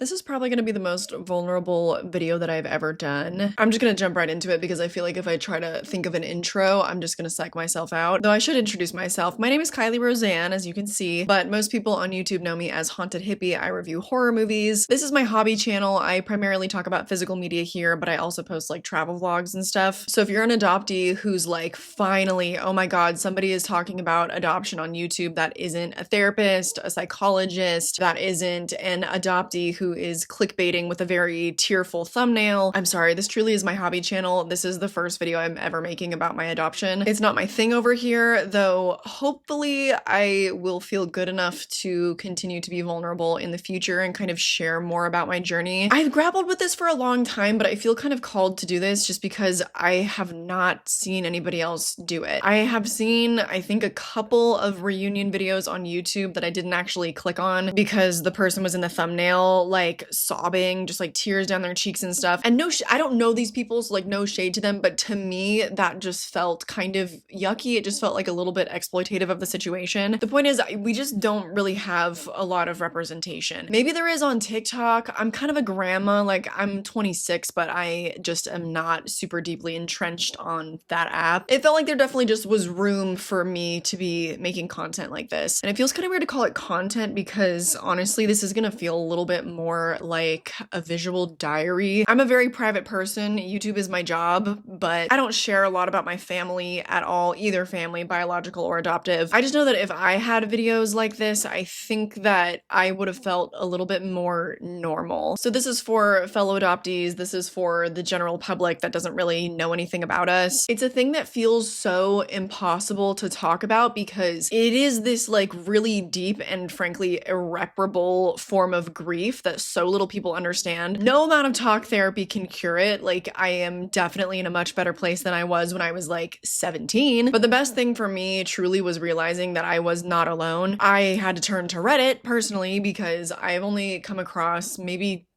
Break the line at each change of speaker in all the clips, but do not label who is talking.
This is probably going to be the most vulnerable video that I've ever done. I'm just going to jump right into it because I feel like if I try to think of an intro, I'm just going to psych myself out. Though I should introduce myself. My name is Kylie Roseanne, as you can see, but most people on YouTube know me as Haunted Hippie. I review horror movies. This is my hobby channel. I primarily talk about physical media here, but I also post like travel vlogs and stuff. So if you're an adoptee who's like, finally, oh my God, somebody is talking about adoption on YouTube that isn't a therapist, a psychologist, that isn't an adoptee who is clickbaiting with a very tearful thumbnail. I'm sorry, this truly is my hobby channel. This is the first video I'm ever making about my adoption. It's not my thing over here, though hopefully I will feel good enough to continue to be vulnerable in the future and kind of share more about my journey. I've grappled with this for a long time, but I feel kind of called to do this just because I have not seen anybody else do it. I have seen, I think, a couple of reunion videos on YouTube that I didn't actually click on because the person was in the thumbnail, like sobbing, just like tears down their cheeks and stuff. And I don't know these people, so like no shade to them, but to me, that just felt kind of yucky. It just felt like a little bit exploitative of the situation. The point is, we just don't really have a lot of representation. Maybe there is on TikTok. I'm kind of a grandma, like I'm 26, but I just am not super deeply entrenched on that app. It felt like there definitely just was room for me to be making content like this. And it feels kind of weird to call it content because honestly, this is gonna feel a little bit more like a visual diary. I'm a very private person. YouTube is my job, but I don't share a lot about my family at all, either family, biological or adoptive. I just know that if I had videos like this, I think that I would have felt a little bit more normal. So this is for fellow adoptees. This is for the general public that doesn't really know anything about us. It's a thing that feels so impossible to talk about because it is this like really deep and frankly irreparable form of grief that so little people understand. No amount of talk therapy can cure it. Like, I am definitely in a much better place than I was when I was like 17. But the best thing for me truly was realizing that I was not alone. I had to turn to Reddit personally because I've only come across maybe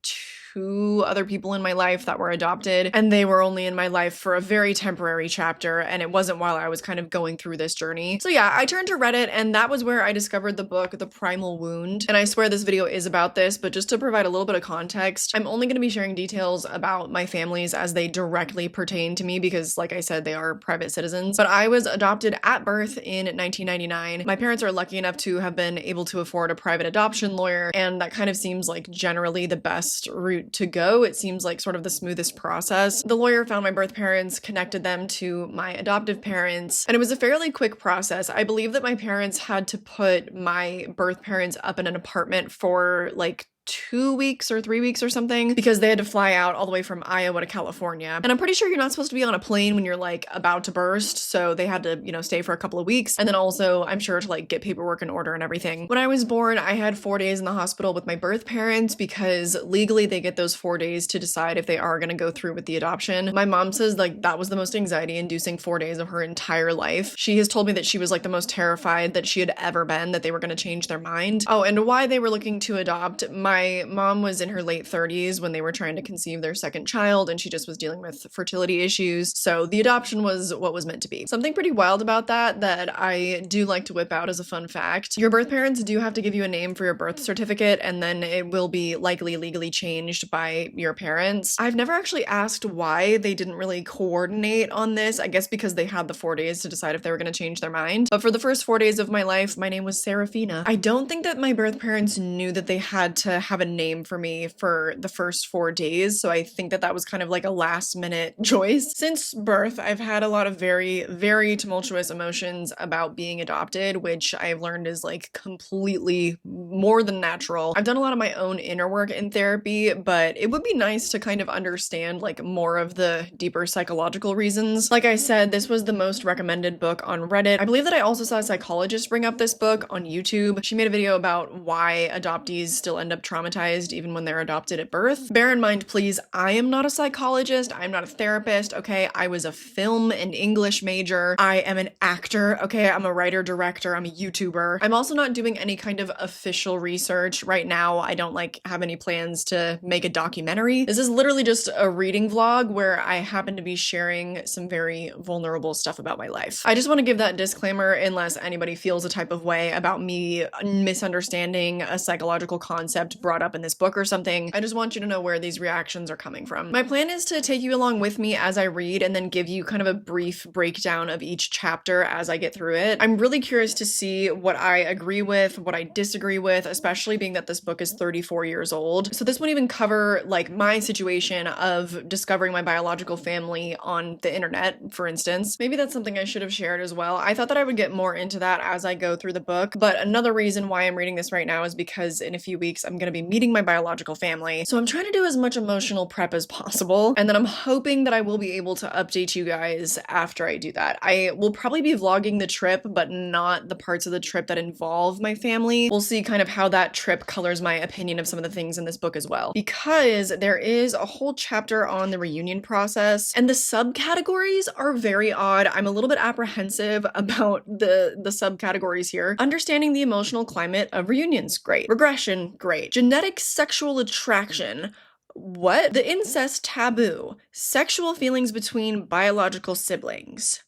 two other people in my life that were adopted, and they were only in my life for a very temporary chapter, and it wasn't while I was kind of going through this journey. So yeah, I turned to Reddit, and that was where I discovered the book, The Primal Wound. And I swear this video is about this, but just to provide a little bit of context, I'm only going to be sharing details about my families as they directly pertain to me because, like I said, they are private citizens. But I was adopted at birth in 1999. My parents are lucky enough to have been able to afford a private adoption lawyer, and that kind of seems like generally the best route to go. It seems like sort of the smoothest process. The lawyer found my birth parents, connected them to my adoptive parents, and it was a fairly quick process. I believe that my parents had to put my birth parents up in an apartment for like 2 weeks or 3 weeks or something because they had to fly out all the way from Iowa to California. And I'm pretty sure you're not supposed to be on a plane when you're like about to burst. So they had to, you know, stay for a couple of weeks. And then also I'm sure to like get paperwork in order and everything. When I was born, I had 4 days in the hospital with my birth parents because legally they get those 4 days to decide if they are going to go through with the adoption. My mom says like that was the most anxiety inducing 4 days of her entire life. She has told me that she was like the most terrified that she had ever been that they were going to change their mind. Oh, and why they were looking to adopt. My mom was in her late 30s when they were trying to conceive their second child, and she just was dealing with fertility issues. So the adoption was what was meant to be. Something pretty wild about that I do like to whip out as a fun fact. Your birth parents do have to give you a name for your birth certificate, and then it will be likely legally changed by your parents. I've never actually asked why they didn't really coordinate on this. I guess because they had the 4 days to decide if they were going to change their mind. But for the first 4 days of my life, my name was Serafina. I don't think that my birth parents knew that they had to have a name for me for the first 4 days, so I think that that was kind of like a last minute choice. Since birth, I've had a lot of very, very tumultuous emotions about being adopted, which I've learned is like completely more than natural. I've done a lot of my own inner work in therapy, but it would be nice to kind of understand like more of the deeper psychological reasons. Like I said, this was the most recommended book on Reddit. I believe that I also saw a psychologist bring up this book on YouTube. She made a video about why adoptees still end up traumatized even when they're adopted at birth. Bear in mind, please, I am not a psychologist. I'm not a therapist, okay? I was a film and English major. I am an actor, okay? I'm a writer, director. I'm a YouTuber. I'm also not doing any kind of official research right now. I don't like have any plans to make a documentary. This is literally just a reading vlog where I happen to be sharing some very vulnerable stuff about my life. I just want to give that disclaimer unless anybody feels a type of way about me misunderstanding a psychological concept brought up in this book or something. I just want you to know where these reactions are coming from. My plan is to take you along with me as I read and then give you kind of a brief breakdown of each chapter as I get through it. I'm really curious to see what I agree with, what I disagree with, especially being that this book is 34 years old. So this wouldn't even cover like my situation of discovering my biological family on the internet, for instance. Maybe that's something I should have shared as well. I thought that I would get more into that as I go through the book, but another reason why I'm reading this right now is because in a few weeks I'm going to be meeting my biological family. So I'm trying to do as much emotional prep as possible, and then I'm hoping that I will be able to update you guys after I do that. I will probably be vlogging the trip, but not the parts of the trip that involve my family. We'll see kind of how that trip colors my opinion of some of the things in this book as well, because there is a whole chapter on the reunion process, and the subcategories are very odd. I'm a little bit apprehensive about the subcategories here. Understanding the emotional climate of reunions, great. Regression, great. Genetic sexual attraction, what? The incest taboo. Sexual feelings between biological siblings.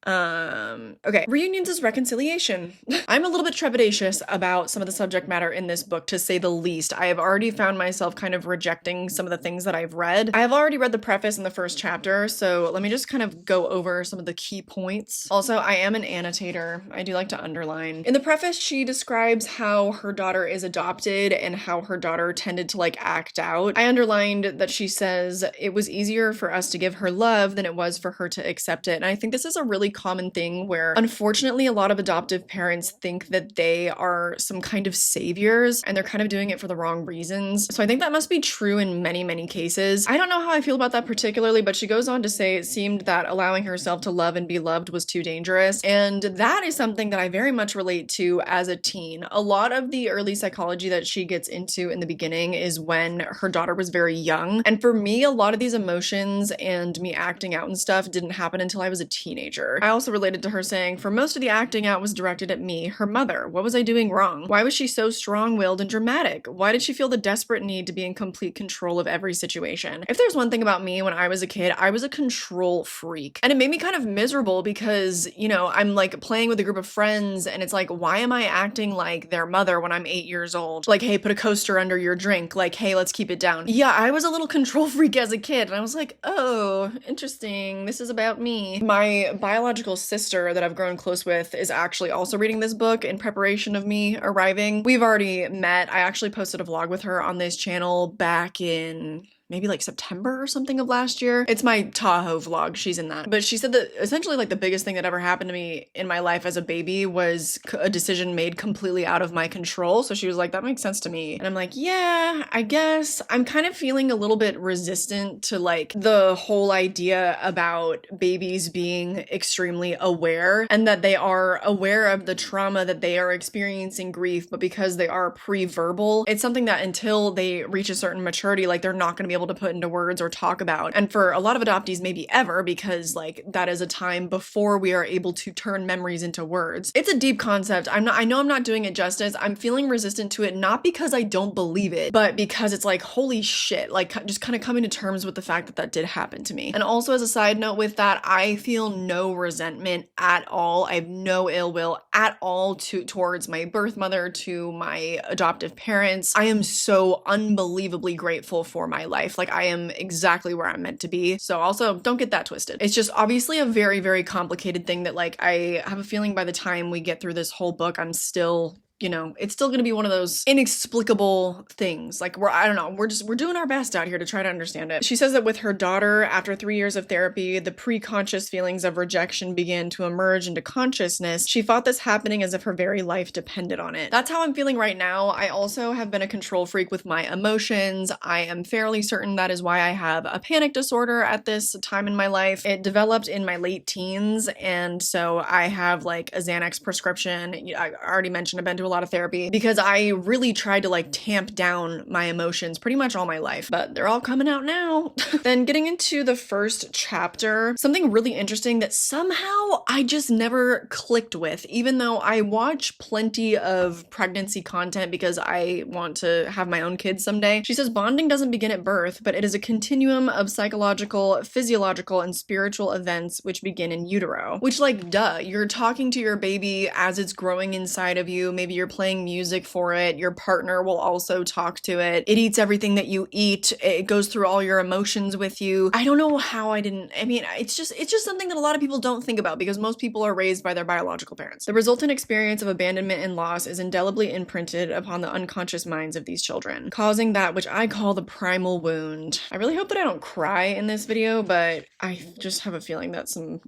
Okay. Reunions is reconciliation. I'm a little bit trepidatious about some of the subject matter in this book, to say the least. I have already found myself kind of rejecting some of the things that I've read. I have already read the preface in the first chapter, so let me just kind of go over some of the key points. Also, I am an annotator. I do like to underline. In the preface, she describes how her daughter is adopted and how her daughter tended to like act out. I underlined that she says it was easier for us to give her love than it was for her to accept it. And I think this is a really common thing where, unfortunately, a lot of adoptive parents think that they are some kind of saviors and they're kind of doing it for the wrong reasons. So I think that must be true in many, many cases. I don't know how I feel about that particularly, but she goes on to say it seemed that allowing herself to love and be loved was too dangerous. And that is something that I very much relate to as a teen. A lot of the early psychology that she gets into in the beginning is when her daughter was very young. And for me, a lot of these emotions and me acting out and stuff didn't happen until I was a teenager. I also related to her saying, for most of the acting out was directed at me, her mother. What was I doing wrong? Why was she so strong-willed and dramatic? Why did she feel the desperate need to be in complete control of every situation? If there's one thing about me when I was a kid, I was a control freak. And it made me kind of miserable because, you know, I'm like playing with a group of friends and it's like, why am I acting like their mother when I'm 8 years old? Like, hey, put a coaster under your drink. Like, hey, let's keep it down. Yeah, I was a little control freak as a kid. And I was like, oh, interesting. This is about me. My biological sister that I've grown close with is actually also reading this book in preparation of me arriving. We've already met. I actually posted a vlog with her on this channel back in maybe like September or something of last year. It's my Tahoe vlog. She's in that. But she said that essentially like the biggest thing that ever happened to me in my life as a baby was a decision made completely out of my control. So she was like, that makes sense to me. And I'm like, yeah, I guess. I'm kind of feeling a little bit resistant to like the whole idea about babies being extremely aware and that they are aware of the trauma that they are experiencing grief, but because they are pre-verbal, it's something that until they reach a certain maturity, like they're not going to be able to put into words or talk about. And for a lot of adoptees, maybe ever, because like that is a time before we are able to turn memories into words. It's a deep concept. I know I'm not doing it justice. I'm feeling resistant to it, not because I don't believe it, but because it's like, holy shit, like just kind of coming to terms with the fact that that did happen to me. And also as a side note with that, I feel no resentment at all. I have no ill will at all towards my birth mother, to my adoptive parents. I am so unbelievably grateful for my life. Like I am exactly where I'm meant to be. So also don't get that twisted. It's just obviously a very, very complicated thing that like I have a feeling by the time we get through this whole book, I'm still, you know, it's still going to be one of those inexplicable things. Like I don't know, we're doing our best out here to try to understand it. She says that with her daughter, after 3 years of therapy, the pre-conscious feelings of rejection began to emerge into consciousness. She fought this happening as if her very life depended on it. That's how I'm feeling right now. I also have been a control freak with my emotions. I am fairly certain that is why I have a panic disorder at this time in my life. It developed in my late teens, and so I have like a Xanax prescription. I already mentioned I've been to a lot of therapy because I really tried to like tamp down my emotions pretty much all my life, but they're all coming out now. Then getting into the first chapter, something really interesting that somehow I just never clicked with, even though I watch plenty of pregnancy content because I want to have my own kids someday. She says bonding doesn't begin at birth, but it is a continuum of psychological, physiological, and spiritual events which begin in utero. Which, like, duh, you're talking to your baby as it's growing inside of you. Maybe you're playing music for it, your partner will also talk to it. It eats everything that you eat. It goes through all your emotions with you. I don't know how I mean, it's just something that a lot of people don't think about because most people are raised by their biological parents. The resultant experience of abandonment and loss is indelibly imprinted upon the unconscious minds of these children, causing that which I call the primal wound. I really hope that I don't cry in this video, but I just have a feeling that some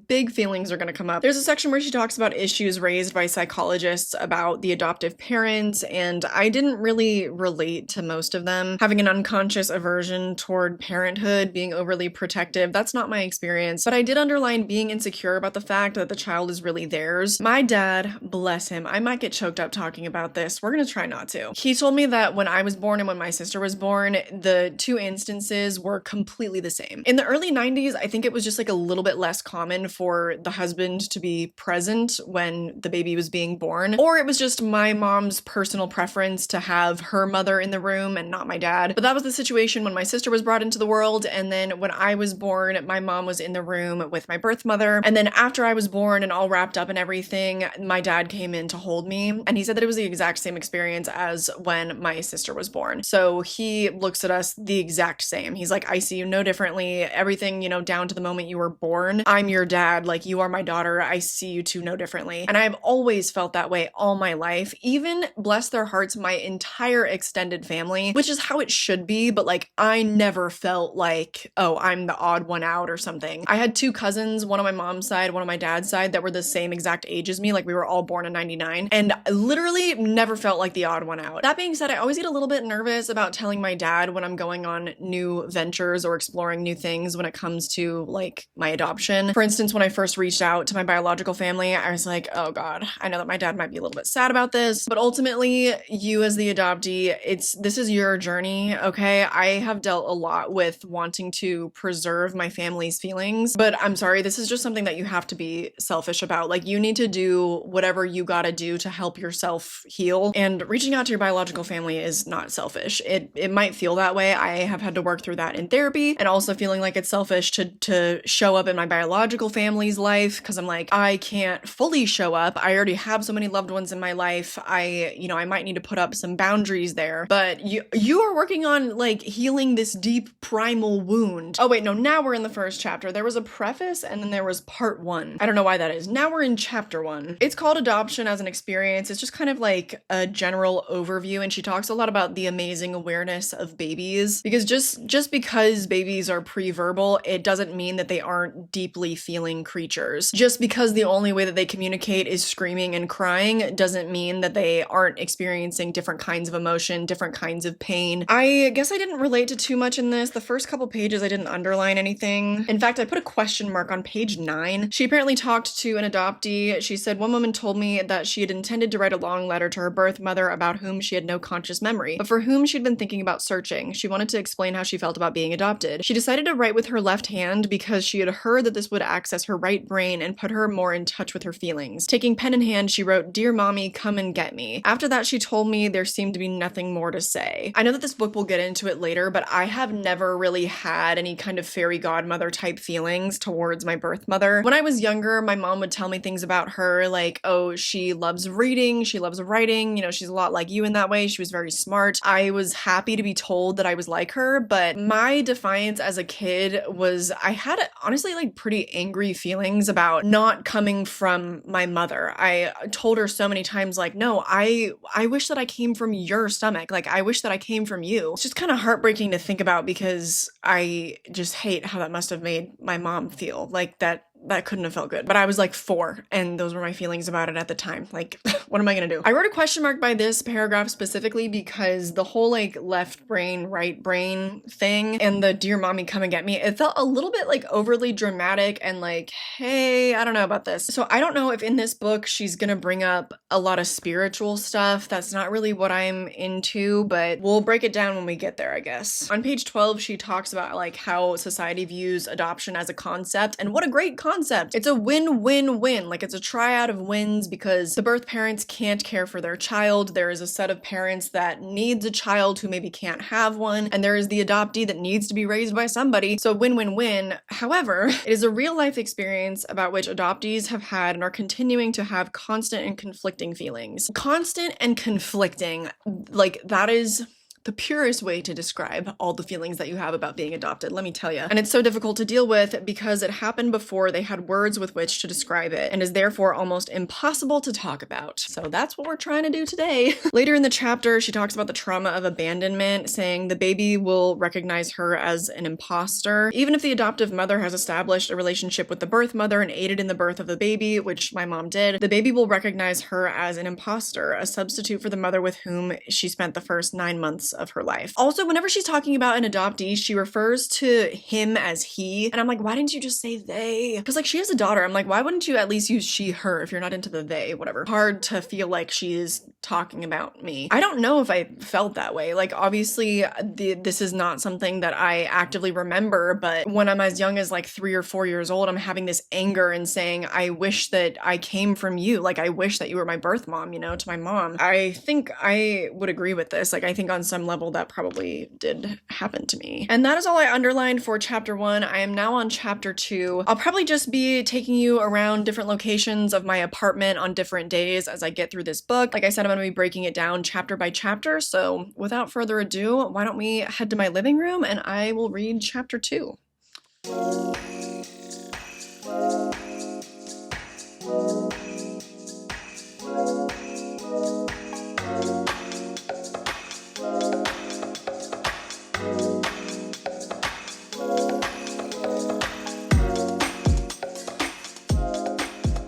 big feelings are gonna come up. There's a section where she talks about issues raised by psychologists about the adoptive parents, and I didn't really relate to most of them. Having an unconscious aversion toward parenthood, being overly protective, that's not my experience, but I did underline being insecure about the fact that the child is really theirs. My dad, bless him, I might get choked up talking about this. We're gonna try not to. He told me that when I was born and when my sister was born, the two instances were completely the same. In the early 90s, I think it was just like a little bit less common for the husband to be present when the baby was being born, or it was just my mom's personal preference to have her mother in the room and not my dad. But that was the situation when my sister was brought into the world, and then when I was born, my mom was in the room with my birth mother, and then after I was born and all wrapped up and everything, my dad came in to hold me, and he said that it was the exact same experience as when my sister was born. So he looks at us the exact same. He's like, I see you no differently. Everything, you know, down to the moment you were born. I'm your dad. Like, you are my daughter. I see you two no differently. And I've always felt that way all my life. Even, bless their hearts, my entire extended family, which is how it should be. But like, I never felt like, oh, I'm the odd one out or something. I had two cousins, one on my mom's side, one on my dad's side, that were the same exact age as me. Like, we were all born in 99. And I literally never felt like the odd one out. That being said, I always get a little bit nervous about telling my dad when I'm going on new ventures or exploring new things when it comes to like my adoption. For instance, when I first reached out to my biological family, I was like, oh God, I know that my dad might be a little bit sad about this, but ultimately you as the adoptee, this is your journey, okay? I have dealt a lot with wanting to preserve my family's feelings, but I'm sorry, this is just something that you have to be selfish about. Like, you need to do whatever you gotta do to help yourself heal, and reaching out to your biological family is not selfish. It might feel that way. I have had to work through that in therapy, and also feeling like it's selfish to show up in my biological family's life, because I'm like, I can't fully show up. I already have so many loved ones in my life. I might need to put up some boundaries there, but you are working on like healing this deep primal wound. Oh wait, no, now we're in the first chapter. There was a preface and then there was part one. I don't know why that is. Now we're in chapter one. It's called Adoption as an Experience. It's just kind of like a general overview, and she talks a lot about the amazing awareness of babies, because just because babies are pre-verbal, it doesn't mean that they aren't deeply feeling creatures. Just because the only way that they communicate is screaming and crying doesn't mean that they aren't experiencing different kinds of emotion, different kinds of pain. I guess I didn't relate to too much in this. The first couple pages I didn't underline anything. In fact, I put a question mark on page 9. She apparently talked to an adoptee. She said, one woman told me that she had intended to write a long letter to her birth mother about whom she had no conscious memory, but for whom she'd been thinking about searching. She wanted to explain how she felt about being adopted. She decided to write with her left hand because she had heard that this would access her right brain and put her more in touch with her feelings. Taking pen in hand, she wrote, "Dear Mommy, come and get me." After that, she told me there seemed to be nothing more to say. I know that this book will get into it later, but I have never really had any kind of fairy godmother type feelings towards my birth mother. When I was younger, my mom would tell me things about her like, oh, she loves reading, she loves writing, you know, she's a lot like you in that way. She was very smart. I was happy to be told that I was like her, but my defiance as a kid was, I had honestly like pretty angry feelings about not coming from my mother. I told her so many times like, no, I wish that I came from your stomach. Like, I wish that I came from you. It's just kind of heartbreaking to think about, because I just hate how that must have made my mom feel. Like, that couldn't have felt good. But I was like 4, and those were my feelings about it at the time. Like, what am I gonna do? I wrote a question mark by this paragraph specifically because the whole like left brain, right brain thing and the "Dear Mommy, come and get me," it felt a little bit like overly dramatic and like, hey, I don't know about this. So I don't know if in this book she's gonna bring up a lot of spiritual stuff. That's not really what I'm into, but we'll break it down when we get there, I guess. On page 12, she talks about like how society views adoption as a concept, and what a great concept concept. It's a win-win-win. Like, it's a triad of wins because the birth parents can't care for their child. There is a set of parents that needs a child who maybe can't have one, and there is the adoptee that needs to be raised by somebody. So win-win-win. However, it is a real-life experience about which adoptees have had and are continuing to have constant and conflicting feelings. Constant and conflicting, like, that is the purest way to describe all the feelings that you have about being adopted, let me tell you. And it's so difficult to deal with because it happened before they had words with which to describe it and is therefore almost impossible to talk about. So that's what we're trying to do today. Later in the chapter, she talks about the trauma of abandonment, saying the baby will recognize her as an imposter. Even if the adoptive mother has established a relationship with the birth mother and aided in the birth of the baby, which my mom did, the baby will recognize her as an imposter, a substitute for the mother with whom she spent the first 9 months of her life. Also, whenever she's talking about an adoptee, she refers to him as he, and I'm like, why didn't you just say they? Because, like, she has a daughter. I'm like, why wouldn't you at least use she, her if you're not into the they, whatever. Hard to feel like she's talking about me. I don't know if I felt that way. Like, obviously, this is not something that I actively remember, but when I'm as young as like 3 or 4 years old, I'm having this anger and saying, I wish that I came from you. Like, I wish that you were my birth mom, you know, to my mom. I think I would agree with this. Like, I think on some level that probably did happen to me. And that is all I underlined for chapter 1. I am now on chapter 2. I'll probably just be taking you around different locations of my apartment on different days as I get through this book. Like I said, I'm going to be breaking it down chapter by chapter. So without further ado, why don't we head to my living room and I will read chapter 2.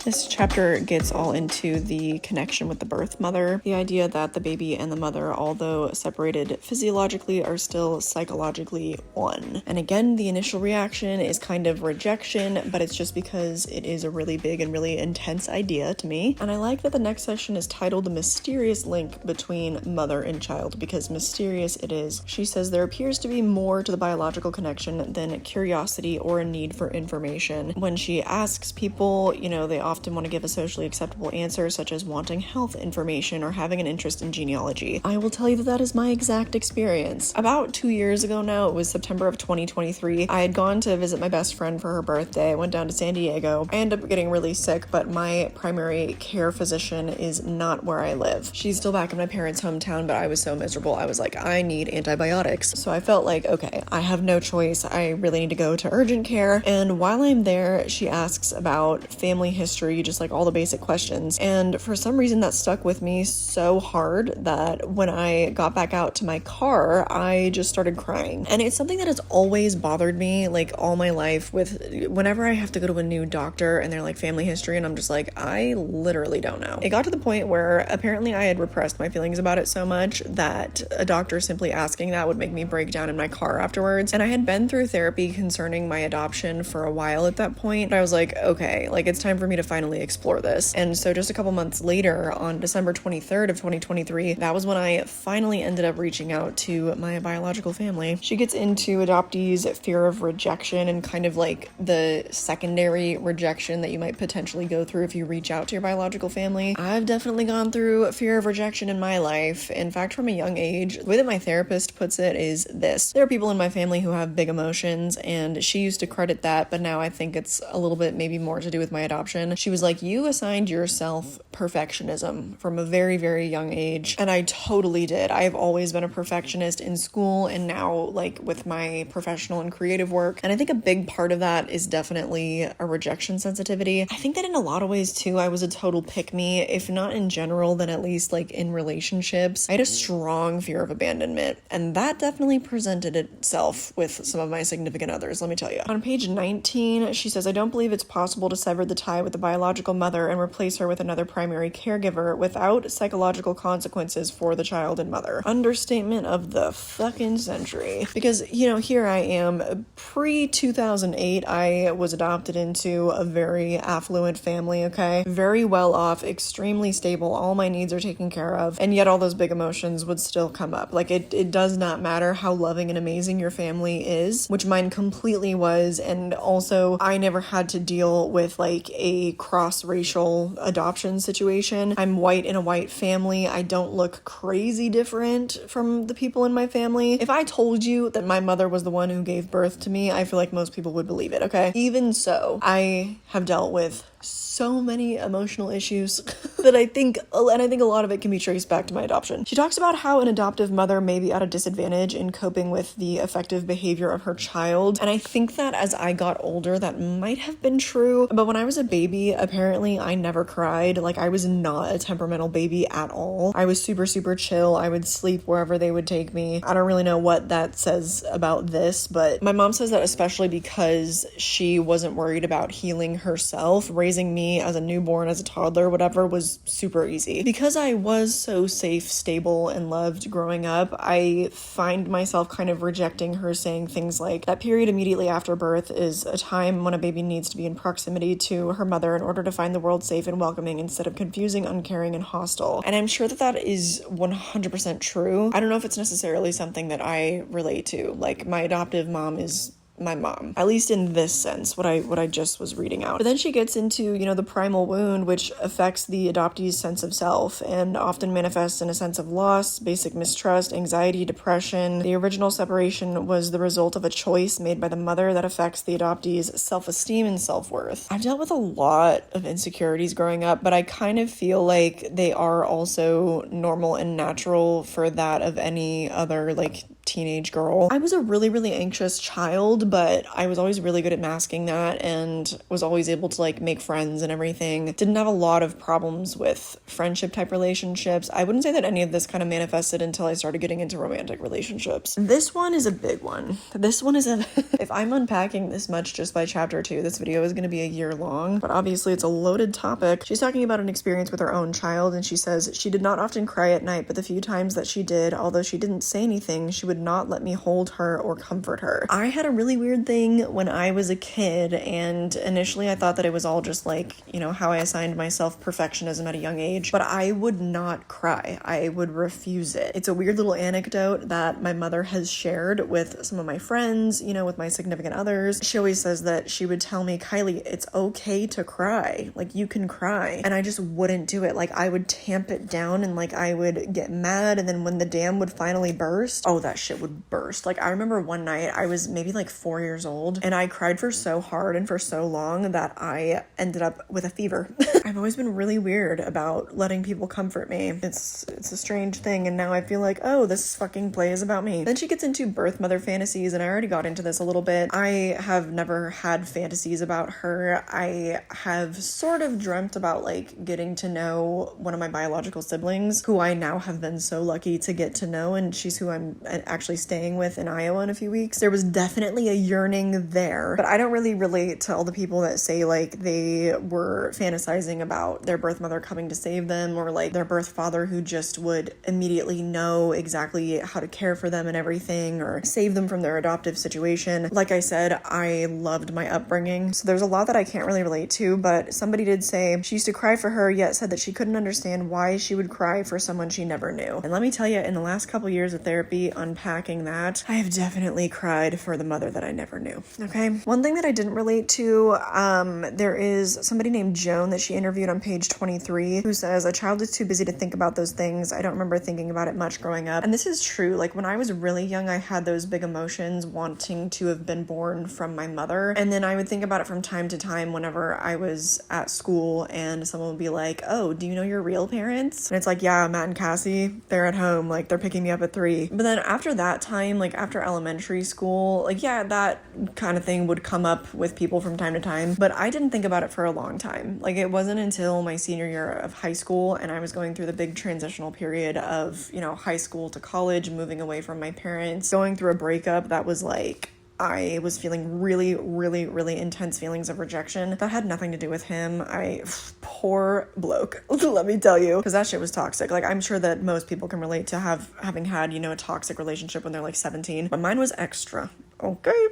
This chapter gets all into the connection with the birth mother, the idea that the baby and the mother, although separated physiologically, are still psychologically one. And again, the initial reaction is kind of rejection, but it's just because it is a really big and really intense idea to me. And I like that the next section is titled The Mysterious Link Between Mother and Child, because mysterious it is. She says there appears to be more to the biological connection than curiosity or a need for information. When she asks people, you know, they often want to give a socially acceptable answer, such as wanting health information or having an interest in genealogy. I will tell you that that is my exact experience. About 2 years ago now, it was September of 2023, I had gone to visit my best friend for her birthday. I went down to San Diego. I ended up getting really sick, but my primary care physician is not where I live. She's still back in my parents' hometown, but I was so miserable. I was like, I need antibiotics. So I felt like, okay, I have no choice. I really need to go to urgent care. And while I'm there, she asks about family history, just like all the basic questions. And for some reason that stuck with me so hard that when I got back out to my car, I just started crying. And it's something that has always bothered me, like all my life, with whenever I have to go to a new doctor and they're like family history, and I'm just like, I literally don't know. It got to the point where apparently I had repressed my feelings about it so much that a doctor simply asking that would make me break down in my car afterwards. And I had been through therapy concerning my adoption for a while at that point. I was like, okay, like it's time for me to finally explore this. And so just a couple months later, on December 23rd of 2023, that was when I finally ended up reaching out to my biological family. She gets into adoptees' fear of rejection and kind of like the secondary rejection that you might potentially go through if you reach out to your biological family. I've definitely gone through fear of rejection in my life. In fact, from a young age, the way that my therapist puts it is this: there are people in my family who have big emotions, and she used to credit that, but now I think it's a little bit maybe more to do with my adoption. She was like, you assigned yourself perfectionism from a very, very young age. And I totally did. I've always been a perfectionist in school and now like with my professional and creative work. And I think a big part of that is definitely a rejection sensitivity. I think that in a lot of ways too, I was a total pick-me, if not in general, then at least like in relationships. I had a strong fear of abandonment, and that definitely presented itself with some of my significant others, let me tell you. On page 19, she says, I don't believe it's possible to sever the tie with the biological mother and replace her with another primary caregiver without psychological consequences for the child and mother. Understatement of the fucking century. Because, here I am, pre-2008, I was adopted into a very affluent family, okay? Very well off, extremely stable, all my needs are taken care of, and yet all those big emotions would still come up. Like, it does not matter how loving and amazing your family is, which mine completely was, and also I never had to deal with like a cross-racial adoption situation. I'm white in a white family. I don't look crazy different from the people in my family. If I told you that my mother was the one who gave birth to me, I feel like most people would believe it, okay? Even so, I have dealt with so many emotional issues that I think a lot of it can be traced back to my adoption. She talks about how an adoptive mother may be at a disadvantage in coping with the affective behavior of her child, and I think that as I got older, that might have been true, but when I was a baby, apparently I never cried. Like, I was not a temperamental baby at all. I was super, super chill. I would sleep wherever they would take me. I don't really know what that says about this, but my mom says that especially because she wasn't worried about healing herself, raising me as a newborn, as a toddler, whatever, was super easy. Because I was so safe, stable, and loved growing up, I find myself kind of rejecting her saying things like, that period immediately after birth is a time when a baby needs to be in proximity to her mother in order to find the world safe and welcoming instead of confusing, uncaring, and hostile. And I'm sure that that is 100% true. I don't know if it's necessarily something that I relate to. Like, my adoptive mom is my mom, at least in this sense, what I just was reading out. But then she gets into, the primal wound, which affects the adoptee's sense of self and often manifests in a sense of loss, basic mistrust, anxiety, depression. The original separation was the result of a choice made by the mother that affects the adoptee's self-esteem and self-worth. I've dealt with a lot of insecurities growing up, but I kind of feel like they are also normal and natural for that of any other, like, teenage girl. I was a really, really anxious child, but I was always really good at masking that and was always able to like make friends and everything. Didn't have a lot of problems with friendship type relationships. I wouldn't say that any of this kind of manifested until I started getting into romantic relationships. This one is a big one. This one is if I'm unpacking this much just by chapter 2, this video is going to be a year long, but obviously it's a loaded topic. She's talking about an experience with her own child, and she says she did not often cry at night, but the few times that she did, although she didn't say anything, she would not let me hold her or comfort her. I had a really weird thing when I was a kid, and initially I thought that it was all just like, how I assigned myself perfectionism at a young age, but I would not cry. I would refuse it. It's a weird little anecdote that my mother has shared with some of my friends, with my significant others. She always says that she would tell me, Kylie, it's okay to cry. Like, you can cry. And I just wouldn't do it. Like, I would tamp it down and like I would get mad, and then when the dam would finally burst, oh, that shit would burst. Like, I remember one night I was maybe like 4 years old, and I cried for so hard and for so long that I ended up with a fever. I've always been really weird about letting people comfort me. It's a strange thing, and now I feel like, oh, this fucking play is about me. Then she gets into Birthmother fantasies, and I already got into this a little bit. I have never had fantasies about her. I have sort of dreamt about like getting to know one of my biological siblings, who I now have been so lucky to get to know, and she's who I'm actually staying with in Iowa in a few weeks. There was definitely a yearning there, but I don't really relate to all the people that say like they were fantasizing about their birth mother coming to save them, or like their birth father who just would immediately know exactly how to care for them and everything, or save them from their adoptive situation. Like I said, I loved my upbringing, so there's a lot that I can't really relate to, but somebody did say she used to cry for her, yet said that she couldn't understand why she would cry for someone she never knew. And let me tell you, in the last couple years of therapy, unpacking that, I have definitely cried for the mother that I never knew. Okay. One thing that I didn't relate to, there is somebody named Joan that she interviewed on page 23 who says, a child is too busy to think about those things. I don't remember thinking about it much growing up. And this is true. Like, when I was really young, I had those big emotions wanting to have been born from my mother. And then I would think about it from time to time whenever I was at school and someone would be like, oh, do you know your real parents? And it's like, yeah, Matt and Cassie, they're at home. Like, they're picking me up at 3. But then after that time, like after elementary school, like, yeah, that kind of thing would come up with people from time to time. But I didn't think about it for a long time. Like, it wasn't until my senior year of high school and I was going through the big transitional period of, high school to college, moving away from my parents, going through a breakup that was like I was feeling really, really, really intense feelings of rejection. That had nothing to do with him. Poor bloke, let me tell you, because that shit was toxic. Like, I'm sure that most people can relate to having had, you know, a toxic relationship when they're like 17, but mine was extra. Okay.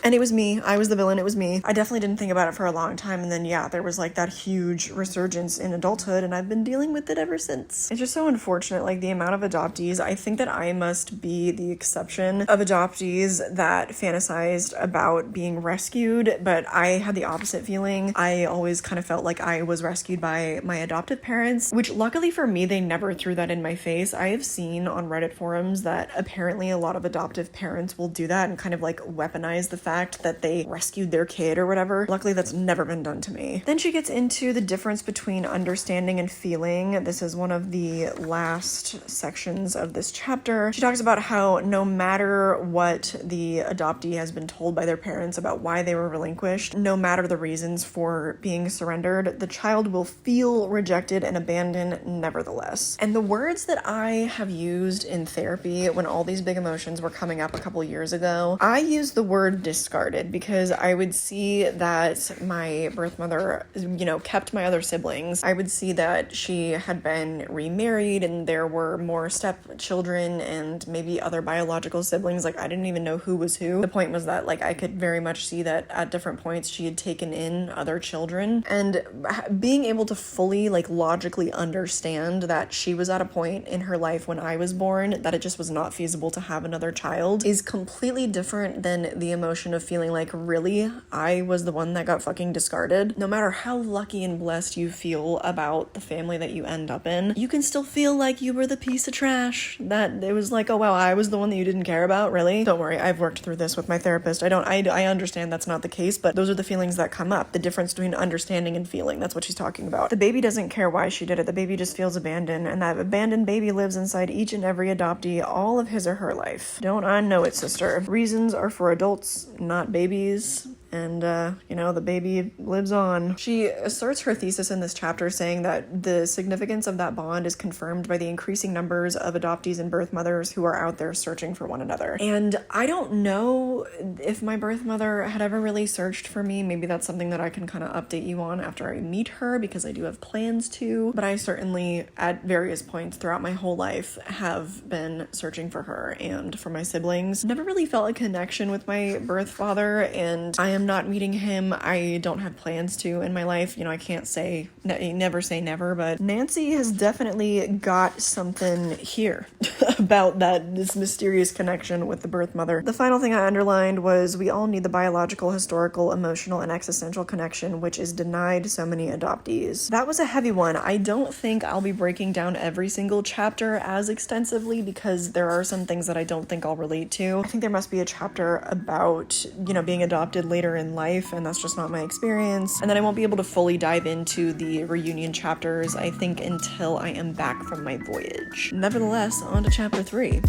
And it was me. I was the villain. It was me. I definitely didn't think about it for a long time. And then, yeah, there was like that huge resurgence in adulthood, and I've been dealing with it ever since. It's just so unfortunate, like the amount of adoptees. I think that I must be the exception of adoptees that fantasized about being rescued, but I had the opposite feeling. I always kind of felt like I was rescued by my adoptive parents, which luckily for me, they never threw that in my face. I have seen on Reddit forums that apparently a lot of adoptive parents will do that and kind of like weaponize the fact that they rescued their kid or whatever. Luckily, that's never been done to me. Then she gets into the difference between understanding and feeling. This is one of the last sections of this chapter. She talks about how no matter what the adoptee has been told by their parents about why they were relinquished, no matter the reasons for being surrendered, the child will feel rejected and abandoned nevertheless. And the words that I have used in therapy when all these big emotions were coming up a couple years ago, I use the word discarded because I would see that my birth mother, you know, kept my other siblings. I would see that she had been remarried and there were more stepchildren and maybe other biological siblings. Like, I didn't even know who was who. The point was that, like, I could very much see that at different points she had taken in other children, and being able to fully, like, logically understand that she was at a point in her life when I was born that it just was not feasible to have another child is completely different than the emotion of feeling like, really, I was the one that got fucking discarded. No matter how lucky and blessed you feel about the family that you end up in, you can still feel like you were the piece of trash. That it was like, oh wow, I was the one that you didn't care about, really? Don't worry, I've worked through this with my therapist. I understand that's not the case, but those are the feelings that come up. The difference between understanding and feeling, that's what she's talking about. The baby doesn't care why she did it. The baby just feels abandoned, and that abandoned baby lives inside each and every adoptee all of his or her life. Don't I know it, sister? Reasons are for adults, not babies. And, you know, the baby lives on. She asserts her thesis in this chapter saying that the significance of that bond is confirmed by the increasing numbers of adoptees and birth mothers who are out there searching for one another. And I don't know if my birth mother had ever really searched for me. Maybe that's something that I can kind of update you on after I meet her, because I do have plans to. But I certainly, at various points throughout my whole life, have been searching for her and for my siblings. Never really felt a connection with my birth father, and I am not meeting him. I don't have plans to in my life. You know, I can't say, never say never, but Nancy has definitely got something here about this mysterious connection with the birth mother. The final thing I underlined was, we all need the biological, historical, emotional, and existential connection, which is denied so many adoptees. That was a heavy one. I don't think I'll be breaking down every single chapter as extensively because there are some things that I don't think I'll relate to. I think there must be a chapter about, you know, being adopted later in life, and that's just not my experience. And then I won't be able to fully dive into the reunion chapters, I think, until I am back from my voyage. Nevertheless, on to chapter 3.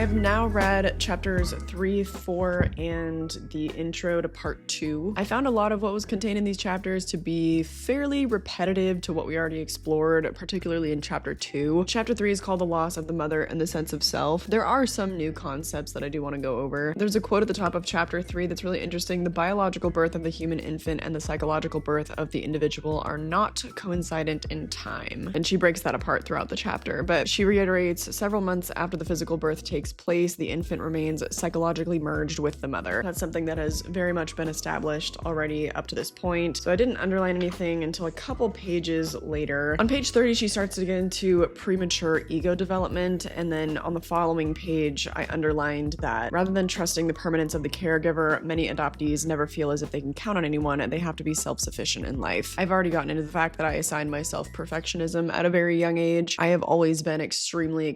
I've now read chapters 3, 4, and the intro to part 2. I found a lot of what was contained in these chapters to be fairly repetitive to what we already explored, particularly in chapter 2. Chapter 3 is called The Loss of the Mother and the Sense of Self. There are some new concepts that I do want to go over. There's a quote at the top of chapter 3 that's really interesting. The biological birth of the human infant and the psychological birth of the individual are not coincident in time. And she breaks that apart throughout the chapter, but she reiterates several months after the physical birth takes place, the infant remains psychologically merged with the mother. That's something that has very much been established already up to this point, so I didn't underline anything until a couple pages later. On page 30, she starts to get into premature ego development, and then on the following page, I underlined that rather than trusting the permanence of the caregiver, many adoptees never feel as if they can count on anyone and they have to be self-sufficient in life. I've already gotten into the fact that I assigned myself perfectionism at a very young age. I have always been extremely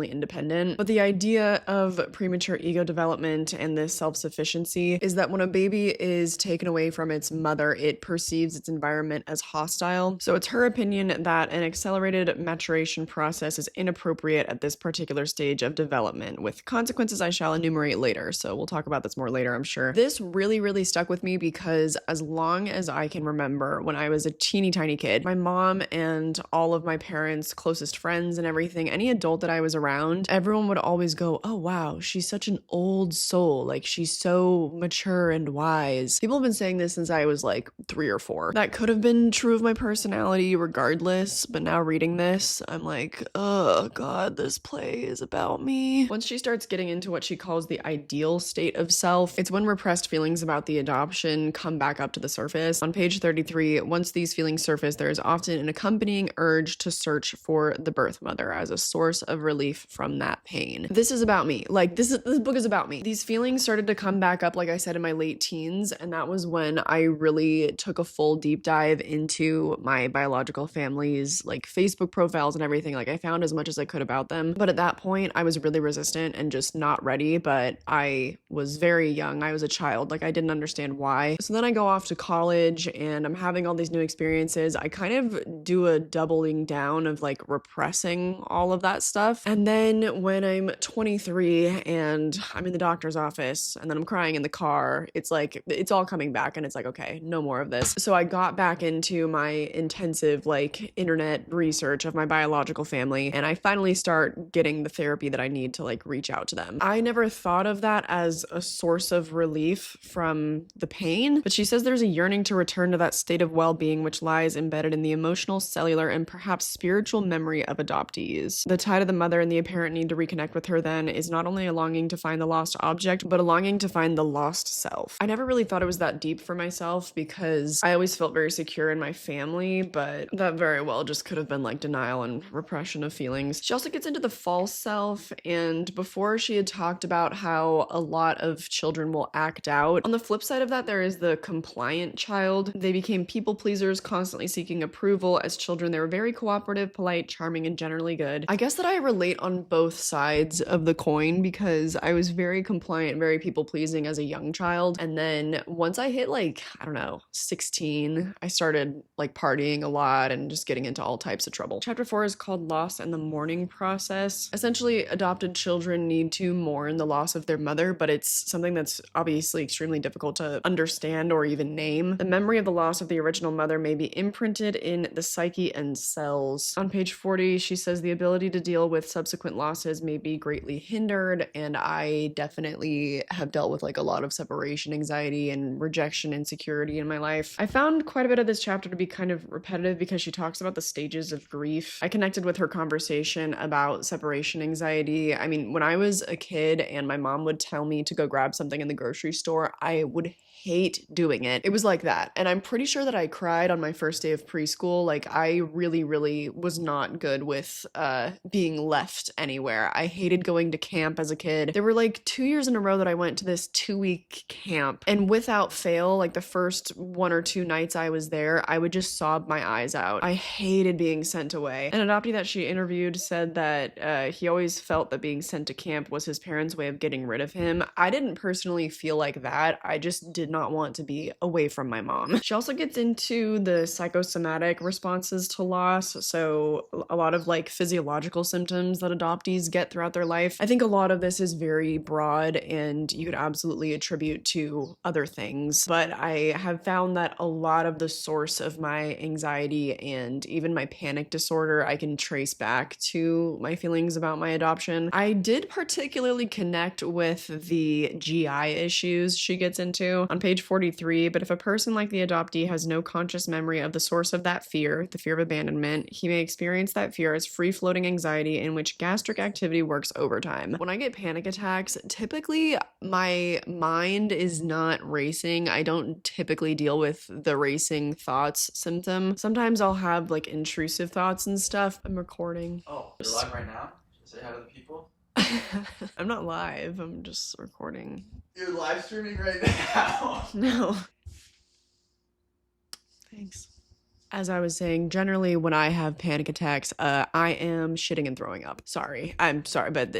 independent, but the idea of premature ego development and this self-sufficiency is that when a baby is taken away from its mother, it perceives its environment as hostile. So it's her opinion that an accelerated maturation process is inappropriate at this particular stage of development, with consequences I shall enumerate later. So we'll talk about this more later, I'm sure. This really stuck with me because as long as I can remember, when I was a teeny tiny kid, my mom and all of my parents' closest friends and everything, any adult that I was around, everyone would always go, oh wow, she's such an old soul. Like, she's so mature and wise. People have been saying this since I was like 3 or 4. That could have been true of my personality regardless, but now reading this, I'm like, oh god, this play is about me. Once she starts getting into what she calls the ideal state of self, it's when repressed feelings about the adoption come back up to the surface. On page 33, once these feelings surface, there is often an accompanying urge to search for the birth mother as a source of relief from that pain. This is about me. Like, this book is about me. These feelings started to come back up, like I said, in my late teens, and that was when I really took a full deep dive into my biological family's like Facebook profiles and everything. Like, I found as much as I could about them, but at that point I was really resistant and just not ready. But I was very young. I was a child. Like, I didn't understand why. So then I go off to college and I'm having all these new experiences. I kind of do a doubling down of like repressing all of that stuff. And then when I'm 23 and I'm in the doctor's office and then I'm crying in the car, it's like, it's all coming back and it's like, okay, no more of this. So I got back into my intensive like internet research of my biological family, and I finally start getting the therapy that I need to like reach out to them. I never thought of that as a source of relief from the pain, but she says there's a yearning to return to that state of well-being which lies embedded in the emotional, cellular, and perhaps spiritual memory of adoptees. The tie to the mother and the apparent need to reconnect with her then is not only a longing to find the lost object, but a longing to find the lost self. I never really thought it was that deep for myself because I always felt very secure in my family, but that very well just could have been like denial and repression of feelings. She also gets into the false self, and before she had talked about how a lot of children will act out. On the flip side of that, there is the compliant child. They became people pleasers, constantly seeking approval. As children, they were very cooperative, polite, charming, and generally good. I guess that I relate on both sides of the coin because I was very compliant, very people pleasing as a young child. And then once I hit like, I don't know, 16, I started like partying a lot and just getting into all types of trouble. Chapter 4 is called Loss and the Mourning Process. Essentially, adopted children need to mourn the loss of their mother, but it's something that's obviously extremely difficult to understand or even name. The memory of the loss of the original mother may be imprinted in the psyche and cells. On page 40, she says the ability to deal with subsequent losses may be greatly hindered, and I definitely have dealt with like a lot of separation anxiety and rejection insecurity in my life. I found quite a bit of this chapter to be kind of repetitive because she talks about the stages of grief. I connected with her conversation about separation anxiety. I mean, when I was a kid and my mom would tell me to go grab something in the grocery store, I would hate doing it. It was like that. And I'm pretty sure that I cried on my first day of preschool. Like, I really was not good with being left anywhere. I hated going to camp as a kid. There were like 2 years in a row that I went to this 2-week camp, and without fail, like the first 1 or 2 nights I was there, I would just sob my eyes out. I hated being sent away. An adoptee that she interviewed said that he always felt that being sent to camp was his parents' way of getting rid of him. I didn't personally feel like that. I just did not want to be away from my mom. She also gets into the psychosomatic responses to loss, so a lot of like physiological symptoms that adoptees get throughout their life. I think a lot of this is very broad and you could absolutely attribute to other things, but I have found that a lot of the source of my anxiety and even my panic disorder I can trace back to my feelings about my adoption. I did particularly connect with the GI issues she gets into on page 43, but if a person like the adoptee has no conscious memory of the source of that fear, the fear of abandonment, he may experience that fear as free-floating anxiety in which gastric activity works overtime. When I get panic attacks, typically my mind is not racing. I don't typically deal with the racing thoughts symptom. Sometimes I'll have like intrusive thoughts and stuff. I'm recording.
Oh, you're live right now? Say hi to the people?
I'm not live, I'm just recording.
You're live streaming right now?
No. Thanks. As I was saying, generally when I have panic attacks, I am shitting and throwing up. I'm sorry, but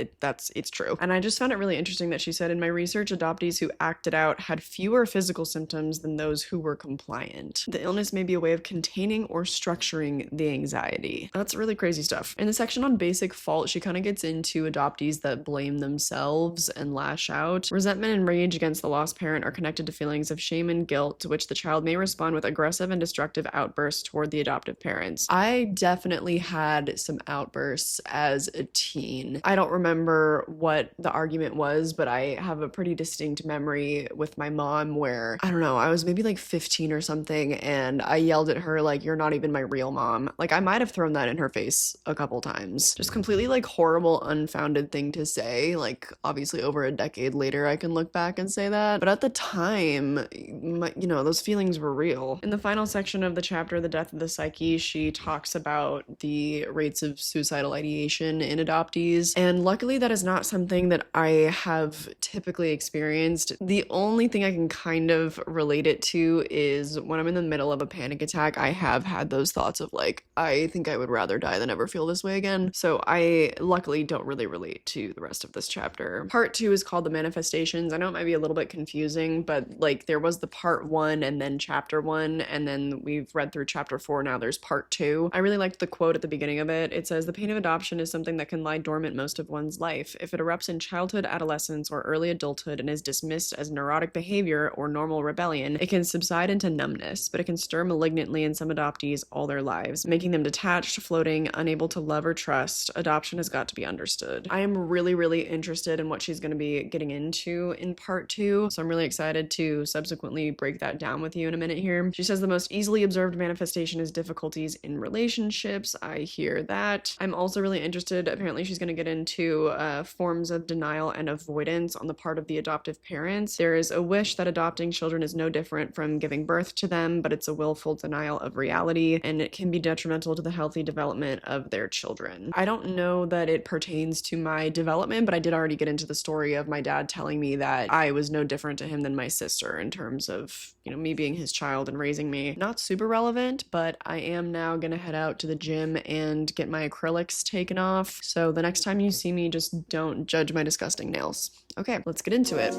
it's true. And I just found it really interesting that she said, in my research, adoptees who acted out had fewer physical symptoms than those who were compliant. The illness may be a way of containing or structuring the anxiety. That's really crazy stuff. In the section on basic fault, she kind of gets into adoptees that blame themselves and lash out. Resentment and rage against the lost parent are connected to feelings of shame and guilt, to which the child may respond with aggressive and destructive outbursts toward the adoptive parents. I definitely had some outbursts as a teen. I don't remember what the argument was, but I have a pretty distinct memory with my mom where, I don't know, I was maybe like 15 or something, and I yelled at her like, "You're not even my real mom." Like, I might have thrown that in her face a couple times. Just completely like horrible, unfounded thing to say. Like, obviously over a decade later, I can look back and say that. But at the time, those feelings were real. In the final section of the chapter, The Death of the Psyche, she talks about the rates of suicidal ideation in adoptees, and luckily that is not something that I have typically experienced. The only thing I can kind of relate it to is when I'm in the middle of a panic attack, I have had those thoughts of like, I think I would rather die than ever feel this way again. So I luckily don't really relate to the rest of this chapter. Part 2 is called The Manifestations. I know it might be a little bit confusing, but like there was the part 1 and then chapter 1, and then we've read through chapter 4, now there's part 2. I really liked the quote at the beginning of it. It says, "The pain of adoption is something that can lie dormant most of one's life. If it erupts in childhood, adolescence, or early adulthood and is dismissed as neurotic behavior or normal rebellion, it can subside into numbness, but it can stir malignantly in some adoptees all their lives, making them detached, floating, unable to love or trust. Adoption has got to be understood." I am really, really interested in what she's going to be getting into in part 2, so I'm really excited to subsequently break that down with you in a minute here. She says the most easily observed manifestation is difficulties in relationships. I hear that. I'm also really interested, apparently she's going to get into forms of denial and avoidance on the part of the adoptive parents. There is a wish that adopting children is no different from giving birth to them, but it's a willful denial of reality, and it can be detrimental to the healthy development of their children. I don't know that it pertains to my development, but I did already get into the story of my dad telling me that I was no different to him than my sister in terms of, me being his child and raising me. Not super relevant, but I am now gonna head out to the gym and get my acrylics taken off. So the next time you see me, just don't judge my disgusting nails. Okay, let's get into it.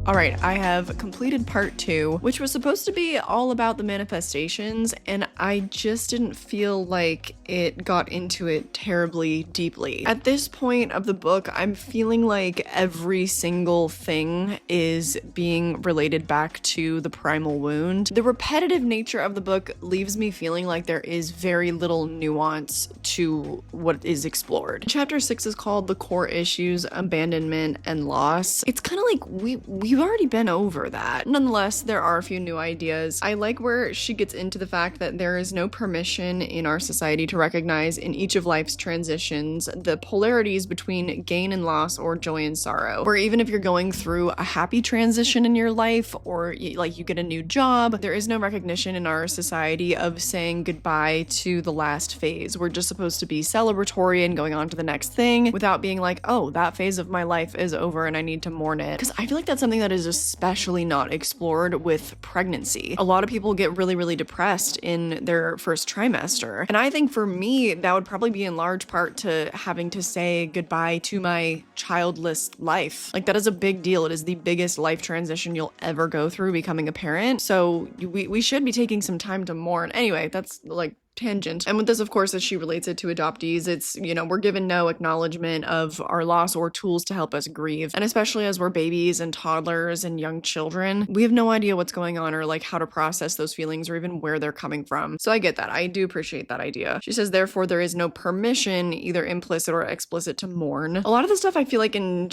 Alright, I have completed part 2, which was supposed to be all about the manifestations, and I just didn't feel like it got into it terribly deeply. At this point of the book, I'm feeling like every single thing is being related back to the primal wound. The repetitive nature of the book leaves me feeling like there is very little nuance to what is explored. Chapter 6 is called The Core Issues, Abandonment, and Loss. It's kind of like we you've already been over that. Nonetheless, there are a few new ideas. I like where she gets into the fact that there is no permission in our society to recognize in each of life's transitions the polarities between gain and loss or joy and sorrow. Where even if you're going through a happy transition in your life or like you get a new job, there is no recognition in our society of saying goodbye to the last phase. We're just supposed to be celebratory and going on to the next thing without being like, oh, that phase of my life is over and I need to mourn it. Because I feel like that's something that is especially not explored with pregnancy. A lot of people get really, really depressed in their first trimester. And I think for me, that would probably be in large part to having to say goodbye to my childless life. Like, that is a big deal. It is the biggest life transition you'll ever go through, becoming a parent. So we should be taking some time to mourn. Anyway, that's like tangent. And with this, of course, as she relates it to adoptees, it's, you know, we're given no acknowledgement of our loss or tools to help us grieve. And especially as we're babies and toddlers and young children, we have no idea what's going on or like how to process those feelings or even where they're coming from. So I get that. I do appreciate that idea. She says, therefore, there is no permission, either implicit or explicit, to mourn. A lot of the stuff I feel like in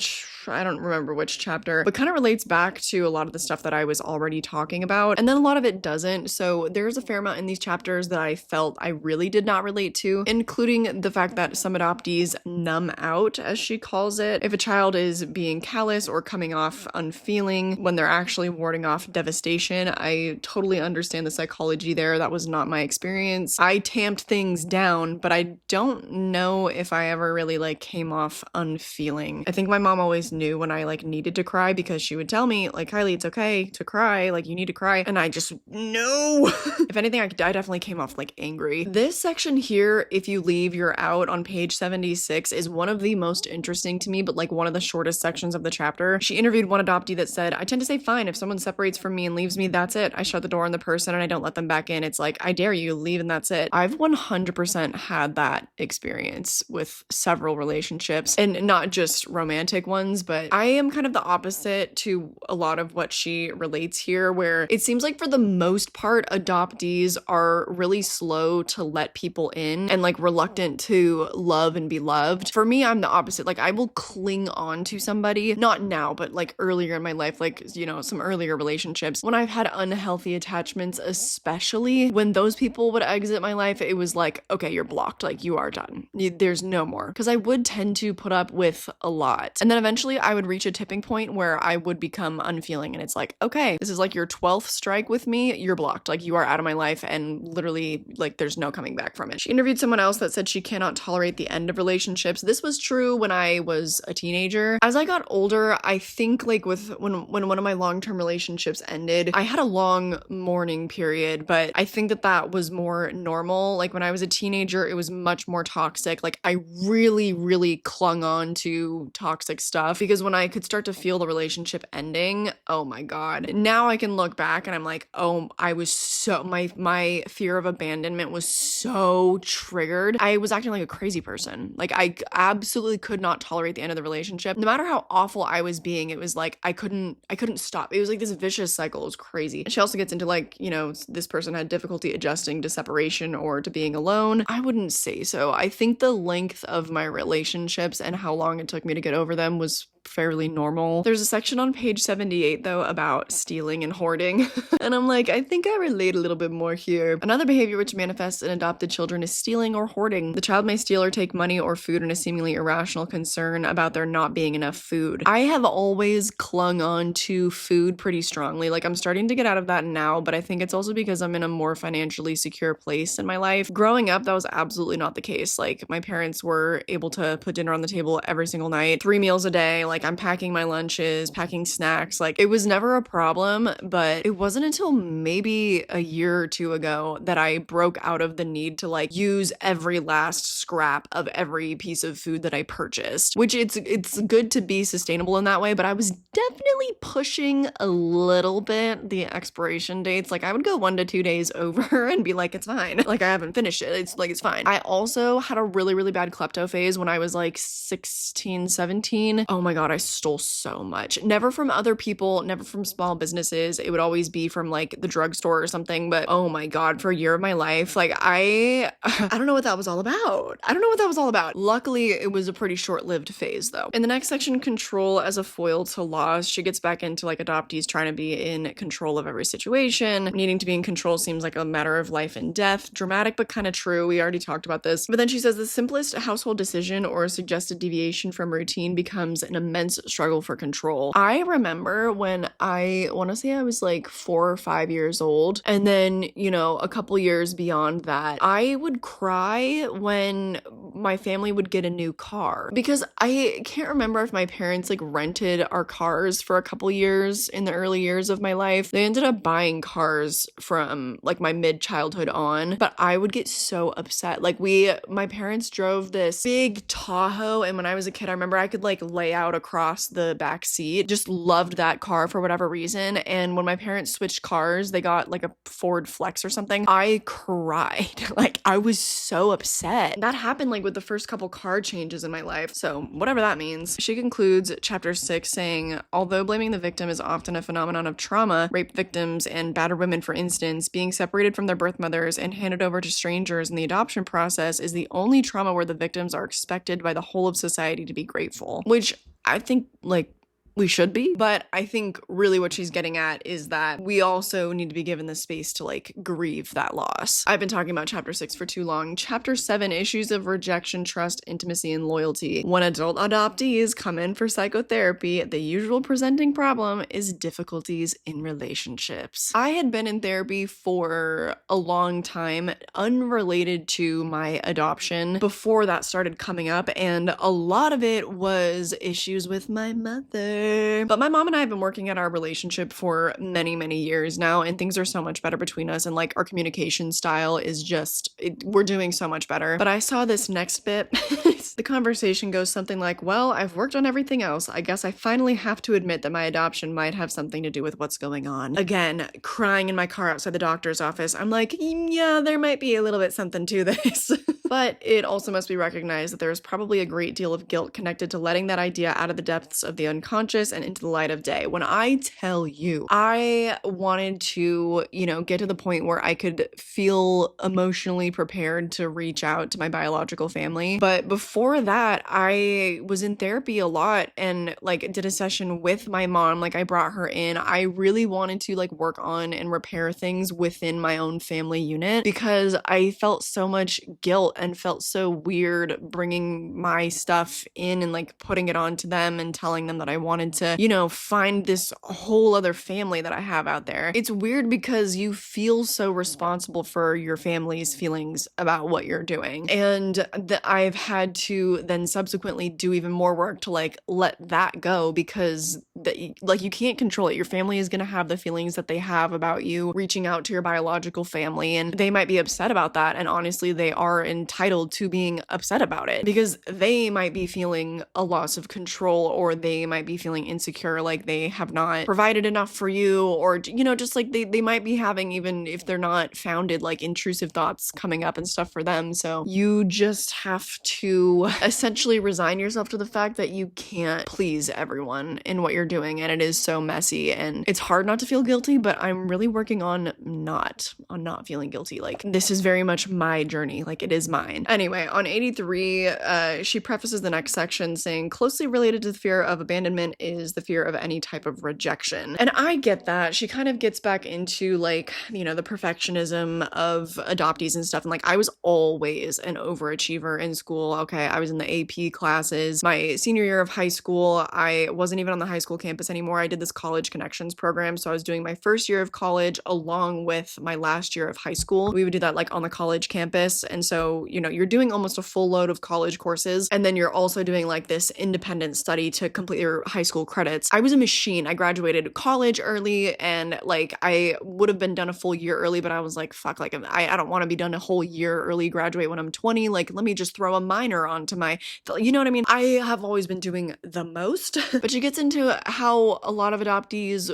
I don't remember which chapter, but kind of relates back to a lot of the stuff that I was already talking about. And then a lot of it doesn't. So there's a fair amount in these chapters that I felt I really did not relate to, including the fact that some adoptees numb out, as she calls it. If a child is being callous or coming off unfeeling when they're actually warding off devastation, I totally understand the psychology there. That was not my experience. I tamped things down, but I don't know if I ever really like came off unfeeling. I think my mom always knew when I like needed to cry because she would tell me like, Kylie, it's okay to cry, like you need to cry, and I just no. If anything, I definitely came off like angry. This section here, if you leave, you're out, on page 76, is one of the most interesting to me, but like one of the shortest sections of the chapter. She interviewed one adoptee that said, I tend to say fine if someone separates from me and leaves me, that's it. I shut the door on the person and I don't let them back in. It's like, I dare you, leave and that's it. I've 100% had that experience with several relationships, and not just romantic ones, but I am kind of the opposite to a lot of what she relates here, where it seems like for the most part, adoptees are really slow to let people in and like reluctant to love and be loved. For me, I'm the opposite. Like, I will cling on to somebody, not now, but like earlier in my life, like, you know, some earlier relationships, when I've had unhealthy attachments, especially when those people would exit my life, it was like, okay, you're blocked, like you are done. There's no more. Because I would tend to put up with a lot. And then eventually I would reach a tipping point where I would become unfeeling, and it's like, okay, this is like your 12th strike with me, you're blocked, like you are out of my life, and literally like there's no coming back from it. She interviewed someone else that said she cannot tolerate the end of relationships. This was true when I was a teenager. As I got older, I think like when one of my long-term relationships ended, I had a long mourning period, but I think that was more normal. Like when I was a teenager, it was much more toxic. Like I really clung on to toxic stuff because when I could start to feel the relationship ending, oh my God. Now I can look back and I'm like, oh, I was so, my fear of abandonment was so triggered. I was acting like a crazy person. Like I absolutely could not tolerate the end of the relationship. No matter how awful I was being, it was like, I couldn't stop. It was like this vicious cycle. It was crazy. She also gets into like, you know, this person had difficulty adjusting to separation or to being alone. I wouldn't say so. I think the length of my relationships and how long it took me to get over them was fairly normal. There's a section on page 78 though about stealing and hoarding and I'm like, I think I relate a little bit more here. Another behavior which manifests in adopted children is stealing or hoarding. The child may steal or take money or food in a seemingly irrational concern about there not being enough food. I have always clung on to food pretty strongly. Like I'm starting to get out of that now, but I think it's also because I'm in a more financially secure place in my life. Growing up, that was absolutely not the case. Like my parents were able to put dinner on the table every single night, 3 meals a day. Like I'm packing my lunches, packing snacks. Like it was never a problem, but it wasn't until maybe a year or two ago that I broke out of the need to like use every last scrap of every piece of food that I purchased, which it's good to be sustainable in that way, but I was definitely pushing a little bit the expiration dates. Like I would go 1 to 2 days over and be like, it's fine. Like I haven't finished it. It's like, it's fine. I also had a really bad klepto phase when I was like 16, 17. Oh my God. God, I stole so much. Never from other people, never from small businesses. It would always be from like the drugstore or something. But oh my God, for a year of my life, like I don't know what that was all about. I don't know what that was all about. Luckily, it was a pretty short-lived phase though. In the next section, control as a foil to loss, she gets back into like adoptees trying to be in control of every situation. Needing to be in control seems like a matter of life and death. Dramatic, but kind of true. We already talked about this. But then she says the simplest household decision or suggested deviation from routine becomes an immense struggle for control. I remember when I want to say I was like 4 or 5 years old, and then, you know, a couple years beyond that, I would cry when my family would get a new car, because I can't remember if my parents like rented our cars for a couple years in the early years of my life. They ended up buying cars from like my mid-childhood on, but I would get so upset. Like my parents drove this big Tahoe, and when I was a kid, I remember I could like lay out across the back seat. Just loved that car for whatever reason. And when my parents switched cars, they got like a Ford Flex or something, I cried. Like I was so upset. That happened like with the first couple car changes in my life. So whatever that means. She concludes chapter 6 saying, although blaming the victim is often a phenomenon of trauma, rape victims and battered women, for instance, being separated from their birth mothers and handed over to strangers in the adoption process is the only trauma where the victims are expected by the whole of society to be grateful. Which I think like we should be, but I think really what she's getting at is that we also need to be given the space to like grieve that loss. I've been talking about chapter 6 for too long. Chapter 7, issues of rejection, trust, intimacy, and loyalty. When adult adoptees come in for psychotherapy, the usual presenting problem is difficulties in relationships. I had been in therapy for a long time, unrelated to my adoption, before that started coming up, and a lot of it was issues with my mother. But my mom and I have been working at our relationship for many, many years now, and things are so much better between us, and like our communication style is we're doing so much better. But I saw this next bit. The conversation goes something like, well, I've worked on everything else. I guess I finally have to admit that my adoption might have something to do with what's going on. Again, crying in my car outside the doctor's office. I'm like, yeah, there might be a little bit something to this. But it also must be recognized that there's probably a great deal of guilt connected to letting that idea out of the depths of the unconscious and into the light of day. When I tell you, I wanted to, get to the point where I could feel emotionally prepared to reach out to my biological family. But before that, I was in therapy a lot and like did a session with my mom. Like I brought her in. I really wanted to like work on and repair things within my own family unit because I felt so much guilt and felt so weird bringing my stuff in and like putting it onto them and telling them that I wanted to, find this whole other family that I have out there. It's weird because you feel so responsible for your family's feelings about what you're doing. And I've had to then subsequently do even more work to like let that go because you can't control it. Your family is going to have the feelings that they have about you reaching out to your biological family, and they might be upset about that. And honestly, they are entitled to being upset about it because they might be feeling a loss of control, or they might be feeling insecure, like they have not provided enough for you, or just like they might be having, even if they're not founded, like intrusive thoughts coming up and stuff for them. So you just have to essentially resign yourself to the fact that you can't please everyone in what you're doing, and it is so messy and it's hard not to feel guilty, but I'm really working on not feeling guilty. Like this is very much my journey, like it is mine. Anyway, on 83, she prefaces the next section saying, closely related to the fear of abandonment is the fear of any type of rejection. And I get that. She kind of gets back into like, the perfectionism of adoptees and stuff. And like, I was always an overachiever in school. Okay, I was in the AP classes. My senior year of high school, I wasn't even on the high school campus anymore. I did this college connections program. So I was doing my first year of college along with my last year of high school. We would do that like on the college campus. And so, you're doing almost a full load of college courses. And then you're also doing like this independent study to complete your high school credits. I was a machine. I graduated college early, and like I would have been done a full year early, but I was like, fuck, like I don't want to be done a whole year early, graduate when I'm 20. Like, let me just throw a minor onto my, you know what I mean? I have always been doing the most. But she gets into how a lot of adoptees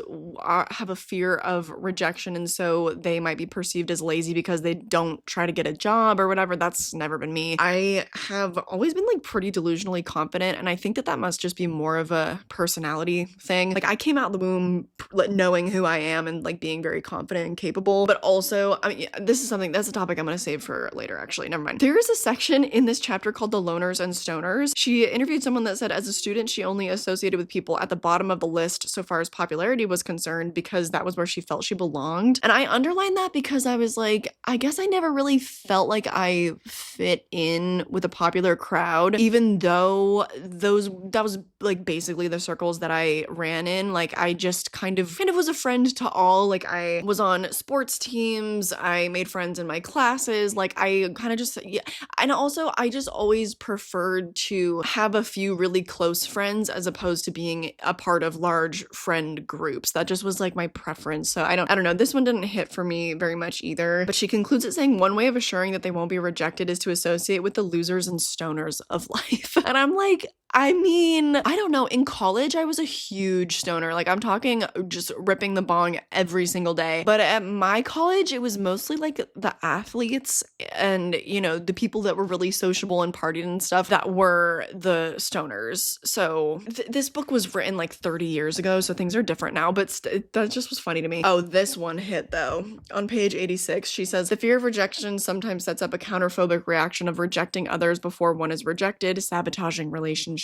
have a fear of rejection, and so they might be perceived as lazy because they don't try to get a job or whatever. That's that's never been me. I have always been like pretty delusionally confident, and I think that that must just be more of a personality thing. Like I came out the womb knowing who I am and like being very confident and capable, but also, I mean, this is something, that's a topic I'm gonna save for later, actually. Never mind. There is a section in this chapter called The Loners and Stoners. She interviewed someone that said as a student, she only associated with people at the bottom of the list so far as popularity was concerned because that was where she felt she belonged. And I underlined that because I was like, I guess I never really felt like I fit in with a popular crowd, even though that was like basically the circles that I ran in. Like I just kind of was a friend to all. Like I was on sports teams, I made friends in my classes, like I kind of just, yeah. And also I just always preferred to have a few really close friends as opposed to being a part of large friend groups. That just was like my preference. So I don't know. This one didn't hit for me very much either. But she concludes it saying one way of assuring that they won't be rejected is to associate with the losers and stoners of life. And I'm like, I mean, I don't know. In college, I was a huge stoner. Like I'm talking just ripping the bong every single day. But at my college, it was mostly like the athletes and, you know, the people that were really sociable and partied and stuff that were the stoners. So this book was written like 30 years ago, so things are different now, but that just was funny to me. Oh, this one hit though. On page 86, she says, the fear of rejection sometimes sets up a counterphobic reaction of rejecting others before one is rejected, sabotaging relationships.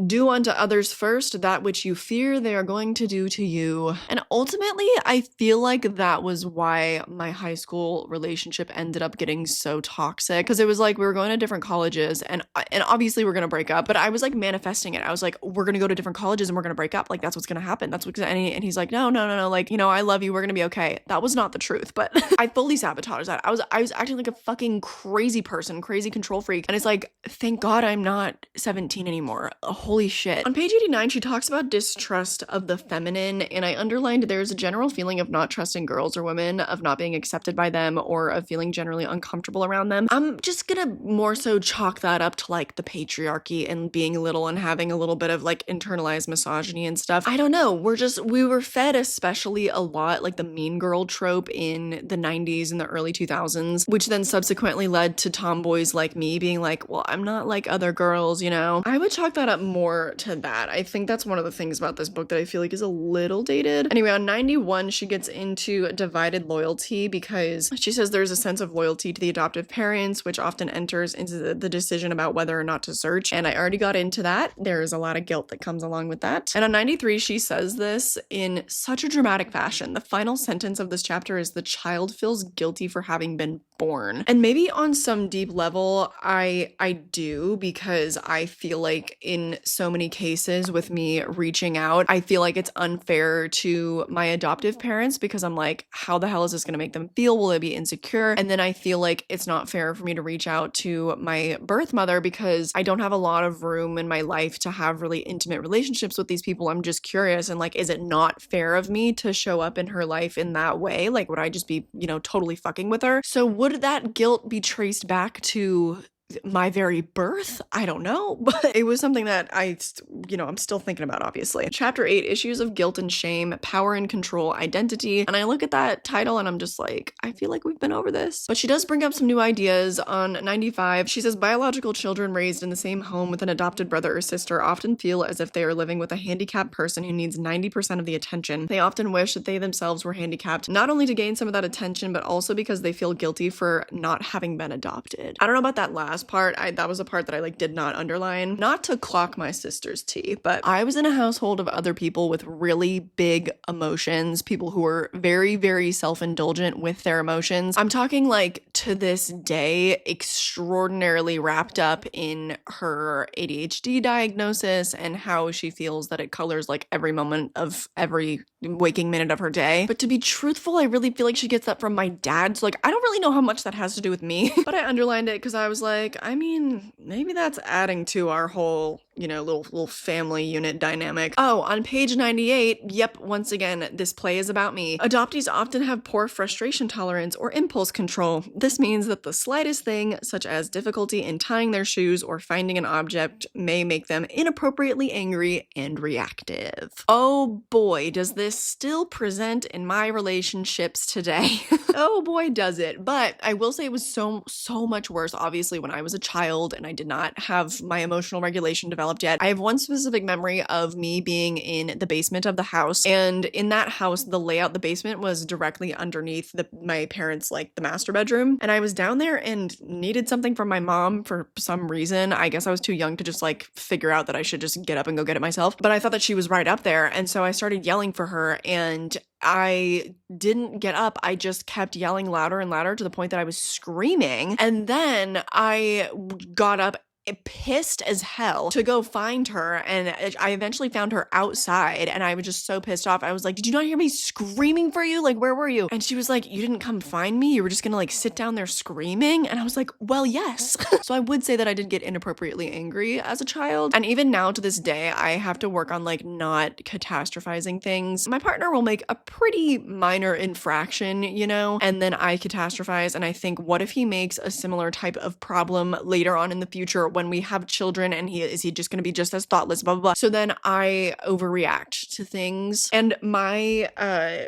Do unto others first that which you fear they are going to do to you. And ultimately, I feel like that was why my high school relationship ended up getting so toxic, because it was like we were going to different colleges and obviously we're going to break up, but I was like manifesting it. I was like, we're going to go to different colleges and we're going to break up. Like that's what's going to happen. That's what's and he's like, no, like, you know, I love you. We're going to be okay. That was not the truth, but I fully sabotaged that. I was acting like a fucking crazy person, crazy control freak. And it's like, thank God I'm not 17 anymore. Holy shit. On page 89, she talks about distrust of the feminine, and I underlined there's a general feeling of not trusting girls or women, of not being accepted by them, or of feeling generally uncomfortable around them. I'm just gonna more so chalk that up to like the patriarchy and being little and having a little bit of like internalized misogyny and stuff. I don't know. We were fed especially a lot like the mean girl trope in the 90s and the early 2000s, which then subsequently led to tomboys like me being like, well, I'm not like other girls, you know? I would chalk that up more to that. I think that's one of the things about this book that I feel like is a little dated. Anyway, on 91, she gets into divided loyalty because she says there's a sense of loyalty to the adoptive parents, which often enters into the decision about whether or not to search. And I already got into that. There's a lot of guilt that comes along with that. And on 93, she says this in such a dramatic fashion. The final sentence of this chapter is the child feels guilty for having been born. And maybe on some deep level, I do, because I feel like in so many cases with me reaching out, I feel like it's unfair to my adoptive parents because I'm like, how the hell is this going to make them feel? Will they be insecure? And then I feel like it's not fair for me to reach out to my birth mother because I don't have a lot of room in my life to have really intimate relationships with these people. I'm just curious, and like, is it not fair of me to show up in her life in that way? Like, would I just be, you know, totally fucking with her? So would that guilt be traced back to my very birth? I don't know, but it was something that I'm still thinking about, obviously. Chapter 8, Issues of Guilt and Shame, Power and Control, Identity. And I look at that title and I'm just like, I feel like we've been over this. But she does bring up some new ideas. On 95, she says biological children raised in the same home with an adopted brother or sister often feel as if they are living with a handicapped person who needs 90% of the attention. They often wish that they themselves were handicapped, not only to gain some of that attention, but also because they feel guilty for not having been adopted. I don't know about that last part. That was a part that I like did not underline. Not to clock my sister's tea, but I was in a household of other people with really big emotions, people who were very, very self-indulgent with their emotions. I'm talking like to this day, extraordinarily wrapped up in her ADHD diagnosis and how she feels that it colors like every moment of every waking minute of her day. But to be truthful, I really feel like she gets that from my dad. So like, I don't really know how much that has to do with me, but I underlined it because I was like, like, I mean, maybe that's adding to our whole, you know, little family unit dynamic. Oh, on page 98, yep, once again, this play is about me. Adoptees often have poor frustration tolerance or impulse control. This means that the slightest thing, such as difficulty in tying their shoes or finding an object, may make them inappropriately angry and reactive. Oh boy, does this still present in my relationships today. Oh boy, does it. But I will say it was so much worse, obviously, when I was a child and I did not have my emotional regulation developed yet. I have one specific memory of me being in the basement of the house, and in that house, the layout, the basement was directly underneath my parents' like the master bedroom, and I was down there and needed something from my mom for some reason. I guess I was too young to just like figure out that I should just get up and go get it myself, but I thought that she was right up there, and so I started yelling for her, and I didn't get up. I just kept yelling louder and louder to the point that I was screaming. And then I got up pissed as hell to go find her, and I eventually found her outside, and I was just so pissed off. I was like, did you not hear me screaming for you? Like, where were you? And she was like, you didn't come find me? You were just gonna like sit down there screaming? And I was like, well, yes. So I would say that I did get inappropriately angry as a child, and even now to this day, I have to work on like not catastrophizing things. My partner will make a pretty minor infraction, you know, and then I catastrophize, and I think, what if he makes a similar type of problem later on in the future when we have children, and is he just going to be just as thoughtless, blah, blah, blah. So then I overreact to things, and my,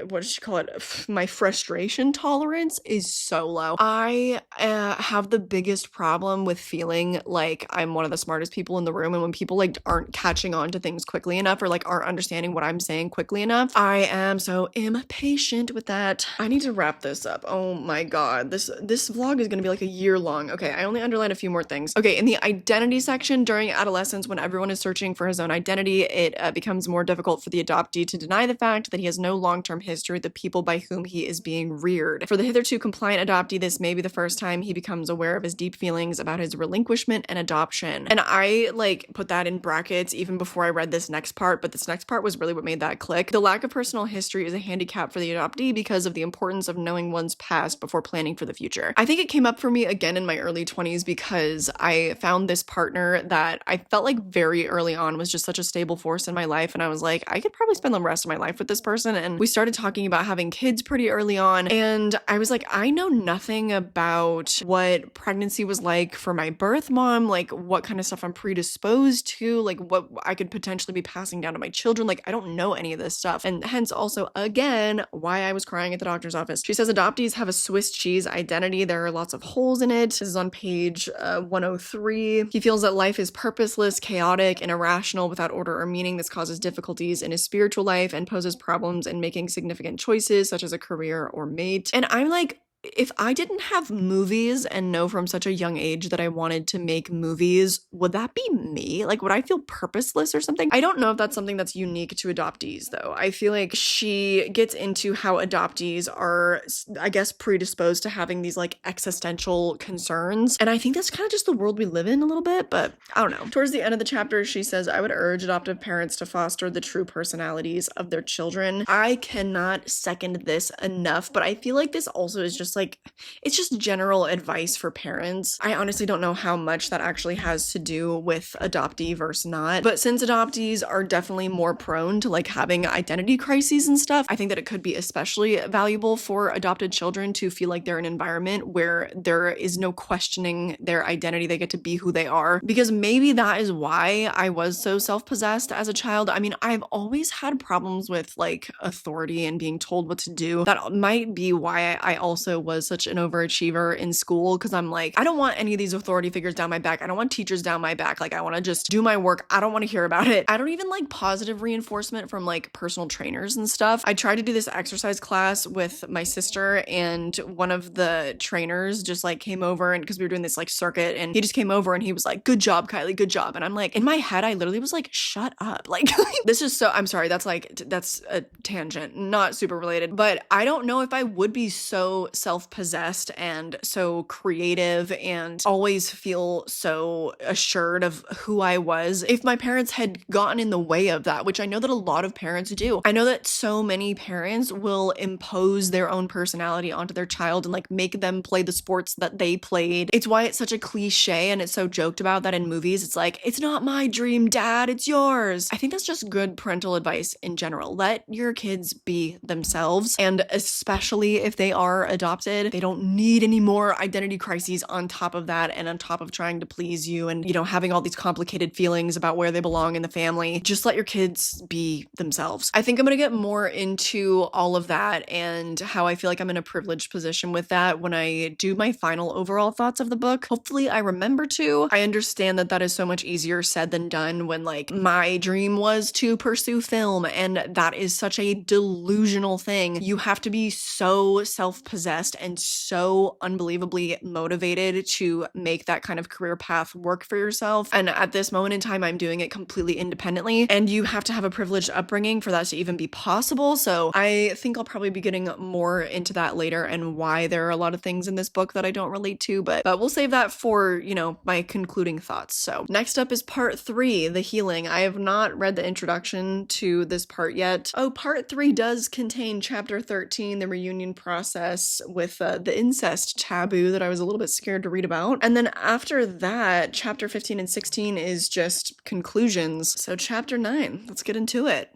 what does she call it? My frustration tolerance is so low. I have the biggest problem with feeling like I'm one of the smartest people in the room, and when people like aren't catching on to things quickly enough, or like aren't understanding what I'm saying quickly enough, I am so impatient with that. I need to wrap this up. Oh my god, this vlog is going to be like a year long. Okay, I only underlined a few more things. Okay, in the identity section, during adolescence, when everyone is searching for his own identity, it becomes more difficult for the adoptee to deny the fact that he has no long-term history with the people by whom he is being reared. For the hitherto compliant adoptee, this may be the first time he becomes aware of his deep feelings about his relinquishment and adoption. And I like put that in brackets even before I read this next part, but this next part was really what made that click. The lack of personal history is a handicap for the adoptee because of the importance of knowing one's past before planning for the future. I think it came up for me again in my early 20s because I found this partner that I felt like very early on was just such a stable force in my life, and I was like, I could probably spend the rest of my life with this person. And we started talking about having kids pretty early on, and I was like, I know nothing about what pregnancy was like for my birth mom, like what kind of stuff I'm predisposed to, like what I could potentially be passing down to my children. Like, I don't know any of this stuff, and hence also again why I was crying at the doctor's office. She says adoptees have a Swiss cheese identity. There are lots of holes in it. This is on page 103. He feels that life is purposeless, chaotic, and irrational without order or meaning. This causes difficulties in his spiritual life and poses problems in making significant choices such as a career or mate. And I'm like, if I didn't have movies and know from such a young age that I wanted to make movies, would that be me? Like, would I feel purposeless or something? I don't know if that's something that's unique to adoptees, though. I feel like she gets into how adoptees are, I guess, predisposed to having these, like, existential concerns. And I think that's kind of just the world we live in a little bit, but I don't know. Towards the end of the chapter, she says, I would urge adoptive parents to foster the true personalities of their children. I cannot second this enough, but I feel like this also is just like, it's just general advice for parents. I honestly don't know how much that actually has to do with adoptee versus not, but since adoptees are definitely more prone to like having identity crises and stuff, I think that it could be especially valuable for adopted children to feel like they're in an environment where there is no questioning their identity. They get to be who they are, because maybe that is why I was so self-possessed as a child. I mean, I've always had problems with like authority and being told what to do. That might be why I also was such an overachiever in school, because I'm like, I don't want any of these authority figures down my back. I don't want teachers down my back. Like, I want to just do my work. I don't want to hear about it. I don't even like positive reinforcement from like personal trainers and stuff. I tried to do this exercise class with my sister, and one of the trainers just like came over, and because we were doing this like circuit, and he just came over and he was like, good job, Kylie, good job. And I'm like, in my head, I literally was like, shut up. Like, this is so, I'm sorry, that's like, that's a tangent, not super related, but I don't know if I would be so self-possessed and so creative and always feel so assured of who I was. If my parents had gotten in the way of that, which I know that a lot of parents do, I know that so many parents will impose their own personality onto their child and like make them play the sports that they played. It's why it's such a cliche and it's so joked about that in movies. It's like, it's not my dream, dad, it's yours. I think that's just good parental advice in general. Let your kids be themselves, and especially if they are adopted, they don't need any more identity crises on top of that and on top of trying to please you and, you know, having all these complicated feelings about where they belong in the family. Just let your kids be themselves. I think I'm gonna get more into all of that and how I feel like I'm in a privileged position with that when I do my final overall thoughts of the book. Hopefully I remember to. I understand that that is so much easier said than done when like my dream was to pursue film, and that is such a delusional thing. You have to be so self-possessed and so unbelievably motivated to make that kind of career path work for yourself. And at this moment in time, I'm doing it completely independently, and you have to have a privileged upbringing for that to even be possible. So I think I'll probably be getting more into that later and why there are a lot of things in this book that I don't relate to, but we'll save that for, you know, my concluding thoughts. So next up is part 3, the healing. I have not read the introduction to this part yet. Oh, part 3 does contain chapter 13, the reunion process with the incest taboo that I was a little bit scared to read about. And then after that, chapter 15 and 16 is just conclusions. So chapter 9, let's get into it.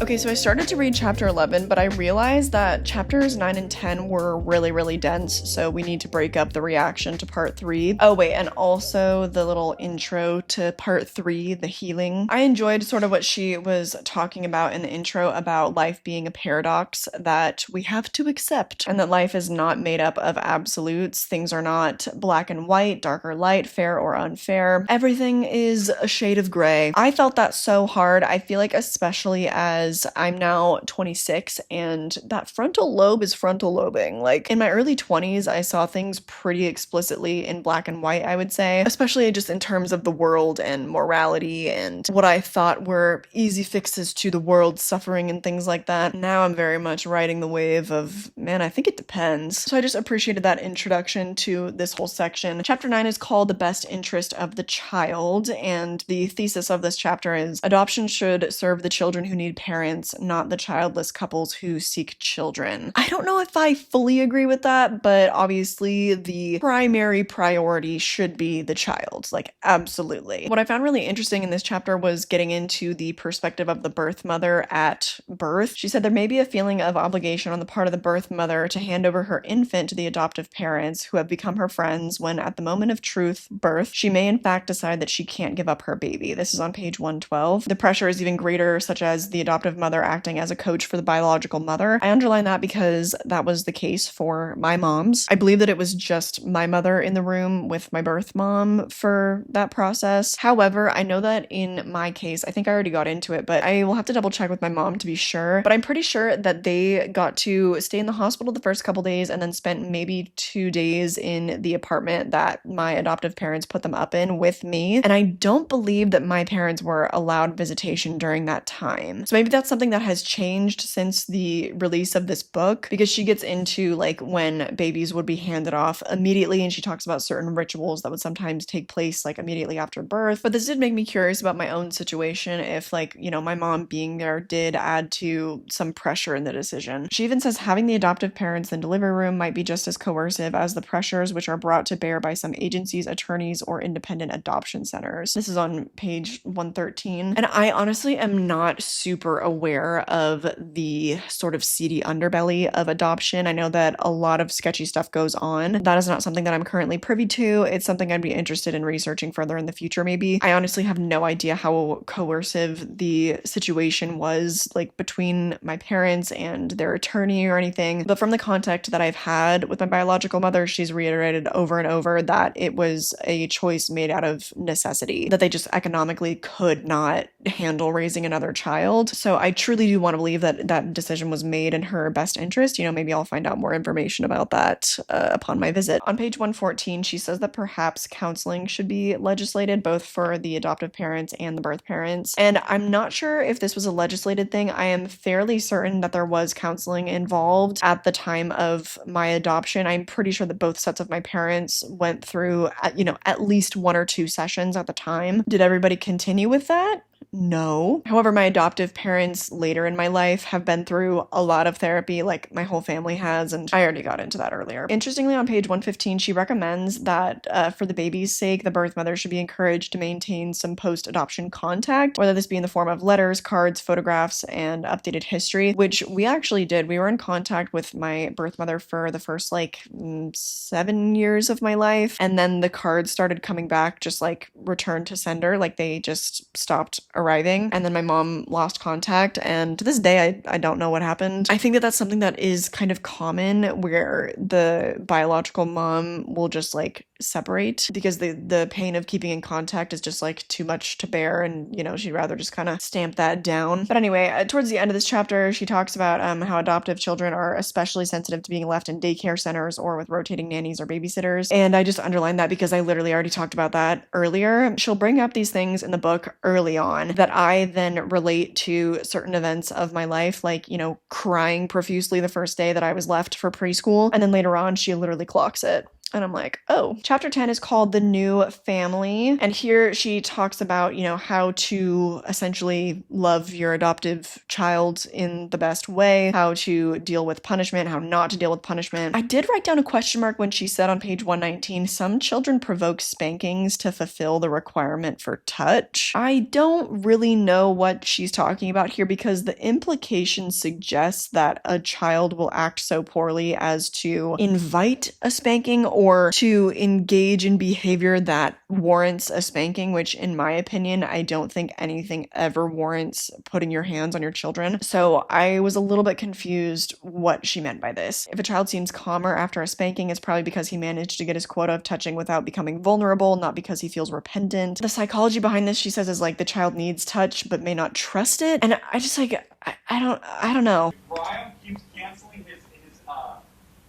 Okay, so I started to read chapter 11, but I realized that chapters 9 and 10 were really, really dense, so we need to break up the reaction to part 3. Oh wait, and also the little intro to part 3, the healing. I enjoyed sort of what she was talking about in the intro about life being a paradox that we have to accept, and that life is not made up of absolutes. Things are not black and white, dark or light, fair or unfair. Everything is a shade of gray. I felt that so hard. I feel like especially as I'm now 26 and that frontal lobe is frontal lobing. Like in my early 20s, I saw things pretty explicitly in black and white, I would say, especially just in terms of the world and morality and what I thought were easy fixes to the world's suffering and things like that. Now I'm very much riding the wave of, man, I think it depends. So I just appreciated that introduction to this whole section. Chapter 9 is called The Best Interest of the Child, and the thesis of this chapter is adoption should serve the children who need parents parents, not the childless couples who seek children. I don't know if I fully agree with that, but obviously the primary priority should be the child. Like, absolutely. What I found really interesting in this chapter was getting into the perspective of the birth mother at birth. She said there may be a feeling of obligation on the part of the birth mother to hand over her infant to the adoptive parents who have become her friends when at the moment of truth, birth, she may in fact decide that she can't give up her baby. This is on page 112. The pressure is even greater, such as the adoptive mother acting as a coach for the biological mother. I underline that because that was the case for my mom's. I believe that it was just my mother in the room with my birth mom for that process. However, I know that in my case, I think I already got into it, but I will have to double check with my mom to be sure. But I'm pretty sure that they got to stay in the hospital the first couple days and then spent maybe 2 days in the apartment that my adoptive parents put them up in with me. And I don't believe that my parents were allowed visitation during that time. So maybe that's something that has changed since the release of this book, because she gets into like when babies would be handed off immediately, and she talks about certain rituals that would sometimes take place like immediately after birth. But this did make me curious about my own situation, if like, you know, my mom being there did add to some pressure in the decision. She even says having the adoptive parents in the delivery room might be just as coercive as the pressures which are brought to bear by some agencies, attorneys, or independent adoption centers. This is on page 113. And I honestly am not super aware of the sort of seedy underbelly of adoption. I know that a lot of sketchy stuff goes on. That is not something that I'm currently privy to. It's something I'd be interested in researching further in the future, maybe. I honestly have no idea how coercive the situation was, like between my parents and their attorney or anything. But from the contact that I've had with my biological mother, she's reiterated over and over that it was a choice made out of necessity, that they just economically could not handle raising another child. So I truly do want to believe that that decision was made in her best interest. You know, maybe I'll find out more information about that upon my visit. On page 114, she says that perhaps counseling should be legislated both for the adoptive parents and the birth parents. And I'm not sure if this was a legislated thing. I am fairly certain that there was counseling involved at the time of my adoption. I'm pretty sure that both sets of my parents went through, at least 1 or 2 sessions at the time. Did everybody continue with that? No. However, my adoptive parents later in my life have been through a lot of therapy, like my whole family has, and I already got into that earlier. Interestingly, on page 115, she recommends that for the baby's sake, the birth mother should be encouraged to maintain some post-adoption contact, whether this be in the form of letters, cards, photographs, and updated history, which we actually did. We were in contact with my birth mother for the first 7 years of my life, and then the cards started coming back just like return to sender, like they just stopped arriving, and then my mom lost contact, and to this day I don't know what happened. I think that that's something that is kind of common, where the biological mom will just like separate because the pain of keeping in contact is just like too much to bear, and she'd rather just kind of stamp that down. But anyway, towards the end of this chapter, she talks about how adoptive children are especially sensitive to being left in daycare centers or with rotating nannies or babysitters, and I just underlined that because I literally already talked about that earlier. She'll bring up these things in the book early on that I then relate to certain events of my life, like, crying profusely the first day that I was left for preschool, and then later on she literally clocks it. And I'm like, oh. Chapter 10 is called The New Family. And here she talks about, how to essentially love your adoptive child in the best way, how to deal with punishment, how not to deal with punishment. I did write down a question mark when she said on page 119, some children provoke spankings to fulfill the requirement for touch. I don't really know what she's talking about here, because the implication suggests that a child will act so poorly as to invite a spanking or to engage in behavior that warrants a spanking, which in my opinion, I don't think anything ever warrants putting your hands on your children. So I was a little bit confused what she meant by this. If a child seems calmer after a spanking, it's probably because he managed to get his quota of touching without becoming vulnerable, not because he feels repentant. The psychology behind this, she says, is like the child needs touch but may not trust it. And I just I don't know.
Brian keeps canceling his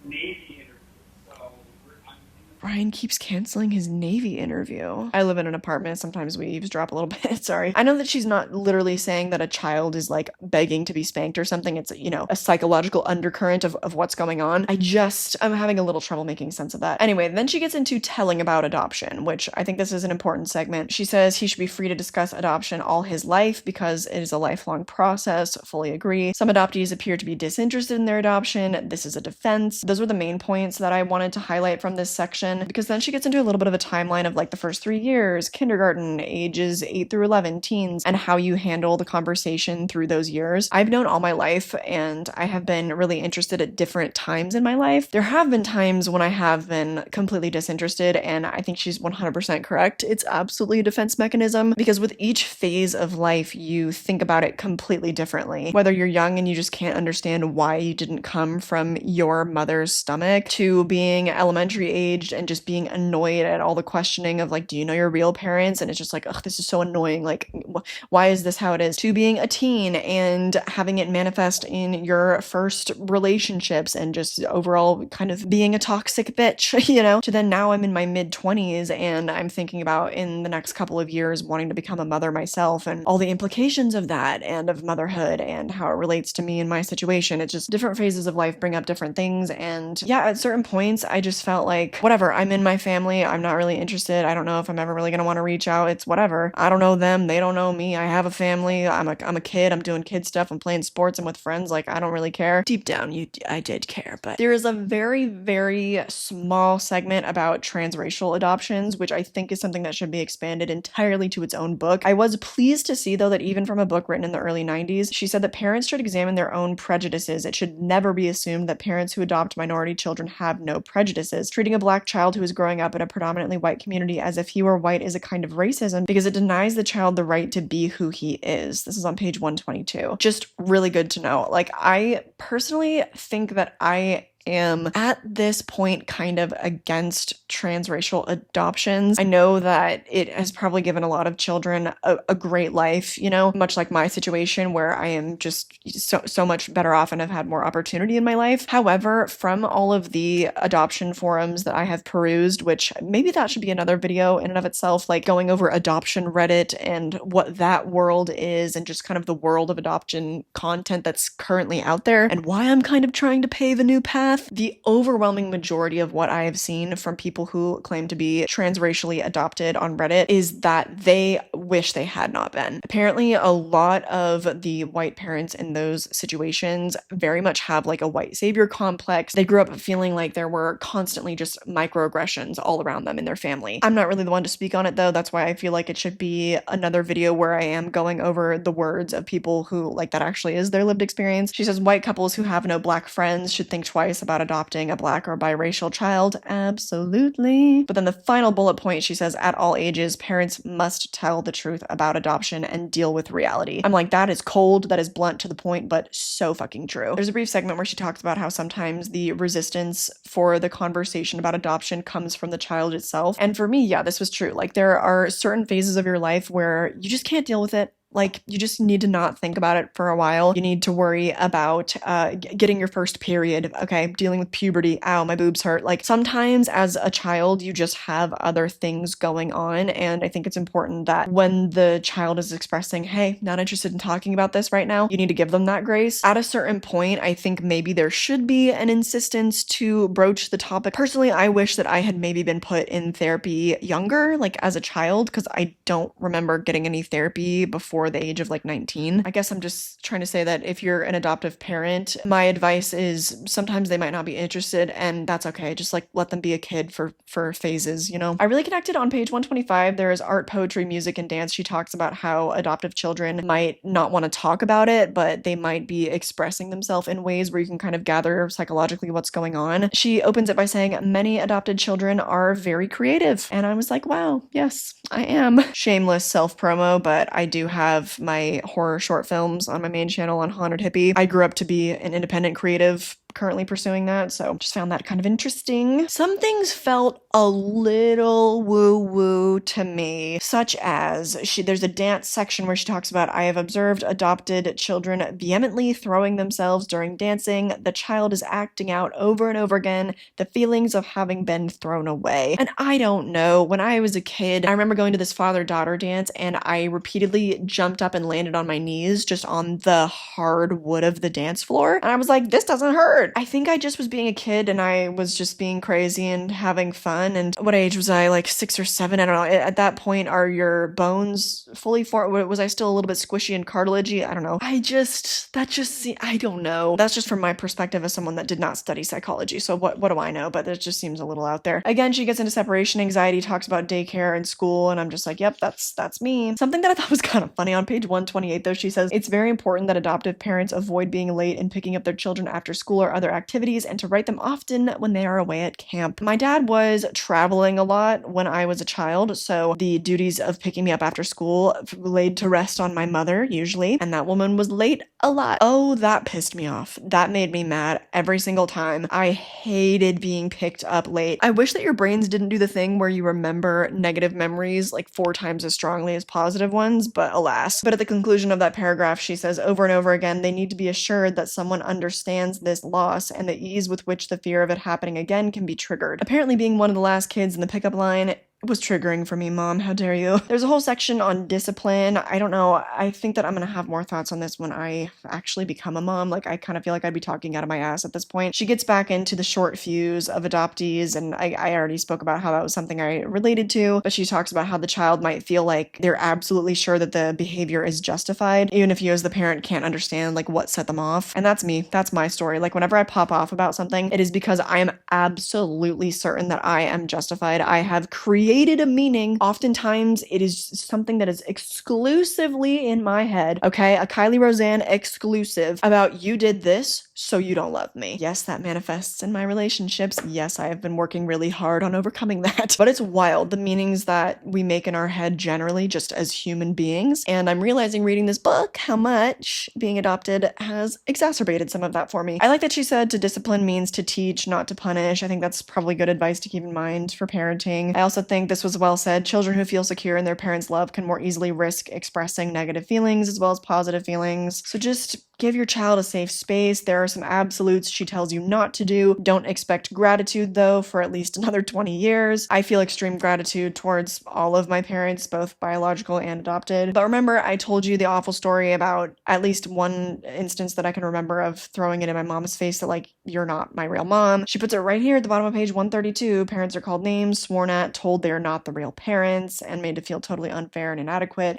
Navy interview, so I'm in the
Ryan keeps canceling his Navy interview. I live in an apartment. Sometimes we eavesdrop a little bit. Sorry. I know that she's not literally saying that a child is like begging to be spanked or something. It's, you know, a psychological undercurrent of what's going on. I'm having a little trouble making sense of that. Anyway, then she gets into telling about adoption, which I think this is an important segment. She says he should be free to discuss adoption all his life because it is a lifelong process. Fully agree. Some adoptees appear to be disinterested in their adoption. This is a defense. Those were the main points that I wanted to highlight from this section, because then she gets into a little bit of a timeline of like the first 3 years, kindergarten, ages 8 through 11, teens, and how you handle the conversation through those years. I've known all my life, and I have been really interested at different times in my life. There have been times when I have been completely disinterested, and I think she's 100% correct. It's absolutely a defense mechanism, because with each phase of life, you think about it completely differently. Whether you're young and you just can't understand why you didn't come from your mother's stomach, to being elementary aged and just being annoyed at all the questioning of like, do you know your real parents? And it's just like, ugh, this is so annoying. Like, why is this how it is? To being a teen and having it manifest in your first relationships and just overall kind of being a toxic bitch, you know? To then now I'm in my mid-20s and I'm thinking about in the next couple of years wanting to become a mother myself and all the implications of that and of motherhood and how it relates to me and my situation. It's just different phases of life bring up different things. And yeah, at certain points, I just felt like, whatever, I'm in my family. I'm not really interested. I don't know if I'm ever really going to want to reach out. It's whatever. I don't know them. They don't know me. I have a family. I'm a kid. I'm doing kid stuff. I'm playing sports. I'm with friends. Like, I don't really care. Deep down, I did care. But there is a very, very small segment about transracial adoptions, which I think is something that should be expanded entirely to its own book. I was pleased to see, though, that even from a book written in the early 90s, she said that parents should examine their own prejudices. It should never be assumed that parents who adopt minority children have no prejudices. Treating a black child who is growing up in a predominantly white community as if he were white is a kind of racism because it denies the child the right to be who he is. This is on page 122. Just really good to know. Like, I personally think that I am at this point kind of against transracial adoptions. I know that it has probably given a lot of children a great life, you know, much like my situation where I am just so much better off and have had more opportunity in my life. However, from all of the adoption forums that I have perused, which maybe that should be another video in and of itself, like going over adoption Reddit and what that world is and just kind of the world of adoption content that's currently out there and why I'm kind of trying to pave a new path. The overwhelming majority of what I have seen from people who claim to be transracially adopted on Reddit is that they wish they had not been. Apparently, a lot of the white parents in those situations very much have like a white savior complex. They grew up feeling like there were constantly just microaggressions all around them in their family. I'm not really the one to speak on it though. That's why I feel like it should be another video where I am going over the words of people who like that actually is their lived experience. She says white couples who have no black friends should think twice about adopting a black or biracial child. Absolutely. But then the final bullet point, she says, at all ages, parents must tell the truth about adoption and deal with reality. I'm like, that is cold, that is blunt to the point, but so fucking true. There's a brief segment where she talks about how sometimes the resistance for the conversation about adoption comes from the child itself. And for me, yeah, this was true. Like, there are certain phases of your life where you just can't deal with it. Like, you just need to not think about it for a while. You need to worry about getting your first period, okay? Dealing with puberty. Ow, my boobs hurt. Like, sometimes as a child, you just have other things going on. And I think it's important that when the child is expressing, hey, not interested in talking about this right now, you need to give them that grace. At a certain point, I think maybe there should be an insistence to broach the topic. Personally, I wish that I had maybe been put in therapy younger, like as a child, because I don't remember getting any therapy before the age of like 19. I guess I'm just trying to say that if you're an adoptive parent, my advice is sometimes they might not be interested, and that's okay. Just like let them be a kid for phases, you know? I really connected on page 125. There is art, poetry, music, and dance. She talks about how adoptive children might not want to talk about it, but they might be expressing themselves in ways where you can kind of gather psychologically what's going on. She opens it by saying many adopted children are very creative. And I was like, wow, yes, I am. Shameless self-promo, but I do have my horror short films on my main channel on Haunted Hippie. I grew up to be an independent creative currently pursuing that, so just found that kind of interesting. Some things felt a little woo-woo to me, such as there's a dance section where she talks about, I have observed adopted children vehemently throwing themselves during dancing. The child is acting out over and over again the feelings of having been thrown away. And I don't know, when I was a kid, I remember going to this father-daughter dance and I repeatedly jumped up and landed on my knees just on the hard wood of the dance floor. And I was like, this doesn't hurt. I think I just was being a kid and I was just being crazy and having fun. And what age was I? Like 6 or 7? I don't know. At that point, are your bones fully formed? Was I still a little bit squishy and cartilagey? I don't know. I don't know. That's just from my perspective as someone that did not study psychology. So what do I know? But it just seems a little out there. Again, she gets into separation anxiety, talks about daycare and school, and I'm just like, yep, that's me. Something that I thought was kind of funny on page 128, though, she says, it's very important that adoptive parents avoid being late in picking up their children after school or other activities and to write them often when they are away at camp. My dad was traveling a lot when I was a child, so the duties of picking me up after school laid to rest on my mother, usually, and that woman was late a lot. Oh, that pissed me off. That made me mad every single time. I hated being picked up late. I wish that your brains didn't do the thing where you remember negative memories like 4 times as strongly as positive ones, but alas. But at the conclusion of that paragraph, she says over and over again, they need to be assured that someone understands this loss and the ease with which the fear of it happening again can be triggered. Apparently being one of the last kids in the pickup line was triggering for me, Mom. How dare you? There's a whole section on discipline. I don't know. I think that I'm gonna have more thoughts on this when I actually become a mom. Like, I kind of feel like I'd be talking out of my ass at this point. She gets back into the short fuse of adoptees, and I already spoke about how that was something I related to, but she talks about how the child might feel like they're absolutely sure that the behavior is justified, even if you as the parent can't understand like what set them off. And that's me. That's my story. Like, whenever I pop off about something, it is because I am absolutely certain that I am justified. I have created a meaning. Oftentimes it is something that is exclusively in my head, okay? A Kylie Roseanne exclusive about you did this, so you don't love me. Yes, that manifests in my relationships. Yes, I have been working really hard on overcoming that. But it's wild, the meanings that we make in our head generally just as human beings. And I'm realizing reading this book how much being adopted has exacerbated some of that for me. I like that she said to discipline means to teach, not to punish. I think that's probably good advice to keep in mind for parenting. I also think this was well said. Children who feel secure in their parents' love can more easily risk expressing negative feelings as well as positive feelings. So just give your child a safe space. There are some absolutes she tells you not to do. Don't expect gratitude, though, for at least another 20 years. I feel extreme gratitude towards all of my parents, both biological and adopted. But remember, I told you the awful story about at least one instance that I can remember of throwing it in my mom's face that, like, you're not my real mom. She puts it right here at the bottom of page 132. Parents are called names, sworn at, told they are not the real parents, and made to feel totally unfair and inadequate.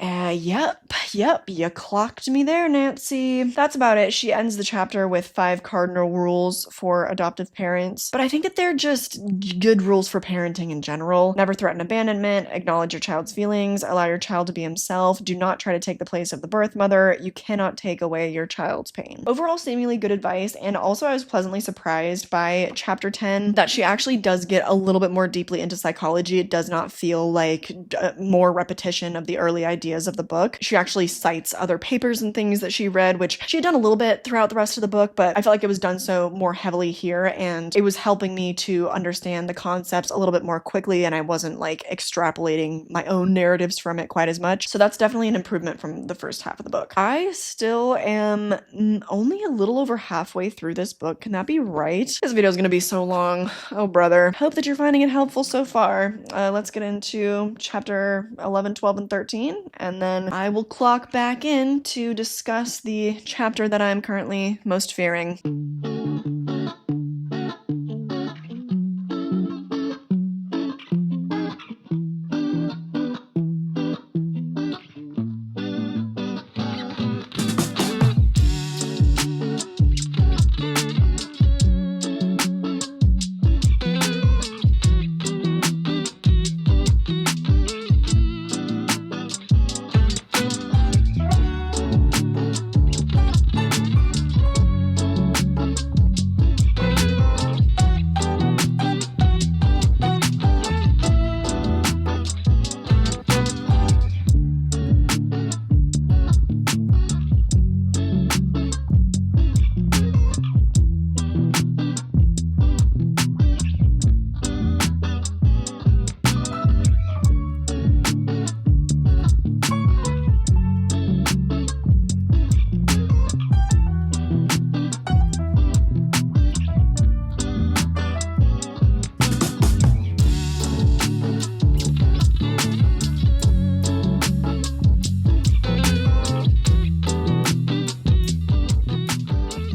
Yep, you clocked me there, Nancy. That's about it. She ends the chapter with 5 cardinal rules for adoptive parents, but I think that they're just good rules for parenting in general. Never threaten abandonment, acknowledge your child's feelings, allow your child to be himself, do not try to take the place of the birth mother, you cannot take away your child's pain. Overall, seemingly good advice, and also I was pleasantly surprised by chapter 10 that she actually does get a little bit more deeply into psychology. It does not feel like more repetition of the early ideas of the book. She actually cites other papers and things that she read, which she had done a little bit throughout the rest of the book, but I felt like it was done so more heavily here, and it was helping me to understand the concepts a little bit more quickly, and I wasn't like extrapolating my own narratives from it quite as much. So that's definitely an improvement from the first half of the book. I still am only a little over halfway through this book. Can that be right? This video is going to be so long. Oh, brother. Hope that you're finding it helpful so far. Let's get into chapter 11, 12, and 13, and then I will clock back in to discuss the chapter that I'm currently most fearing.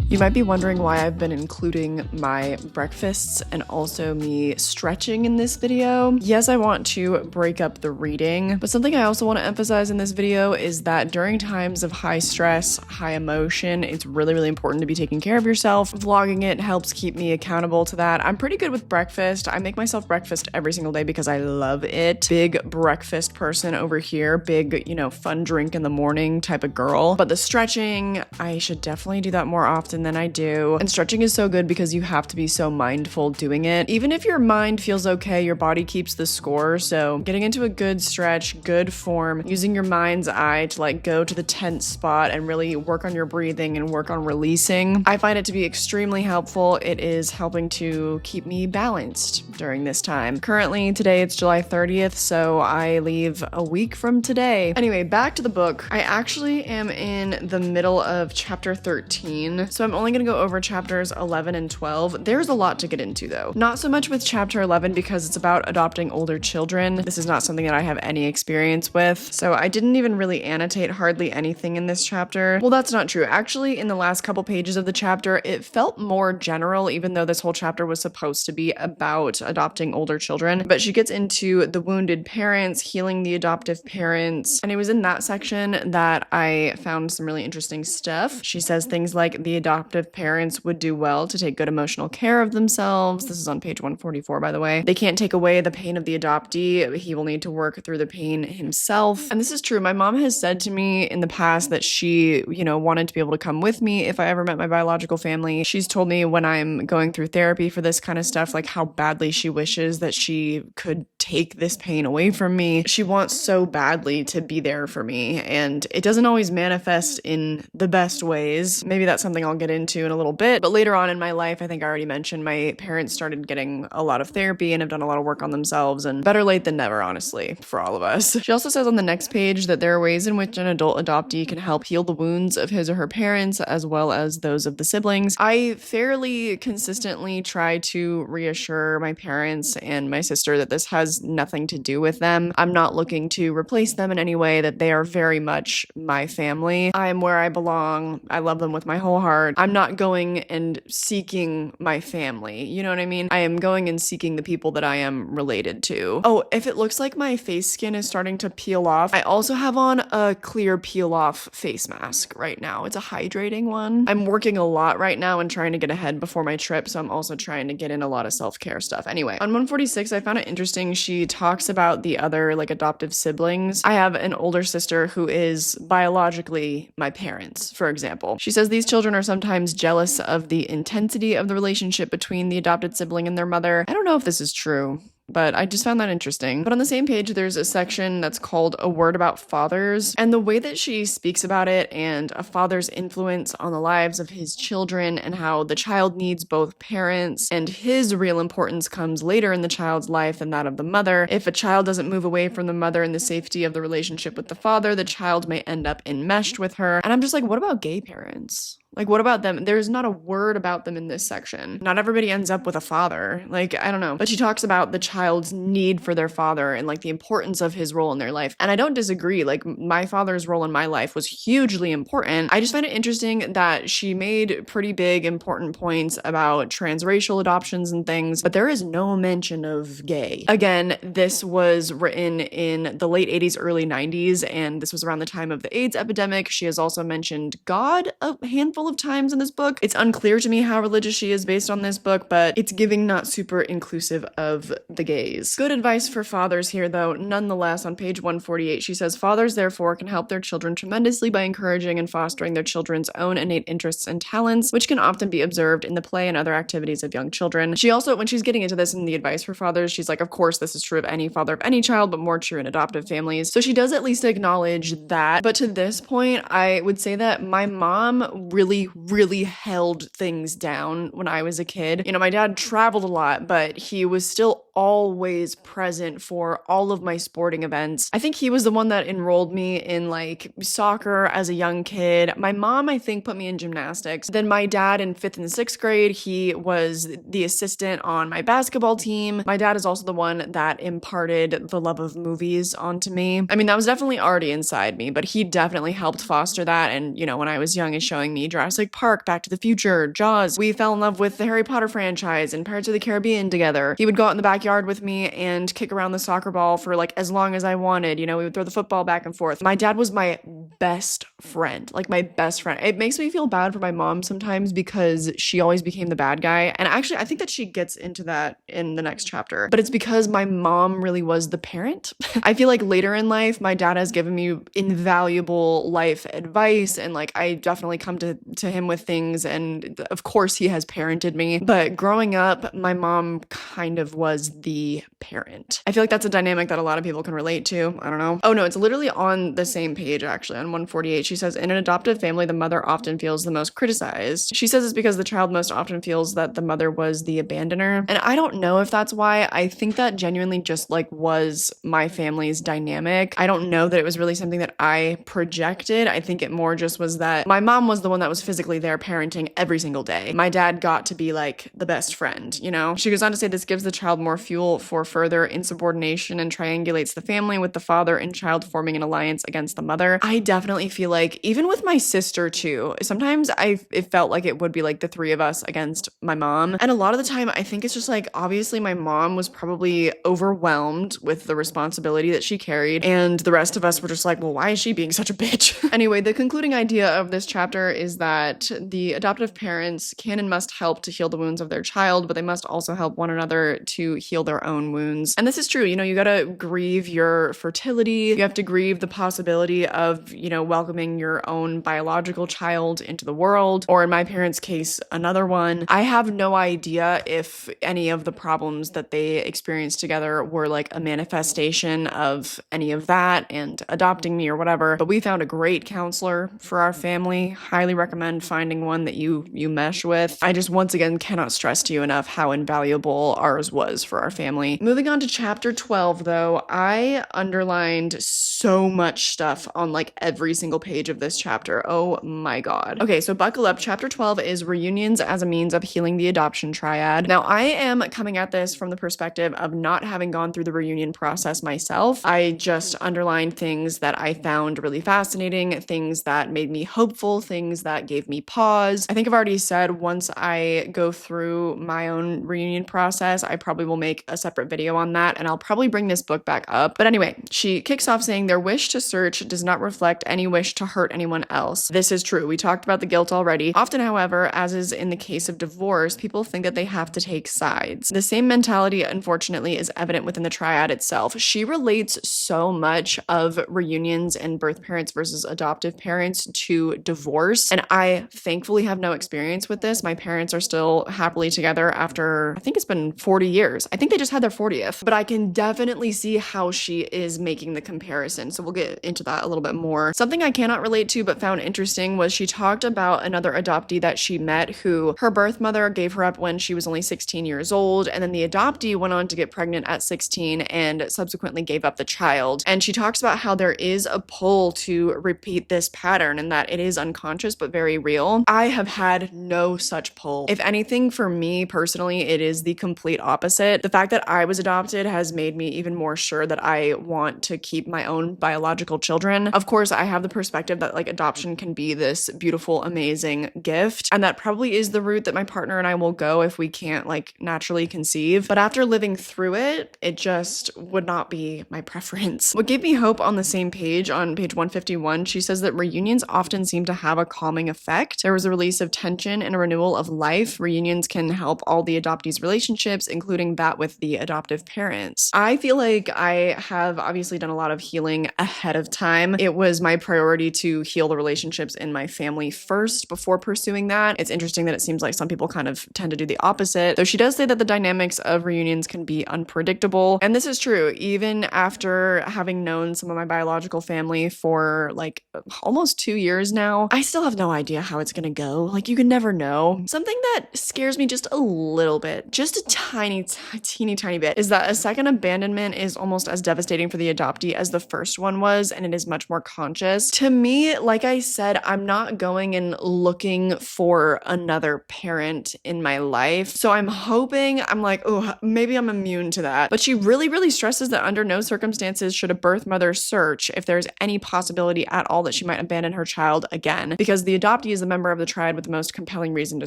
You might be wondering why I've been including my breakfasts and also me stretching in this video. Yes, I want to break up the reading, but something I also want to emphasize in this video is that during times of high stress, high emotion, it's really, really important to be taking care of yourself. Vlogging it helps keep me accountable to that. I'm pretty good with breakfast. I make myself breakfast every single day because I love it. Big breakfast person over here, big, fun drink in the morning type of girl. But the stretching, I should definitely do that more often than I do. And stretching is so good because you have to be so mindful doing it. Even if your mind feels okay, your body keeps the score. So getting into a good stretch, good form, using your mind's eye to go to the tense spot and really work on your breathing and work on releasing. I find it to be extremely helpful. It is helping to keep me balanced during this time. Currently, today it's July 30th, so I leave a week from today. Anyway, back to the book. I actually am in the middle of chapter 13, so I'm only gonna go over chapters 11 and 12. There's a lot to get into though. Not so much with chapter 11 because it's about adopting older children. This is not something that I have any experience with, so I didn't even really annotate hardly anything in this chapter. Well, that's not true. Actually, in the last couple pages of the chapter, it felt more general, even though this whole chapter was supposed to be about adopting older children. But she gets into the wounded parents, healing the adoptive parents, and it was in that section that I found some really interesting stuff. She says things like the adoptive parents would do well to take good emotional care of themselves. This is on page 144, by the way. They can't take away the pain of the adoptee. He will need to work through the pain himself. And this is true. My mom has said to me in the past that she, wanted to be able to come with me if I ever met my biological family. She's told me when I'm going through therapy for this kind of stuff, how badly she wishes that she could take this pain away from me. She wants so badly to be there for me, and it doesn't always manifest in the best ways. Maybe that's something I'll get into in a little bit, but later on in my life, I think I already mentioned my parents started getting a lot of therapy and have done a lot of work on themselves, and better late than never, honestly, for all of us. She also says on the next page that there are ways in which an adult adoptee can help heal the wounds of his or her parents as well as those of the siblings. I fairly consistently try to reassure my parents and my sister that this has nothing to do with them. I'm not looking to replace them in any way, that they are very much my family. I'm where I belong. I love them with my whole heart. I'm not going and seeking my family. You know what I mean? I am going and seeking the people that I am related to. Oh, if it looks like my face skin is starting to peel off, I also have on a clear peel off face mask right now. It's a hydrating one. I'm working a lot right now and trying to get ahead before my trip, so I'm also trying to get in a lot of self-care stuff. Anyway, on 146, I found it interesting. She talks about the other adoptive siblings. I have an older sister who is biologically my parents, for example. She says these children are sometimes jealous of the intensity of the relationship between the adopted sibling and their mother. I don't know if this is true, but I just found that interesting. But on the same page, there's a section that's called A Word About Fathers, and the way that she speaks about it and a father's influence on the lives of his children and how the child needs both parents and his real importance comes later in the child's life than that of the mother. If a child doesn't move away from the mother in the safety of the relationship with the father, the child may end up enmeshed with her. And I'm just what about gay parents? What about them? There's not a word about them in this section. Not everybody ends up with a father. I don't know. But she talks about the child's need for their father and the importance of his role in their life. And I don't disagree. My father's role in my life was hugely important. I just find it interesting that she made pretty big, important points about transracial adoptions and things, but there is no mention of gay. Again, this was written in the late 80s, early 90s, and this was around the time of the AIDS epidemic. She has also mentioned God a handful of times in this book. It's unclear to me how religious she is based on this book, but it's giving not super inclusive of the gays. Good advice for fathers here, though. Nonetheless, on page 148, she says, fathers, therefore, can help their children tremendously by encouraging and fostering their children's own innate interests and talents, which can often be observed in the play and other activities of young children. She also, when she's getting into this in the advice for fathers, she's of course, this is true of any father of any child, but more true in adoptive families. So she does at least acknowledge that. But to this point, I would say that my mom really held things down when I was a kid. My dad traveled a lot, but he was still always present for all of my sporting events. I think he was the one that enrolled me in like soccer as a young kid. My mom, I think, put me in gymnastics. Then my dad in 5th and 6th grade, he was the assistant on my basketball team. My dad is also the one that imparted the love of movies onto me. I mean, that was definitely already inside me, but he definitely helped foster that. And, you know, when I was young, is showing me Jurassic Park, Back to the Future, Jaws. We fell in love with the Harry Potter franchise and Pirates of the Caribbean together. He would go out in the backyard with me and kick around the soccer ball for like as long as I wanted. You know, we would throw the football back and forth. My dad was my best friend, like my best friend. It makes me feel bad for my mom sometimes because she always became the bad guy. And actually, I think that she gets into that in the next chapter, but it's because my mom really was the parent. I feel like later in life, my dad has given me invaluable life advice, and like I definitely come to him with things, and of course he has parented me, but growing up, my mom kind of was the parent. I feel like that's a dynamic that a lot of people can relate to. I don't know. Oh no, it's literally on the same page actually, on 148. She says, in an adoptive family, the mother often feels the most criticized. She says it's because the child most often feels that the mother was the abandoner. And I don't know if that's why. I think that genuinely just like was my family's dynamic. I don't know that it was really something that I projected. I think it more just was that my mom was the one that was physically there parenting every single day. My dad got to be like the best friend, you know? She goes on to say this gives the child more fuel for further insubordination and triangulates the family with the father and child forming an alliance against the mother. I definitely feel like even with my sister too, sometimes it felt like it would be like the three of us against my mom. And a lot of the time, I think it's just like, obviously my mom was probably overwhelmed with the responsibility that she carried. And the rest of us were just like, well, why is she being such a bitch? Anyway, the concluding idea of this chapter is that the adoptive parents can and must help to heal the wounds of their child, but they must also help one another to heal their own wounds. And this is true. You know, you gotta grieve your fertility. You have to grieve the possibility of, you know, welcoming your own biological child into the world, or in my parents' case, another one. I have no idea if any of the problems that they experienced together were like a manifestation of any of that and adopting me or whatever, but we found a great counselor for our family. Highly recommend finding one that you mesh with. I just once again cannot stress to you enough how invaluable ours was for our family. Moving on to chapter 12 though, I underlined so much stuff on like every single page of this chapter. Oh my god. Okay, so buckle up. Chapter 12 is reunions as a means of healing the adoption triad. Now, I am coming at this from the perspective of not having gone through the reunion process myself. I just underlined things that I found really fascinating, things that made me hopeful, things that gave me pause. I think I've already said once I go through my own reunion process, I probably will make a separate video on that, and I'll probably bring this book back up. But anyway, she kicks off saying their wish to search does not reflect any wish to hurt anyone else. This is true. We talked about the guilt already. Often, however, as is in the case of divorce, people think that they have to take sides. The same mentality, unfortunately, is evident within the triad itself. She relates so much of reunions and birth parents versus adoptive parents to divorce, and I thankfully have no experience with this. My parents are still happily together after, I think it's been 40 years. I think they just had their 40th, but I can definitely see how she is making the comparison, so we'll get into that a little bit more. Something I cannot relate to but found interesting was she talked about another adoptee that she met who her birth mother gave her up when she was only 16 years old, and then the adoptee went on to get pregnant at 16 and subsequently gave up the child. And she talks about how there is a pull to repeat this pattern and that it is unconscious but very real. I have had no such pull. If anything, for me personally, it is the complete opposite. The fact that I was adopted has made me even more sure that I want to keep my own biological children. Of course, I have the perspective that like adoption can be this beautiful, amazing gift, and that probably is the route that my partner and I will go if we can't like naturally conceive. But after living through it, it just would not be my preference. What gave me hope on the same page, on page 151, she says that reunions often seem to have a calming effect. There was a release of tension and a renewal of life. Reunions can help all the adoptees' relationships, including that with the adoptive parents. I feel like I have obviously done a lot of healing ahead of time. It was my priority to heal the relationships in my family first before pursuing that. It's interesting that it seems like some people kind of tend to do the opposite, though she does say that the dynamics of reunions can be unpredictable. And this is true. Even after having known some of my biological family for like almost 2 years now, I still have no idea how it's gonna go. Like, you can never know. Something that scares me just a little bit, just a tiny teeny tiny bit, is that a second abandonment is almost as devastating for the adoptee as the first one was, and it is much more conscious. To me, like I said, I'm not going and looking for another parent in my life. So I'm hoping, I'm like, oh, maybe I'm immune to that. But she really, really stresses that under no circumstances should a birth mother search if there's any possibility at all that she might abandon her child again, because the adoptee is the member of the triad with the most compelling reason to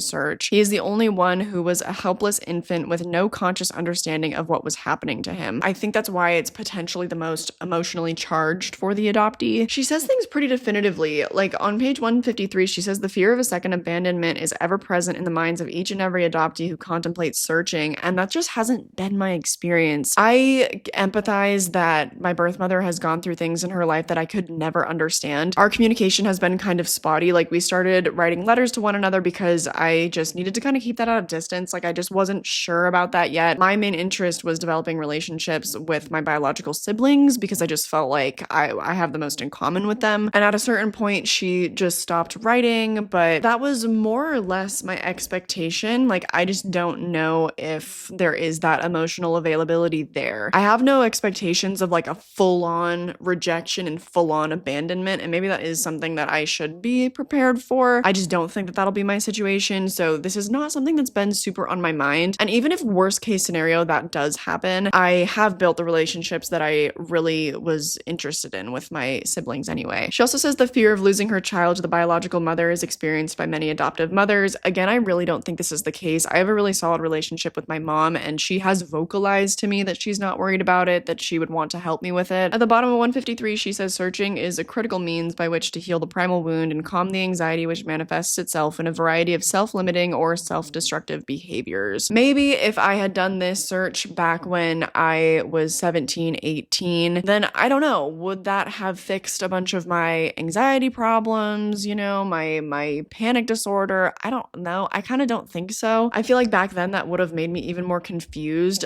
search. He is the only one who was a helpless infant with no conscious understanding of what was happening to him. I think that's why it's potentially the most emotionally charged for the adoptee. She says things pretty definitively. Like on page 153, she says the fear of a second abandonment is ever present in the minds of each and every adoptee who contemplates searching, and that just hasn't been my experience. I empathize that my birth mother has gone through things in her life that I could never understand. Our communication has been kind of spotty. Like we started writing letters to one another because I just needed to kind of keep that out of distance. Like I just wasn't sure about that yet. My main interest was developing relationships with my biological siblings because I just felt like I have the most in common with them. And at a certain point, she just stopped writing, but that was more or less my expectation. Like I just don't know if there is that emotional availability there. I have no expectations of like a full-on rejection and full-on abandonment, and maybe that is something that I should be prepared for. I just don't think that that'll be my situation, so this is not something that's been super on my mind. And even if worst case scenario that does happen, I have built the relationships that I really was interested in with my siblings anyway. She also says the fear of losing her child to the biological mother is experienced by many adoptive mothers. Again, I really don't think this is the case. I have a really solid relationship with my mom, and she has vocalized to me that she's not worried about it, that she would want to help me with it. At the bottom of 153, she says searching is a critical means by which to heal the primal wound and calm the anxiety which manifests itself in a variety of self-limiting or self-destructive behaviors. Maybe if I had done this search back when I was 17, 18, then I don't know, would that have fixed a bunch of my anxiety problems, you know, my panic disorder? I don't know. I kind of don't think so. I feel like back then that would have made me even more confused.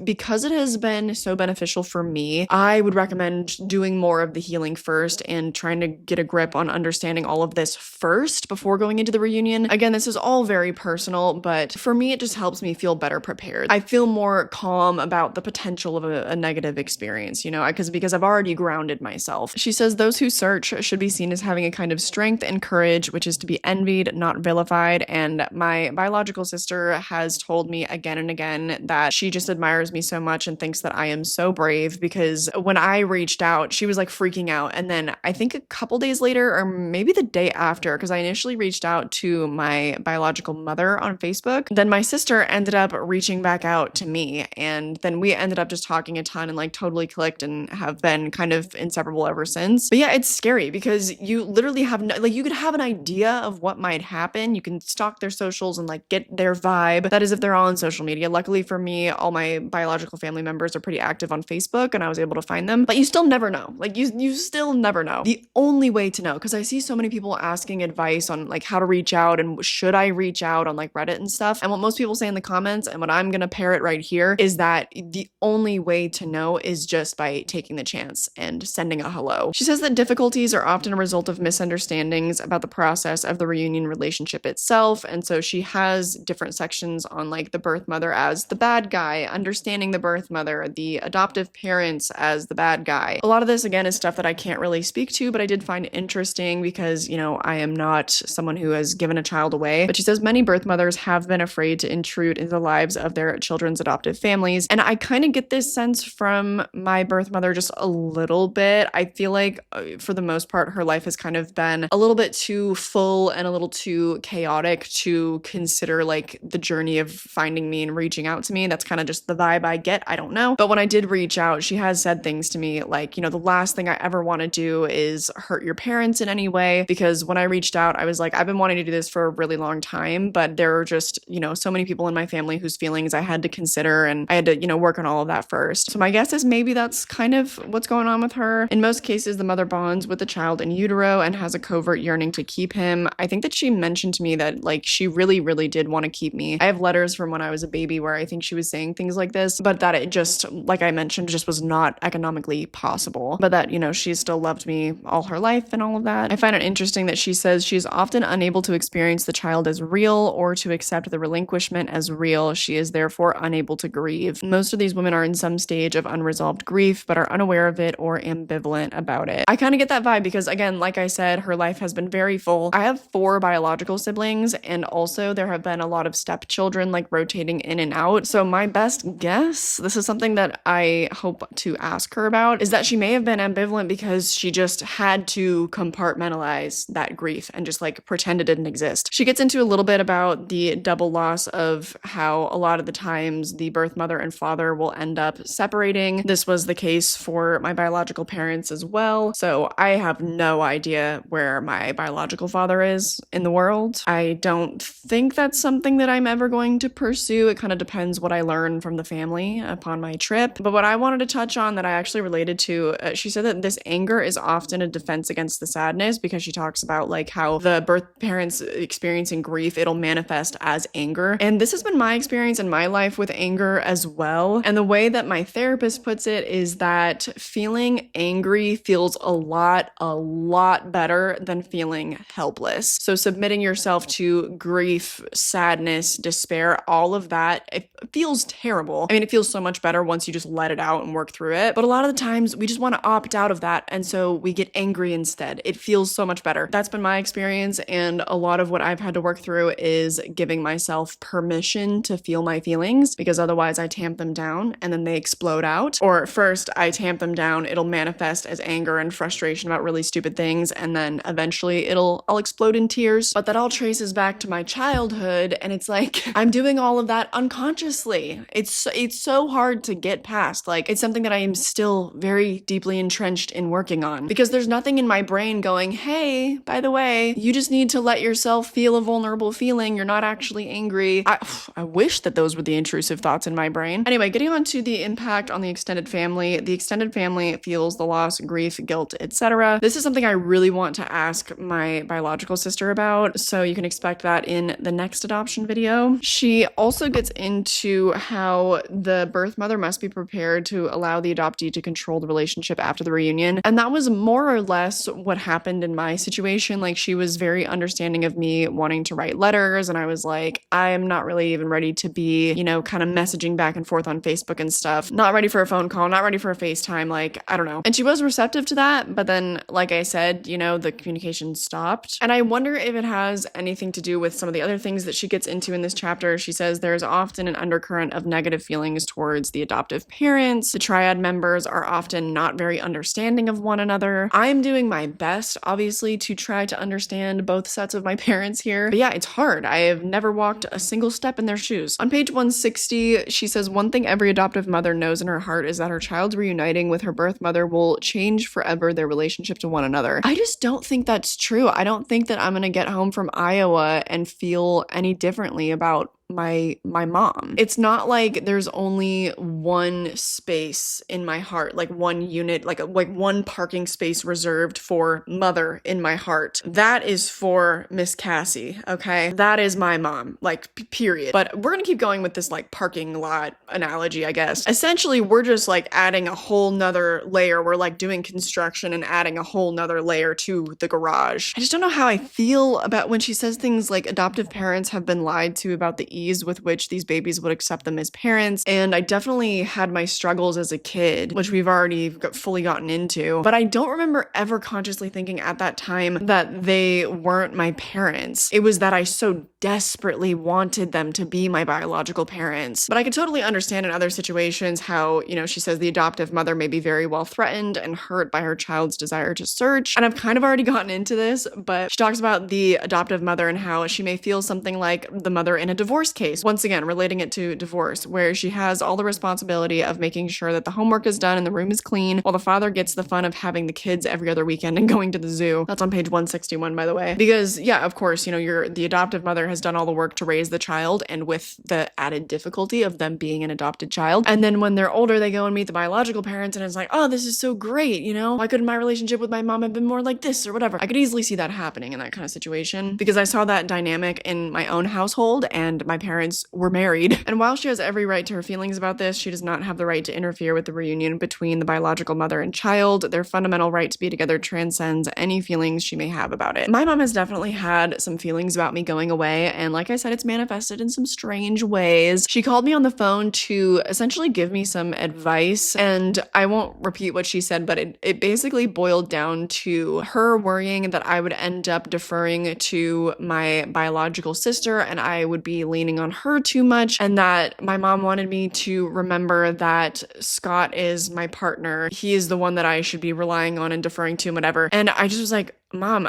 Because it has been so beneficial for me, I would recommend doing more of the healing first and trying to get a grip on understanding all of this first before going into the reunion. Again, this is all very personal, but for me, it just helps me feel better prepared. I feel more calm about the potential of a negative experience, you know, because I've already grounded myself. She says those who search should be seen as having a kind of strength and courage, which is to be envied, not vilified. And my biological sister has told me again and again that she just admires me so much and thinks that I am so brave, because when I reached out, she was like freaking out. And then I think a couple days later, or maybe the day after, because I initially reached out to my biological mother on Facebook, then my sister ended up reaching back out to me, and then we ended up just talking a ton and like totally clicked and have been kind of inseparable ever since. But yeah, it's scary because you literally have no, like, you could have an idea of what might happen. You can stalk their socials and like get their vibe. That is if they're all on social media. Luckily for me, all my biological family members are pretty active on Facebook and I was able to find them, but you still never know. Like you still never know. The only way to know, because I see so many people asking advice on like how to reach out and should I reach out on like Reddit and stuff. And what most people say in the comments, and what I'm gonna parrot right here, is that the only way to know is just by taking the chance and sending a hello. She says that difficulties are often a result of misunderstandings about the process of the reunion relationship itself. And so she has different sections on like the birth mother as the bad guy, understanding the birth mother, the adoptive parents as the bad guy. A lot of this, again, is stuff that I can't really speak to, but I did find interesting because, you know, I am not someone who has given a child away. But she says many birth mothers have been afraid to intrude into the lives of their children's adoptive families. And I kind of get this sense from my birth mother just a little bit. I feel like for the most part, her life has kind of been a little bit too full and a little too chaotic to consider like the journey of finding me and reaching out to me. That's kind of just the vibe I get. I don't know. But when I did reach out, she has said things to me like, you know, the last thing I ever want to do is hurt your parents in any way. Because when I reached out, I was like, I've been wanting to do this for a really long time, but there are just, you know, so many people in my family whose feelings I had to consider, and I had to, you know, work on all of that first. So my guess is maybe that's kind of what's going on with her. In most cases, the mother bonds with the child in utero and has a covert yearning to keep him. I think that she mentioned to me that like she really, really did want to keep me. I have letters from when I was a baby where I think she was saying things like this, but that it just, like I mentioned, just was not economically possible. But that, you know, she still loved me all her life and all of that. I find it interesting that she says she's often unable to experience the child as real or to accept the relinquishment as real. She is therefore unable to grieve. Most of these women are in some stage of unresolved grief, but are unaware of it or ambivalent about it. I kind of get that vibe because, again, like I said, her life has been very full. I have 4 biological siblings, and also there have been a lot of stepchildren like rotating in and out. So my best guess, this is something that I hope to ask her about, is that she may have been ambivalent because she just had to compartmentalize that grief and just like pretend it didn't exist. She gets into a little bit about the double loss of how a lot of the times the birth mother and father will end up separating. This was the case for my biological parents as well. So I have no idea where my biological father is in the world. I don't think that's something that I'm ever going to pursue. It kind of depends what I learn from the family upon my trip. But what I wanted to touch on that I actually related to, she said that this anger is often a defense against the sadness, because she talks about like how the birth parents experiencing grief, it'll manifest as anger. And this has been my experience in my life with anger as well. And the way that my therapist puts it is that feeling angry feels a lot better than feeling helpless. So submitting yourself to grief, sadness, despair, all of that, it feels terrible. I mean, it feels so much better once you just let it out and work through it. But a lot of the times we just want to opt out of that. And so we get angry instead. It feels so much better. That's been my experience. And a lot of what I've had to work through is giving myself permission to feel my feelings, because otherwise I tamp them down and then they explode out. Or first I tamp them down, it'll manifest as anger and frustration about really stupid things. And then eventually I'll explode in tears. But that all traces back to my childhood. And it's like, I'm doing all of that unconsciously. It's so hard to get past. Like, it's something that I am still very deeply entrenched in working on, because there's nothing in my brain going, hey, by the way, you just need to let yourself feel a vulnerable feeling. You're not actually angry. I wish that those were the intrusive thoughts in my brain. Anyway, getting on to the impact on the extended family. The extended family feels the loss, grief, guilt, etc. This is something I really want to ask my biological sister about, so you can expect that in the next adoption video. She also gets into how the birth mother must be prepared to allow the adoptee to control the relationship after the reunion. And that was more or less what happened in my situation. Like, she was very understanding of me wanting to write letters, and I was like, I'm not really even ready to be, kind of messaging back and forth on Facebook and stuff. Not ready for a phone call, not ready for a FaceTime, like, I don't know. And she was receptive to that, but then, like I said, the communication stopped. And I wonder if it has anything to do with some of the other things that she gets into in this chapter. She says there's often an undercurrent of negative feelings towards the adoptive parents. The Triad members are often not very understanding of one another. I'm doing my best, obviously, to try to understand both sets of my parents here. But yeah, it's hard. I have never walked a single step in their shoes. On page 160, she says, one thing every adoptive mother knows in her heart is that her child's reuniting with her birth mother will change forever their relationship to one another. I just don't think that's true. I don't think that I'm gonna get home from Iowa and feel any differently about my mom. It's not like there's only one space in my heart, like one unit, like one parking space reserved for mother in my heart. That is for Miss Cassie, okay? That is my mom, like, period. But we're gonna keep going with this like parking lot analogy, I guess. Essentially, we're just like adding a whole nother layer. We're like doing construction and adding a whole nother layer to the garage. I just don't know how I feel about when she says things like adoptive parents have been lied to about the ease with which these babies would accept them as parents. And I definitely had my struggles as a kid, which we've already fully gotten into. But I don't remember ever consciously thinking at that time that they weren't my parents. It was that I so desperately wanted them to be my biological parents. But I could totally understand in other situations how, she says the adoptive mother may be very well threatened and hurt by her child's desire to search. And I've kind of already gotten into this, but she talks about the adoptive mother and how she may feel something like the mother in a divorce case. Once again, relating it to divorce, where she has all the responsibility of making sure that the homework is done and the room is clean, while the father gets the fun of having the kids every other weekend and going to the zoo. That's on page 161, by the way. Because, yeah, of course, the adoptive mother has done all the work to raise the child, and with the added difficulty of them being an adopted child. And then when they're older, they go and meet the biological parents, and it's like, oh, this is so great, why couldn't my relationship with my mom have been more like this or whatever? I could easily see that happening in that kind of situation, because I saw that dynamic in my own household, and my my parents were married. And while she has every right to her feelings about this, she does not have the right to interfere with the reunion between the biological mother and child. Their fundamental right to be together transcends any feelings she may have about it. My mom has definitely had some feelings about me going away, and like I said, it's manifested in some strange ways. She called me on the phone to essentially give me some advice, and I won't repeat what she said, but it basically boiled down to her worrying that I would end up deferring to my biological sister and I would be leaning on her too much, and that my mom wanted me to remember that Scott is my partner. He is the one that I should be relying on and deferring to and whatever. And I just was like, Mom,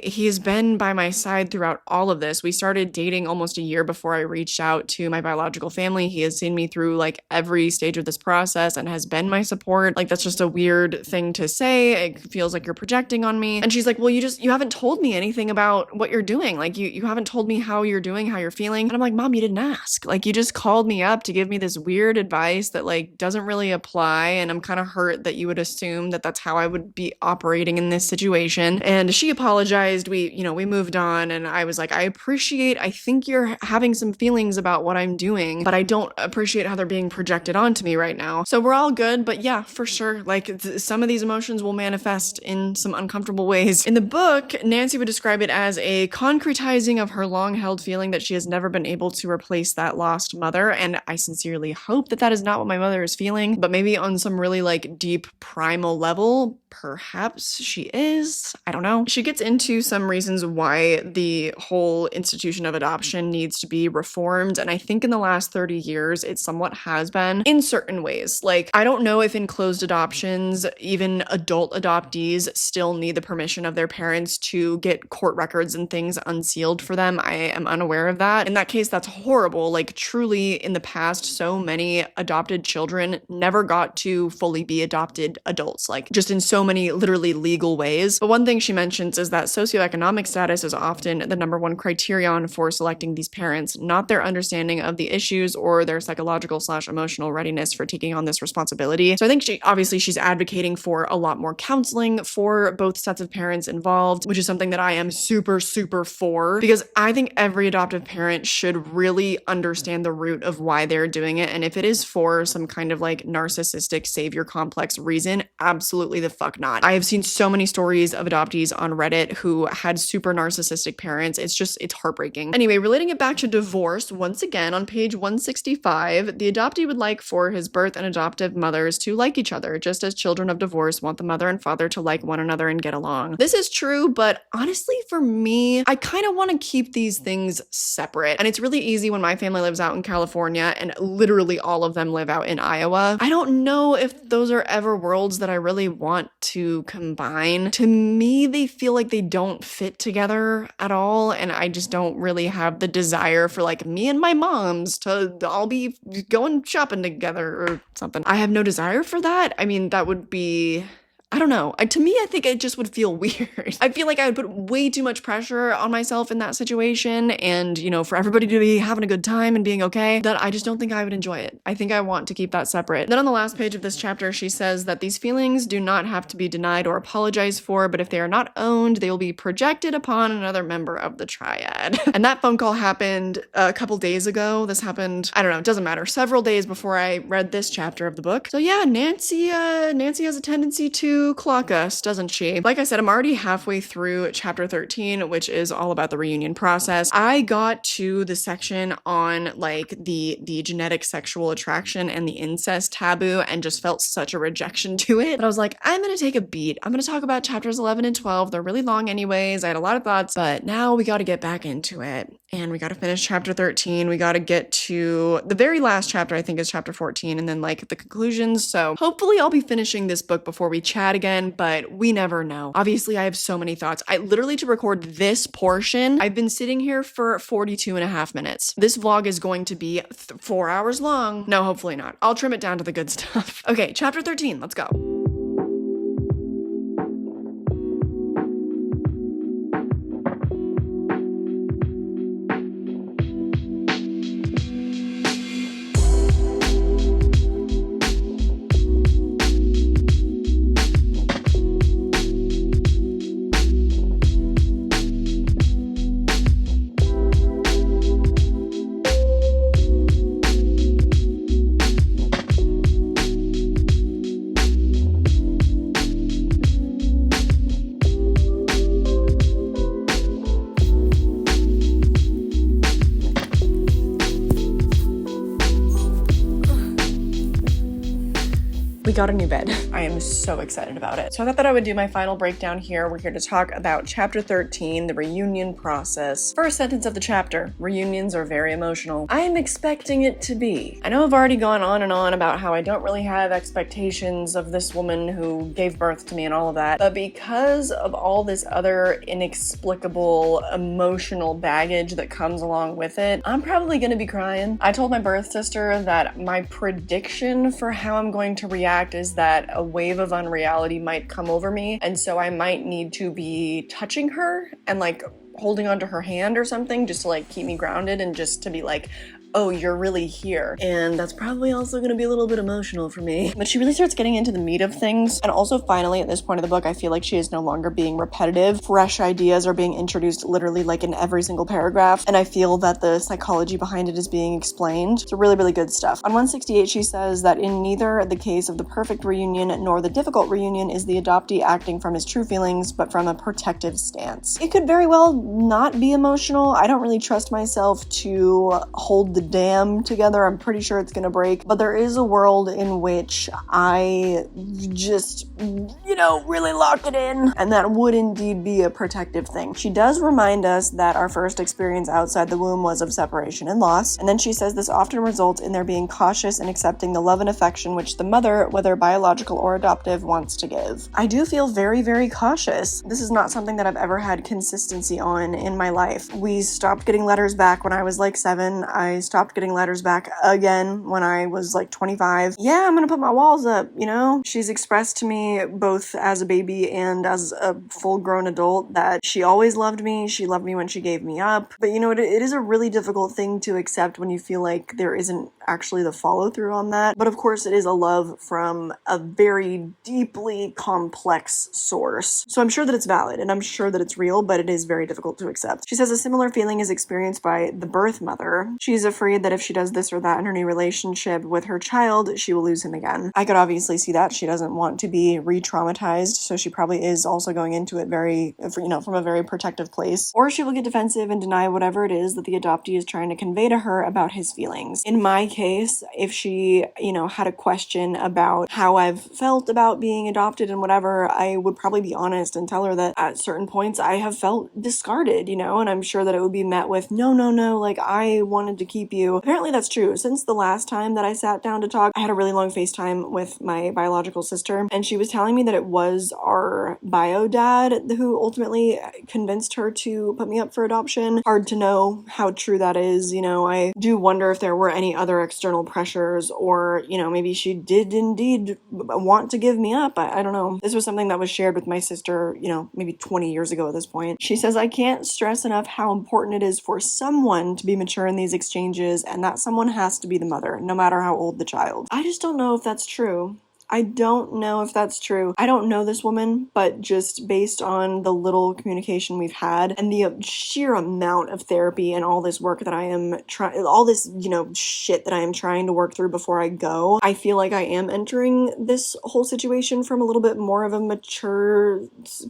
he has been by my side throughout all of this. We started dating almost a year before I reached out to my biological family. He has seen me through like every stage of this process and has been my support. Like, that's just a weird thing to say. It feels like you're projecting on me. And she's like, well, you haven't told me anything about what you're doing. Like, you haven't told me how you're doing, how you're feeling. And I'm like, Mom, you didn't ask. Like, you just called me up to give me this weird advice that like doesn't really apply. And I'm kind of hurt that you would assume that that's how I would be operating in this situation. And she apologized. We moved on, and I was like, I think you're having some feelings about what I'm doing, but I don't appreciate how they're being projected onto me right now. So we're all good, but yeah, for sure, like some of these emotions will manifest in some uncomfortable ways. In the book, Nancy would describe it as a concretizing of her long-held feeling that she has never been able to replace that lost mother, and I sincerely hope that that is not what my mother is feeling, but maybe on some really like deep primal level, perhaps she is. I don't know. She gets into some reasons why the whole institution of adoption needs to be reformed, and I think in the last 30 years it somewhat has been in certain ways. Like, I don't know if in closed adoptions even adult adoptees still need the permission of their parents to get court records and things unsealed for them. I am unaware of that. In that case, that's horrible. Like, truly, in the past, so many adopted children never got to fully be adopted adults, like just in so many literally legal ways. But one thing she mentions is that socioeconomic status is often the number one criterion for selecting these parents, not their understanding of the issues or their psychological/emotional readiness for taking on this responsibility. So I think she's advocating for a lot more counseling for both sets of parents involved, which is something that I am super, super for, because I think every adoptive parent should really understand the root of why they're doing it. And if it is for some kind of like narcissistic savior complex reason, absolutely the fuck not. I have seen so many stories of adoptees on Reddit who had super narcissistic parents. It's heartbreaking. Anyway, relating it back to divorce, once again on page 165, the adoptee would like for his birth and adoptive mothers to like each other, just as children of divorce want the mother and father to like one another and get along. This is true, but honestly, for me, I kind of want to keep these things separate. And it's really easy when my family lives out in California and literally all of them live out in Iowa. I don't know if those are ever worlds that I really want to combine. To me, they feel like they don't fit together at all, and I just don't really have the desire for like me and my moms to all be going shopping together or something. I have no desire for that. I mean, that would be, I don't know. To me, I think it just would feel weird. I feel like I would put way too much pressure on myself in that situation, and, for everybody to be having a good time and being okay, that I just don't think I would enjoy it. I think I want to keep that separate. Then on the last page of this chapter, she says that these feelings do not have to be denied or apologized for, but if they are not owned, they will be projected upon another member of the triad. And that phone call happened a couple days ago. This happened, I don't know, it doesn't matter, several days before I read this chapter of the book. So yeah, Nancy has a tendency to clock us, doesn't she? Like I said, I'm already halfway through chapter 13, which is all about the reunion process. I got to the section on like the genetic sexual attraction and the incest taboo and just felt such a rejection to it. But I was like, I'm gonna take a beat. I'm gonna talk about chapters 11 and 12. They're really long anyways. I had a lot of thoughts, but now we got to get back into it. And we got to finish chapter 13. We got to get to the very last chapter, I think is chapter 14, and then like the conclusions. So hopefully I'll be finishing this book before we chat again, but we never know. Obviously, I have so many thoughts. I literally, to record this portion, I've been sitting here for 42 and a half minutes. This vlog is going to be 4 hours long. No, hopefully not. I'll trim it down to the good stuff. Okay, chapter 13, let's go. We got a new bed. I am so excited about it. So I thought that I would do my final breakdown here. We're here to talk about chapter 13, the reunion process. First sentence of the chapter: reunions are very emotional. I am expecting it to be. I know I've already gone on and on about how I don't really have expectations of this woman who gave birth to me and all of that, but because of all this other inexplicable emotional baggage that comes along with it, I'm probably gonna be crying. I told my birth sister that my prediction for how I'm going to react is that a wave of unreality might come over me, and so I might need to be touching her and like holding onto her hand or something just to like keep me grounded and just to be like, oh, you're really here. And that's probably also gonna be a little bit emotional for me. But she really starts getting into the meat of things. And also finally, at this point of the book, I feel like she is no longer being repetitive. Fresh ideas are being introduced literally like in every single paragraph. And I feel that the psychology behind it is being explained. So really, really good stuff. On 168, she says that in neither the case of the perfect reunion nor the difficult reunion is the adoptee acting from his true feelings, but from a protective stance. It could very well not be emotional. I don't really trust myself to hold the dam together. I'm pretty sure it's gonna break, but there is a world in which I just, really lock it in, and that would indeed be a protective thing. She does remind us that our first experience outside the womb was of separation and loss, and then she says this often results in their being cautious in accepting the love and affection which the mother, whether biological or adoptive, wants to give. I do feel very, very cautious. This is not something that I've ever had consistency on in my life. We stopped getting letters back when I was like 7. I stopped getting letters back again when I was like 25. Yeah, I'm gonna put my walls up, She's expressed to me both as a baby and as a full-grown adult that she always loved me. She loved me when she gave me up. But it is a really difficult thing to accept when you feel like there isn't actually the follow-through on that. But of course, it is a love from a very deeply complex source. So I'm sure that it's valid and I'm sure that it's real, but it is very difficult to accept. She says a similar feeling is experienced by the birth mother. She's afraid that if she does this or that in her new relationship with her child, she will lose him again. I could obviously see that. She doesn't want to be re-traumatized, so she probably is also going into it from a very protective place. Or she will get defensive and deny whatever it is that the adoptee is trying to convey to her about his feelings. In my case, if she, had a question about how I've felt about being adopted and whatever, I would probably be honest and tell her that at certain points I have felt discarded, and I'm sure that it would be met with, no, like I wanted to keep you. Apparently that's true. Since the last time that I sat down to talk, I had a really long FaceTime with my biological sister, and she was telling me that it was our bio dad who ultimately convinced her to put me up for adoption. Hard to know how true that is. I do wonder if there were any other external pressures, or, maybe she did indeed want to give me up. I don't know. This was something that was shared with my sister, maybe 20 years ago at this point. She says, I can't stress enough how important it is for someone to be mature in these exchanges, and that someone has to be the mother, no matter how old the child. I just don't know if that's true. I don't know if that's true. I don't know this woman, but just based on the little communication we've had and the sheer amount of therapy and all this work that I am all this, shit that I am trying to work through before I go, I feel like I am entering this whole situation from a little bit more of a mature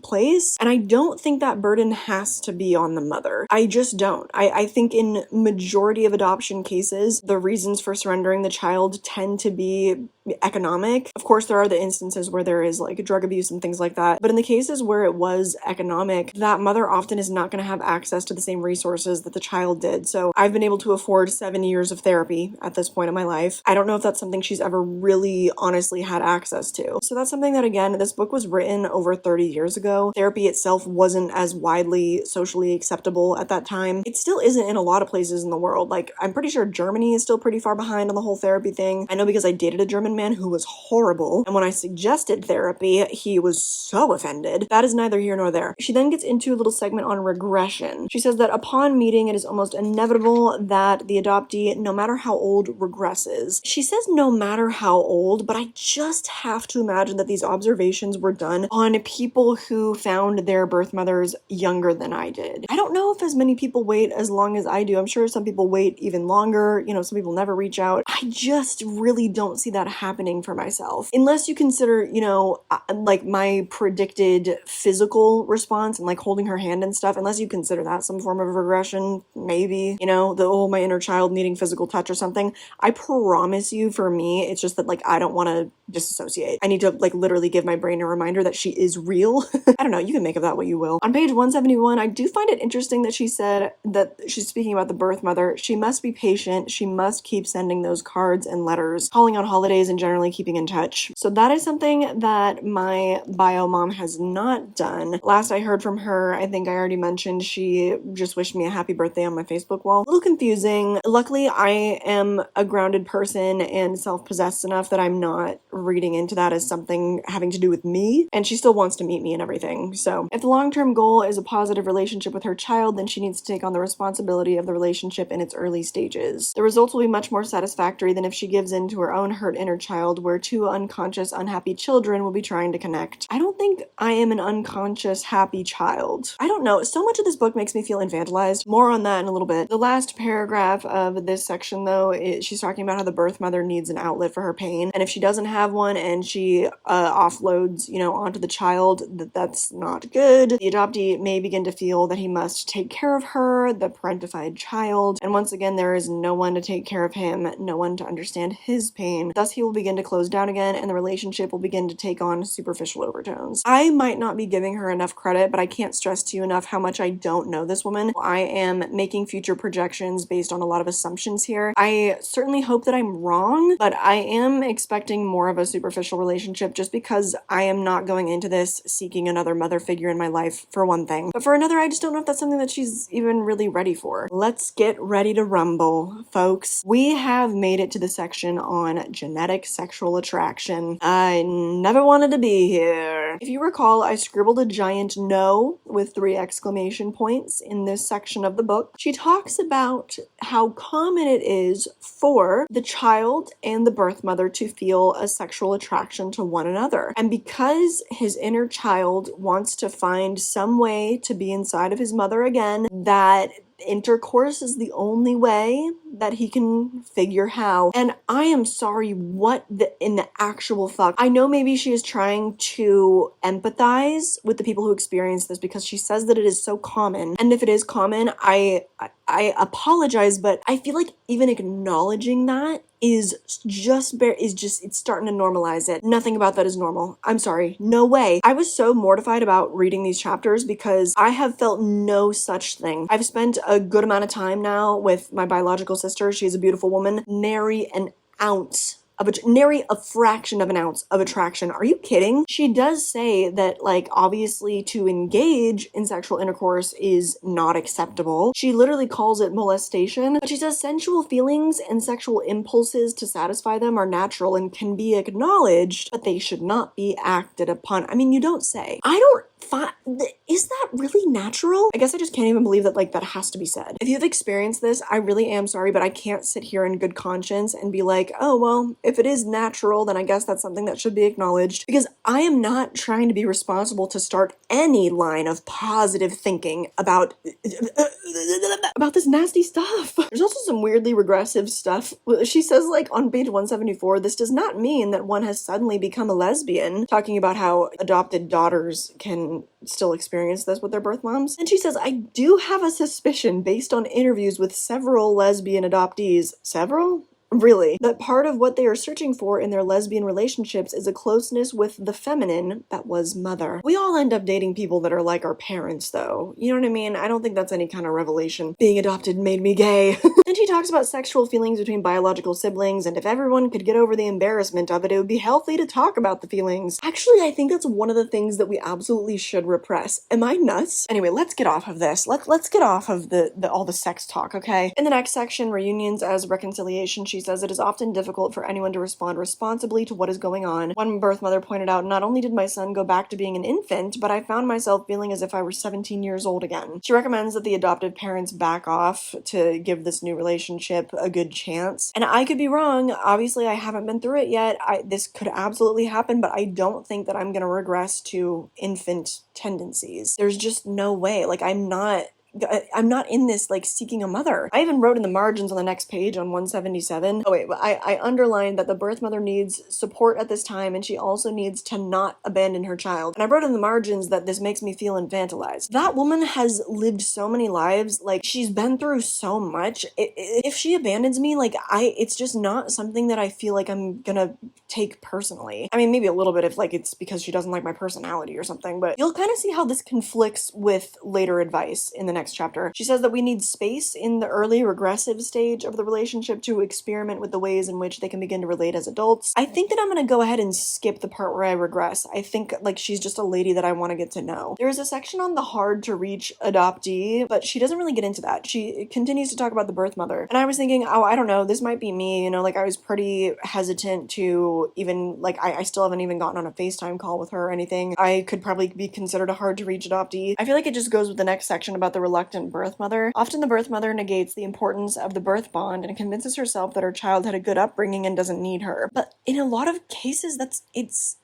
place. And I don't think that burden has to be on the mother. I just don't. I think in majority of adoption cases, the reasons for surrendering the child tend to be economic. Of course, there are the instances where there is like drug abuse and things like that. But in the cases where it was economic, that mother often is not going to have access to the same resources that the child did. So I've been able to afford 7 years of therapy at this point in my life. I don't know if that's something she's ever really honestly had access to. So that's something that, again, this book was written over 30 years ago. Therapy itself wasn't as widely socially acceptable at that time. It still isn't in a lot of places in the world. Like, I'm pretty sure Germany is still pretty far behind on the whole therapy thing. I know because I dated a German man who was horrible, and when I suggested therapy, he was so offended. That is neither here nor there. She then gets into a little segment on regression. She says that upon meeting, it is almost inevitable that the adoptee, no matter how old, regresses. She says no matter how old, but I just have to imagine that these observations were done on people who found their birth mothers younger than I did. I don't know if as many people wait as long as I do. I'm sure some people wait even longer. Some people never reach out. I just really don't see that happening for myself. myself, unless you consider, you know, like my predicted physical response and like holding her hand and stuff, unless you consider that some form of regression, maybe, you know, the oh, my inner child needing physical touch or something. I promise you, for me, it's just that like I don't want to disassociate. I need to like literally give my brain a reminder that she is real. I don't know, you can make of that what you will. On page 171, I do find it interesting that she said that she's speaking about the birth mother. She must be patient. She must keep sending those cards and letters, calling on holidays, and generally keeping in touch. So that is something that my bio mom has not done. Last I heard from her, I think I already mentioned, she just wished me a happy birthday on my Facebook wall. A little confusing. Luckily, I am a grounded person and self-possessed enough that I'm not reading into that as something having to do with me, and she still wants to meet me and everything. So if the long-term goal is a positive relationship with her child, then she needs to take on the responsibility of the relationship in its early stages. The results will be much more satisfactory than if she gives in to her own hurt inner child, where two unconscious, unhappy children will be trying to connect. I don't think I am an unconscious, happy child. I don't know. So much of this book makes me feel infantilized. More on that in a little bit. The last paragraph of this section, though, she's talking about how the birth mother needs an outlet for her pain, and if she doesn't have one and she offloads, you know, onto the child, that's not good. The adoptee may begin to feel that he must take care of her, the parentified child, and once again, there is no one to take care of him, no one to understand his pain. Thus, he will begin to close down again, and the relationship will begin to take on superficial overtones. I might not be giving her enough credit, but I can't stress to you enough how much I don't know this woman. I am making future projections based on a lot of assumptions here. I certainly hope that I'm wrong, but I am expecting more of a superficial relationship just because I am not going into this seeking another mother figure in my life, for one thing. But for another, I just don't know if that's something that she's even really ready for. Let's get ready to rumble, folks. We have made it to the section on genetic sexual attraction. I never wanted to be here. If you recall, I scribbled a giant no with 3 exclamation points in this section of the book. She talks about how common it is for the child and the birth mother to feel a sexual attraction to one another. And because his inner child wants to find some way to be inside of his mother again, that intercourse is the only way that he can figure how. And I am sorry, what in the actual fuck? I know maybe she is trying to empathize with the people who experience this because she says that it is so common. And if it is common, I apologize, but I feel like even acknowledging that is it's starting to normalize it. Nothing about that is normal. I'm sorry. No way. I was so mortified about reading these chapters because I have felt no such thing. I've spent a good amount of time now with my biological sister. She's a beautiful woman. Nary a fraction of an ounce of attraction. Are you kidding? She does say that, like, obviously to engage in sexual intercourse is not acceptable. She literally calls it molestation, but she says sensual feelings and sexual impulses to satisfy them are natural and can be acknowledged, but they should not be acted upon. I mean, you don't say. I don't is that really natural? I guess I just can't even believe that, like, that has to be said. If you've experienced this, I really am sorry, but I can't sit here in good conscience and be like, oh, well, if it is natural, then I guess that's something that should be acknowledged, because I am not trying to be responsible to start any line of positive thinking about this nasty stuff. There's also some weirdly regressive stuff. She says, like, on page 174, this does not mean that one has suddenly become a lesbian, talking about how adopted daughters can still experience this with their birth moms. And she says, I do have a suspicion based on interviews with several lesbian adoptees. Several? Really, that part of what they are searching for in their lesbian relationships is a closeness with the feminine that was mother. We all end up dating people that are like our parents, though. You know what I mean? I don't think that's any kind of revelation. Being adopted made me gay. Then she talks about sexual feelings between biological siblings, and if everyone could get over the embarrassment of it, it would be healthy to talk about the feelings. Actually, I think that's one of the things that we absolutely should repress. Am I nuts? Anyway, let's get off of this. Let's get off of all the sex talk, okay? In the next section, reunions as reconciliation, she says it is often difficult for anyone to respond responsibly to what is going on. One birth mother pointed out, not only did my son go back to being an infant, but I found myself feeling as if I were 17 years old again. She recommends that the adoptive parents back off to give this new relationship a good chance. And I could be wrong. Obviously, I haven't been through it yet. This could absolutely happen, but I don't think that I'm going to regress to infant tendencies. There's just no way. Like, I'm not I'm not in this like seeking a mother. I even wrote in the margins on the next page on 177. Oh wait, I underlined that the birth mother needs support at this time, and she also needs to not abandon her child. And I wrote in the margins that this makes me feel infantilized. That woman has lived so many lives, like she's been through so much. If she abandons me, like it's just not something that I feel like I'm gonna take personally. I mean, maybe a little bit if like it's because she doesn't like my personality or something, but you'll kind of see how this conflicts with later advice in the next chapter. She says that we need space in the early regressive stage of the relationship to experiment with the ways in which they can begin to relate as adults. I think that I'm gonna go ahead and skip the part where I regress. I think like she's just a lady that I want to get to know. There is a section on the hard to reach adoptee, but she doesn't really get into that. She continues to talk about the birth mother. And I was thinking, oh, I don't know, this might be me, you know, like I was pretty hesitant to even, like I still haven't even gotten on a FaceTime call with her or anything. I could probably be considered a hard to reach adoptee. I feel like it just goes with the next section about the reluctant birth mother. Often the birth mother negates the importance of the birth bond and convinces herself that her child had a good upbringing and doesn't need her. But in a lot of cases, it's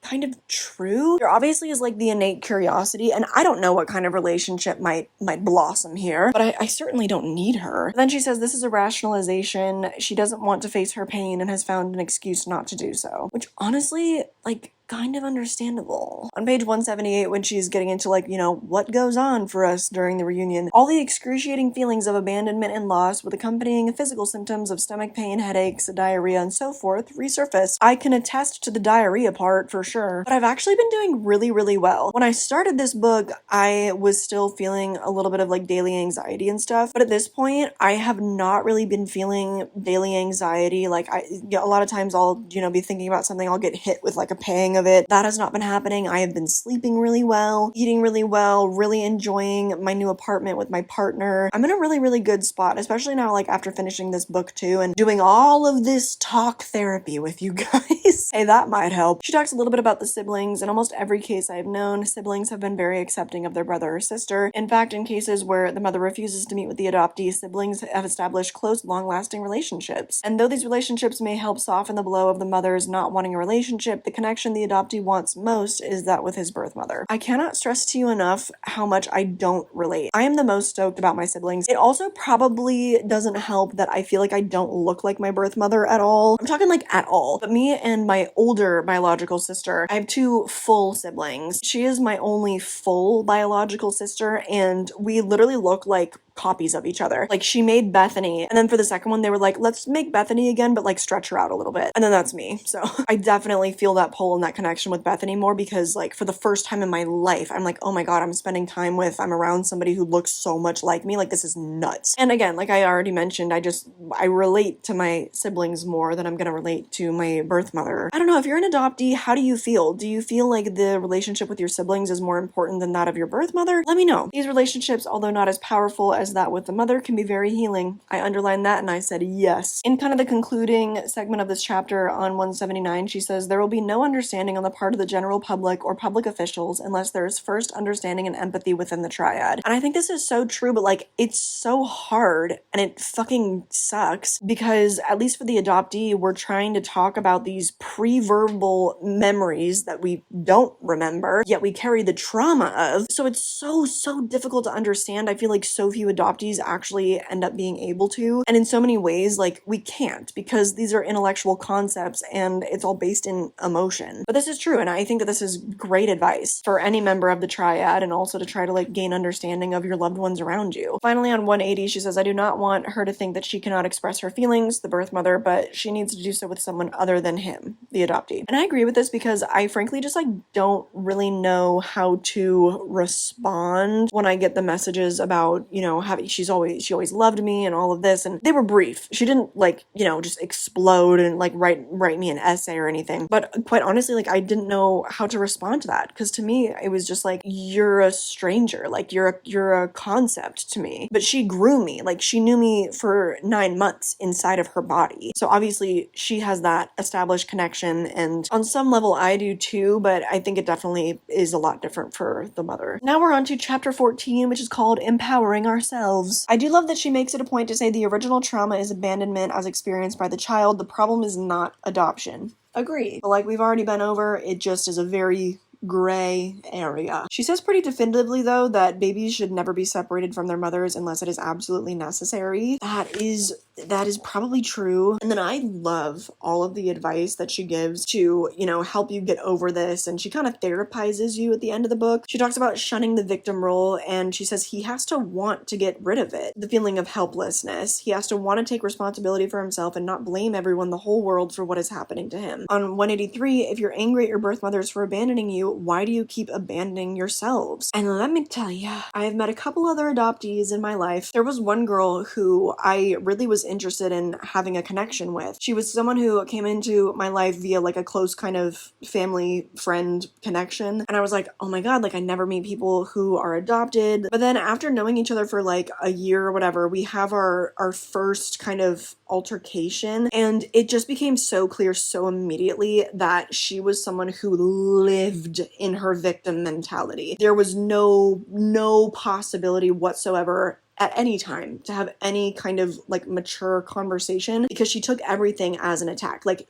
kind of true. There obviously is like the innate curiosity, and I don't know what kind of relationship might blossom here, but I certainly don't need her. Then she says this is a rationalization. She doesn't want to face her pain and has found an excuse not to do so, which honestly, like, kind of understandable. On page 178, when she's getting into like, you know, what goes on for us during the reunion, all the excruciating feelings of abandonment and loss with accompanying physical symptoms of stomach pain, headaches, diarrhea, and so forth resurface. I can attest to the diarrhea part for sure, but I've actually been doing really, really well. When I started this book, I was still feeling a little bit of like daily anxiety and stuff, but at this point, I have not really been feeling daily anxiety. Like a lot of times I'll, you know, be thinking about something, I'll get hit with like a pang of it. That has not been happening. I have been sleeping really well, eating really well, really enjoying my new apartment with my partner. I'm in a really, really good spot, especially now, like after finishing this book too and doing all of this talk therapy with you guys. Hey, that might help. She talks a little bit about the siblings. In almost every case I've known, siblings have been very accepting of their brother or sister. In fact, in cases where the mother refuses to meet with the adoptee, siblings have established close, long-lasting relationships. And though these relationships may help soften the blow of the mother's not wanting a relationship, the connection the adoptee wants most is that with his birth mother. I cannot stress to you enough how much I don't relate. I am the most stoked about my siblings. It also probably doesn't help that I feel like I don't look like my birth mother at all. I'm talking like at all. But me and my older biological sister, I have two full siblings. She is my only full biological sister, and we literally look like copies of each other. Like, she made Bethany, and then for the second one they were like, let's make Bethany again, but like stretch her out a little bit, and then that's me. So I definitely feel that pull and that connection with Bethany more, because like for the first time in my life I'm like, oh my god, I'm around somebody who looks so much like me. Like, this is nuts. And again, like I already mentioned, I relate to my siblings more than I'm gonna relate to my birth mother. I don't know, if you're an adoptee, how do you feel? Do you feel like the relationship with your siblings is more important than that of your birth mother? Let me know. These relationships, although not as powerful as that with the mother, can be very healing. I underlined that and I said yes. In kind of the concluding segment of this chapter on 179, she says, there will be no understanding on the part of the general public or public officials unless there is first understanding and empathy within the triad. And I think this is so true, but like, it's so hard and it fucking sucks, because at least for the adoptee, we're trying to talk about these pre-verbal memories that we don't remember, yet we carry the trauma of. So it's so difficult to understand. I feel like so few adoptees actually end up being able to. And in so many ways, like, we can't, because these are intellectual concepts and it's all based in emotion. But this is true, and I think that this is great advice for any member of the triad, and also to try to like gain understanding of your loved ones around you. Finally, on 180, she says, I do not want her to think that she cannot express her feelings, the birth mother, but she needs to do so with someone other than him, the adoptee. And I agree with this, because I frankly just like don't really know how to respond when I get the messages about, you know, she always loved me and all of this, and they were brief. She didn't like, you know, just explode and like write me an essay or anything. But quite honestly, like, I didn't know how to respond to that, because to me it was just like, you're a stranger, like you're a concept to me. But she grew me, like she knew me for 9 months inside of her body. So obviously she has that established connection, and on some level I do too, but I think it definitely is a lot different for the mother. Now we're on to chapter 14, which is called Empowering Ourselves. I do love that she makes it a point to say the original trauma is abandonment as experienced by the child. The problem is not adoption. Agree. But like we've already been over, it just is a very gray area. She says pretty definitively, though, that babies should never be separated from their mothers unless it is absolutely necessary. That is probably true. And then I love all of the advice that she gives to, help you get over this. And she kind of therapizes you at the end of the book. She talks about shunning the victim role, and she says he has to want to get rid of it. The feeling of helplessness. He has to want to take responsibility for himself and not blame everyone, the whole world, for what is happening to him. On 183, if you're angry at your birth mothers for abandoning you, why do you keep abandoning yourselves? And let me tell you, I have met a couple other adoptees in my life. There was one girl who I really was interested in having a connection with. She was someone who came into my life via like a close kind of family friend connection. And I was like, oh my God, like I never meet people who are adopted. But then after knowing each other for like a year or whatever, we have our first kind of altercation, and it just became so clear so immediately that she was someone who lived in her victim mentality. There was no possibility whatsoever at any time to have any kind of like mature conversation, because she took everything as an attack, like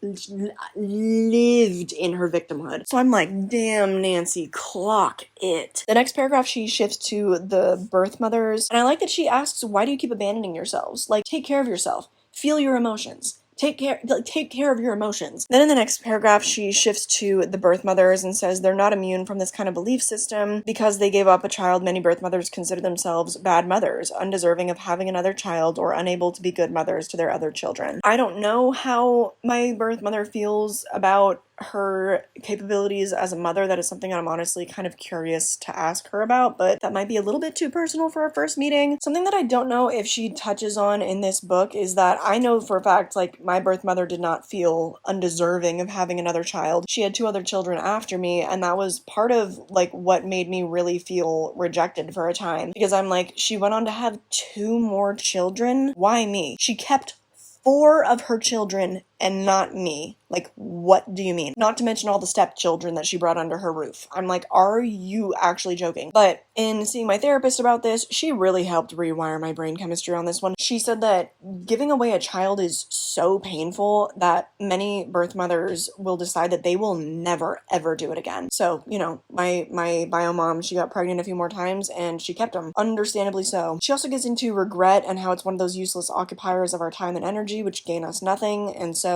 lived in her victimhood. So I'm like, damn, Nancy, clock it. The next paragraph, she shifts to the birth mothers, and I like that she asks, why do you keep abandoning yourselves? Like, take care of yourself. Feel your emotions. Take care of your emotions. Then in the next paragraph, she shifts to the birth mothers and says they're not immune from this kind of belief system. Because they gave up a child, many birth mothers consider themselves bad mothers, undeserving of having another child, or unable to be good mothers to their other children. I don't know how my birth mother feels about her capabilities as a mother. That is something I'm honestly kind of curious to ask her about, but that might be a little bit too personal for our first meeting. Something that I don't know if she touches on in this book is that I know for a fact, like, my birth mother did not feel undeserving of having another child. She had 2 other children after me, and that was part of like what made me really feel rejected for a time, because I'm like, she went on to have 2 more children. Why me? She kept 4 of her children and not me. Like, what do you mean? Not to mention all the stepchildren that she brought under her roof. I'm like, are you actually joking? But in seeing my therapist about this, she really helped rewire my brain chemistry on this one. She said that giving away a child is so painful that many birth mothers will decide that they will never, ever do it again. So, my bio mom, she got pregnant a few more times and she kept them. Understandably so. She also gets into regret and how it's one of those useless occupiers of our time and energy, which gain us nothing. And so,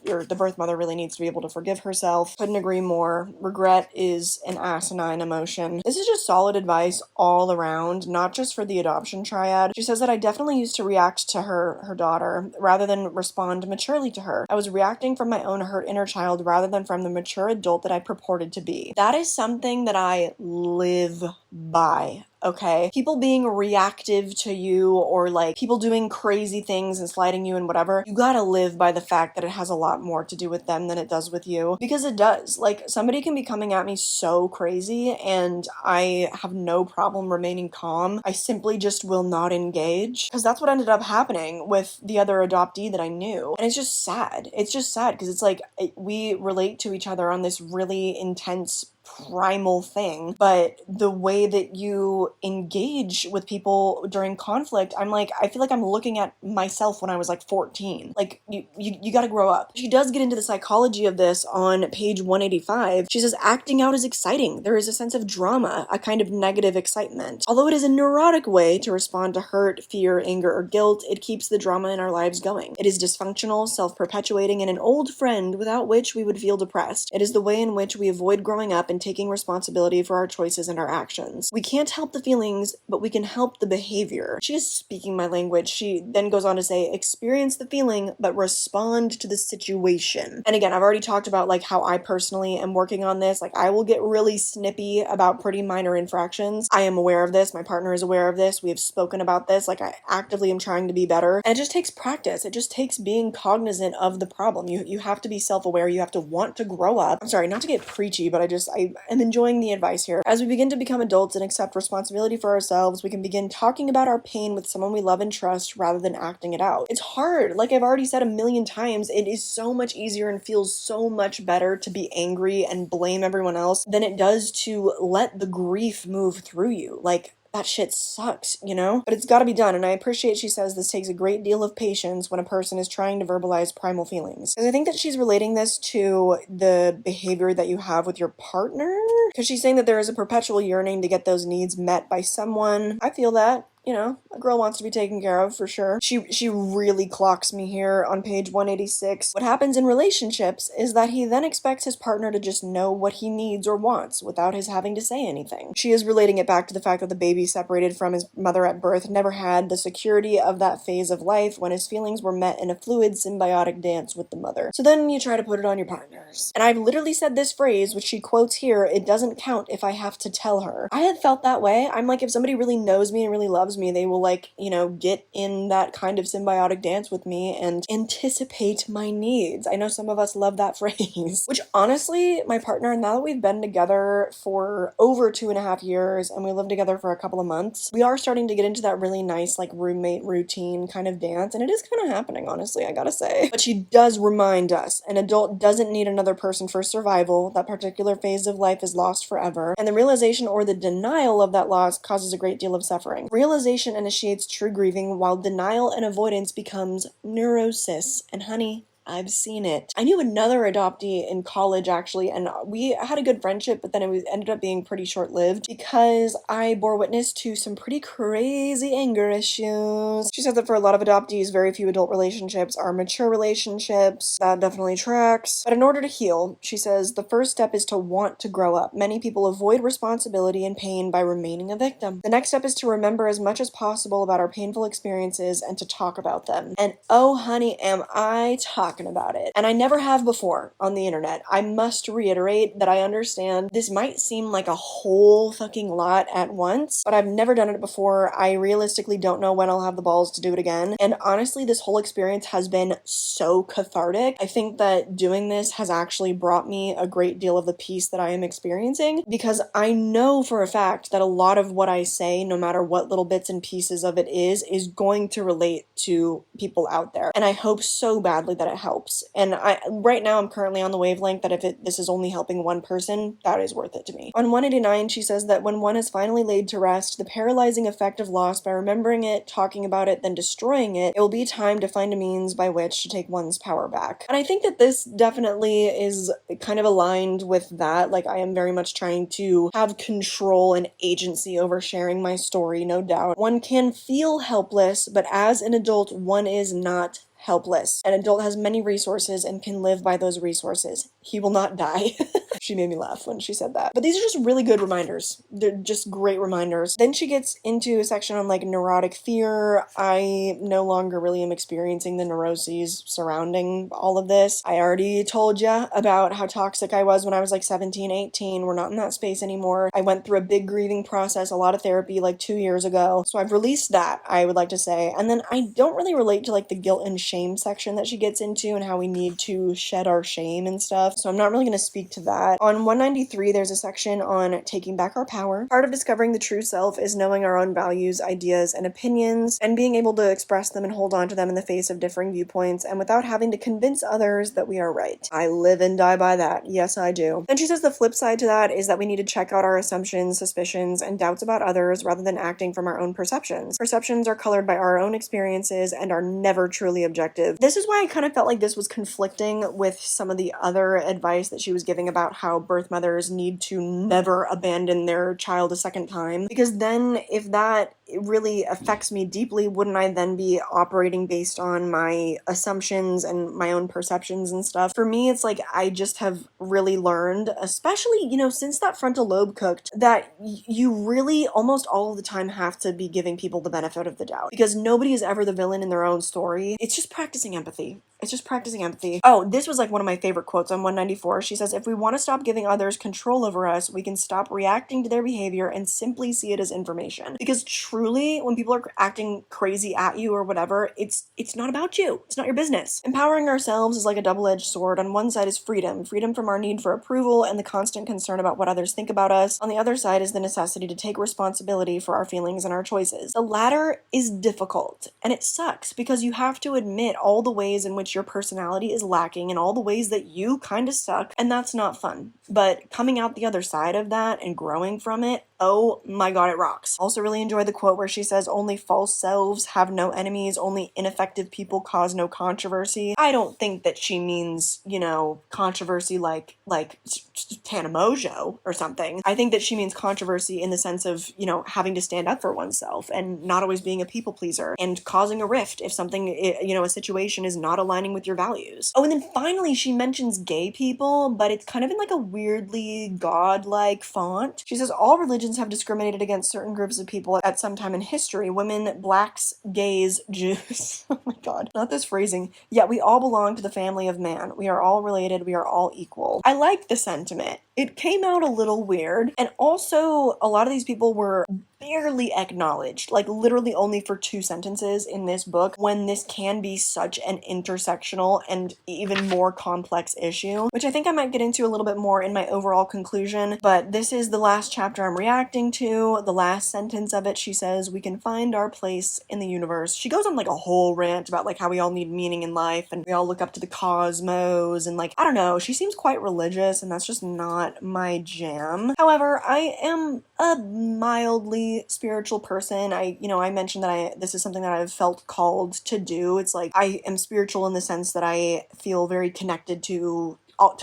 the birth mother really needs to be able to forgive herself. Couldn't agree more. Regret is an asinine emotion. This is just solid advice all around, not just for the adoption triad. She says that I definitely used to react to her daughter rather than respond maturely to her. I was reacting from my own hurt inner child rather than from the mature adult that I purported to be. That is something that I live by. Okay? People being reactive to you, or like people doing crazy things and slighting you and whatever, you gotta live by the fact that it has a lot more to do with them than it does with you. Because it does. Like, somebody can be coming at me so crazy and I have no problem remaining calm. I simply just will not engage. Because that's what ended up happening with the other adoptee that I knew. And it's just sad. It's just sad because it's like we relate to each other on this really intense primal thing, but the way that you engage with people during conflict, I'm like, I feel like I'm looking at myself when I was like 14. Like, you gotta grow up. She does get into the psychology of this on page 185. She says, acting out is exciting. There is a sense of drama, a kind of negative excitement. Although it is a neurotic way to respond to hurt, fear, anger, or guilt, it keeps the drama in our lives going. It is dysfunctional, self-perpetuating, and an old friend without which we would feel depressed. It is the way in which we avoid growing up and taking responsibility for our choices and our actions. We can't help the feelings, but we can help the behavior. She is speaking my language. She then goes on to say, experience the feeling, but respond to the situation. And again, I've already talked about like how I personally am working on this. Like, I will get really snippy about pretty minor infractions. I am aware of this. My partner is aware of this. We have spoken about this. Like, I actively am trying to be better. And it just takes practice. It just takes being cognizant of the problem. You have to be self-aware. You have to want to grow up. I'm sorry, not to get preachy, but I am enjoying the advice here. As we begin to become adults and accept responsibility for ourselves, we can begin talking about our pain with someone we love and trust rather than acting it out. It's hard. Like I've already said a million times, it is so much easier and feels so much better to be angry and blame everyone else than it does to let the grief move through you. Like, that shit sucks, you know? But it's gotta be done, and I appreciate she says this takes a great deal of patience when a person is trying to verbalize primal feelings. Because I think that she's relating this to the behavior that you have with your partner. Because she's saying that there is a perpetual yearning to get those needs met by someone. I feel that. You know, a girl wants to be taken care of for sure. She really clocks me here on page 186. What happens in relationships is that he then expects his partner to just know what he needs or wants without his having to say anything. She is relating it back to the fact that the baby separated from his mother at birth never had the security of that phase of life when his feelings were met in a fluid symbiotic dance with the mother. So then you try to put it on your partners. And I've literally said this phrase, which she quotes here, it doesn't count if I have to tell her. I had felt that way. I'm like, if somebody really knows me and really loves me, they will, like, you know, get in that kind of symbiotic dance with me and anticipate my needs. I know some of us love that phrase, which honestly, my partner, now that we've been together for over 2.5 years and we lived together for a couple of months, we are starting to get into that really nice, like, roommate routine kind of dance, and it is kind of happening, honestly, I gotta say. But she does remind us an adult doesn't need another person for survival. That particular phase of life is lost forever, and the realization or the denial of that loss causes a great deal of suffering. Realization initiates true grieving, while denial and avoidance becomes neurosis. And honey, I've seen it. I knew another adoptee in college, actually, and we had a good friendship, but then it ended up being pretty short-lived because I bore witness to some pretty crazy anger issues. She said that for a lot of adoptees, very few adult relationships are mature relationships. That definitely tracks. But in order to heal, she says, the first step is to want to grow up. Many people avoid responsibility and pain by remaining a victim. The next step is to remember as much as possible about our painful experiences and to talk about them. And oh, honey, am I talking about it. And I never have before on the internet. I must reiterate that I understand this might seem like a whole fucking lot at once, but I've never done it before. I realistically don't know when I'll have the balls to do it again. And honestly, this whole experience has been so cathartic. I think that doing this has actually brought me a great deal of the peace that I am experiencing, because I know for a fact that a lot of what I say, no matter what little bits and pieces of it is going to relate to people out there. And I hope so badly that it helps. And right now I'm currently on the wavelength that if this is only helping one person, that is worth it to me. On 189, she says that when one is finally laid to rest, the paralyzing effect of loss, by remembering it, talking about it, then destroying it, it will be time to find a means by which to take one's power back. And I think that this definitely is kind of aligned with that. Like, I am very much trying to have control and agency over sharing my story, no doubt. One can feel helpless, but as an adult, one is not helpless. An adult has many resources and can live by those resources. He will not die. She made me laugh when she said that. But these are just really good reminders. They're just great reminders. Then she gets into a section on, like, neurotic fear. I no longer really am experiencing the neuroses surrounding all of this. I already told you about how toxic I was when I was like 17, 18. We're not in that space anymore. I went through a big grieving process, a lot of therapy, like 2 years ago. So I've released that, I would like to say. And then I don't really relate to, like, the guilt and shame section that she gets into and how we need to shed our shame and stuff. So I'm not really going to speak to that. On 193, there's a section on taking back our power. Part of discovering the true self is knowing our own values, ideas, and opinions, and being able to express them and hold on to them in the face of differing viewpoints, and without having to convince others that we are right. I live and die by that. Yes, I do. Then she says the flip side to that is that we need to check out our assumptions, suspicions, and doubts about others rather than acting from our own perceptions. Perceptions are colored by our own experiences and are never truly objective. This is why I kind of felt like this was conflicting with some of the other advice that she was giving about how birth mothers need to never abandon their child a second time. Because then if that really affects me deeply, wouldn't I then be operating based on my assumptions and my own perceptions and stuff? For me, it's like I just have really learned, especially, you know, since that frontal lobe cooked, that you really almost all of the time have to be giving people the benefit of the doubt, because nobody is ever the villain in their own story. It's just practicing empathy. It's just practicing empathy. Oh, this was like one of my favorite quotes on 194. She says, if we want to stop giving others control over us, we can stop reacting to their behavior and simply see it as information. Because truly, truly, when people are acting crazy at you or whatever, it's not about you. It's not your business. Empowering ourselves is like a double-edged sword. On one side is freedom from our need for approval and the constant concern about what others think about us. On the other side is the necessity to take responsibility for our feelings and our choices. The latter is difficult, and it sucks because you have to admit all the ways in which your personality is lacking and all the ways that you kind of suck, and that's not fun. But coming out the other side of that and growing from it, oh my god, it rocks. Also really enjoy the quote where she says, only false selves have no enemies, only ineffective people cause no controversy. I don't think that she means, you know, controversy like Tana Mojo or something. I think that she means controversy in the sense of, you know, having to stand up for oneself and not always being a people pleaser and causing a rift if something, you know, a situation is not aligning with your values. Oh, and then finally she mentions gay people, but it's kind of in like a weirdly godlike font. She says, all religions have discriminated against certain groups of people at some time in history. Women, blacks, gays, Jews. Oh my god, not this phrasing. Yet we all belong to the family of man. We are all related. We are all equal. I like the sentiment. It came out a little weird, and also a lot of these people were barely acknowledged, like literally only for 2 sentences in this book, when this can be such an intersectional and even more complex issue, which I think I might get into a little bit more in my overall conclusion. But this is the last chapter I'm reacting to. The last sentence of it, she says, we can find our place in the universe. She goes on like a whole rant about like how we all need meaning in life and we all look up to the cosmos, and like, I don't know, she seems quite religious, and that's just not my jam. However, I am a mildly spiritual person. I mentioned that this is something that I've felt called to do. It's like I am spiritual in the sense that I feel very connected to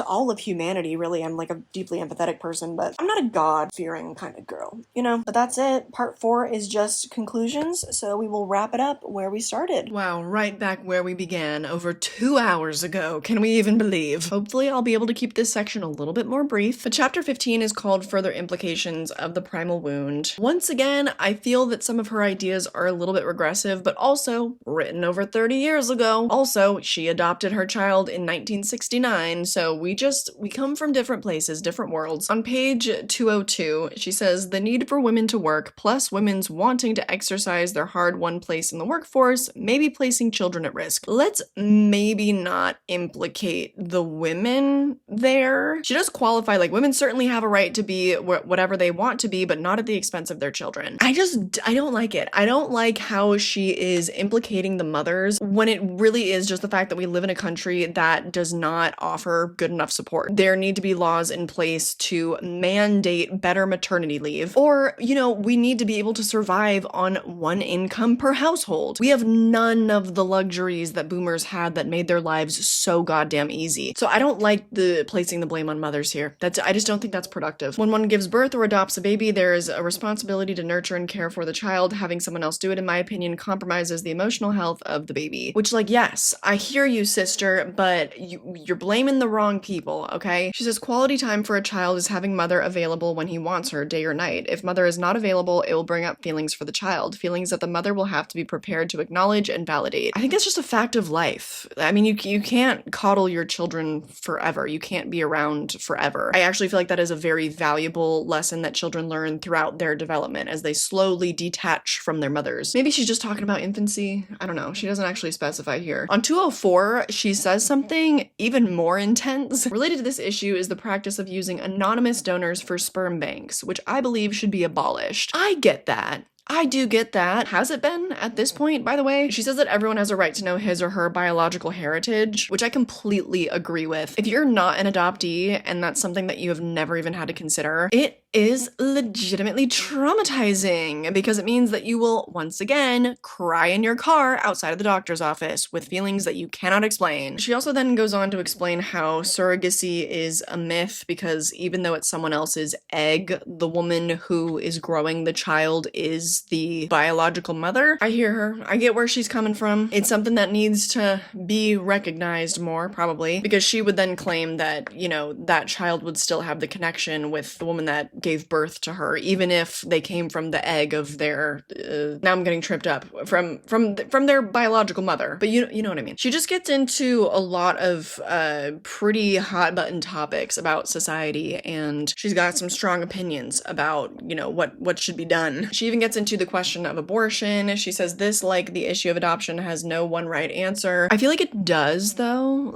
all of humanity, really. I'm like a deeply empathetic person, but I'm not a God-fearing kind of girl, you know? But that's it. Part 4 is just conclusions, so we will wrap it up where we started. Wow, right back where we began, over 2 hours ago. Can we even believe? Hopefully I'll be able to keep this section a little bit more brief. But chapter 15 is called Further Implications of the Primal Wound. Once again, I feel that some of her ideas are a little bit regressive, but also written over 30 years ago. Also, she adopted her child in 1969, so we come from different places, different worlds. On page 202, she says, the need for women to work, plus women's wanting to exercise their hard-won place in the workforce, may be placing children at risk. Let's maybe not implicate the women there. She does qualify, like, women certainly have a right to be whatever they want to be, but not at the expense of their children. I don't like it. I don't like how she is implicating the mothers when it really is just the fact that we live in a country that does not offer good enough support. There need to be laws in place to mandate better maternity leave, or, you know, we need to be able to survive on 1 income per household. We have none of the luxuries that boomers had that made their lives so goddamn easy. So I don't like the placing the blame on mothers here. I just don't think that's productive. When one gives birth or adopts a baby, there is a responsibility to nurture and care for the child. Having someone else do it, in my opinion, compromises the emotional health of the baby. Which, like, yes, I hear you, sister, but you're blaming the wrong people, okay? She says quality time for a child is having mother available when he wants her, day or night. If mother is not available, it will bring up feelings for the child, feelings that the mother will have to be prepared to acknowledge and validate. I think that's just a fact of life. I mean, you can't coddle your children forever. You can't be around forever. I actually feel like that is a very valuable lesson that children learn throughout their development as they slowly detach from their mothers. Maybe she's just talking about infancy. I don't know. She doesn't actually specify here. On 204, she says something even more intense. Related to this issue is the practice of using anonymous donors for sperm banks, which I believe should be abolished. I get that. I do get that. Has it been at this point, by the way? She says that everyone has a right to know his or her biological heritage, which I completely agree with. If you're not an adoptee and that's something that you have never even had to consider, it is legitimately traumatizing because it means that you will once again cry in your car outside of the doctor's office with feelings that you cannot explain. She also then goes on to explain how surrogacy is a myth because even though it's someone else's egg, the woman who is growing the child is the biological mother. I hear her. I get where she's coming from. It's something that needs to be recognized more, probably, because she would then claim that, you know, that child would still have the connection with the woman that gave birth to her, even if they came from the egg of their, now I'm getting tripped up, from their biological mother. But you know what I mean. She just gets into a lot of pretty hot button topics about society, and she's got some strong opinions about, you know, what should be done. She even gets into the question of abortion. She says this, like the issue of adoption, has no one right answer. I feel like it does though.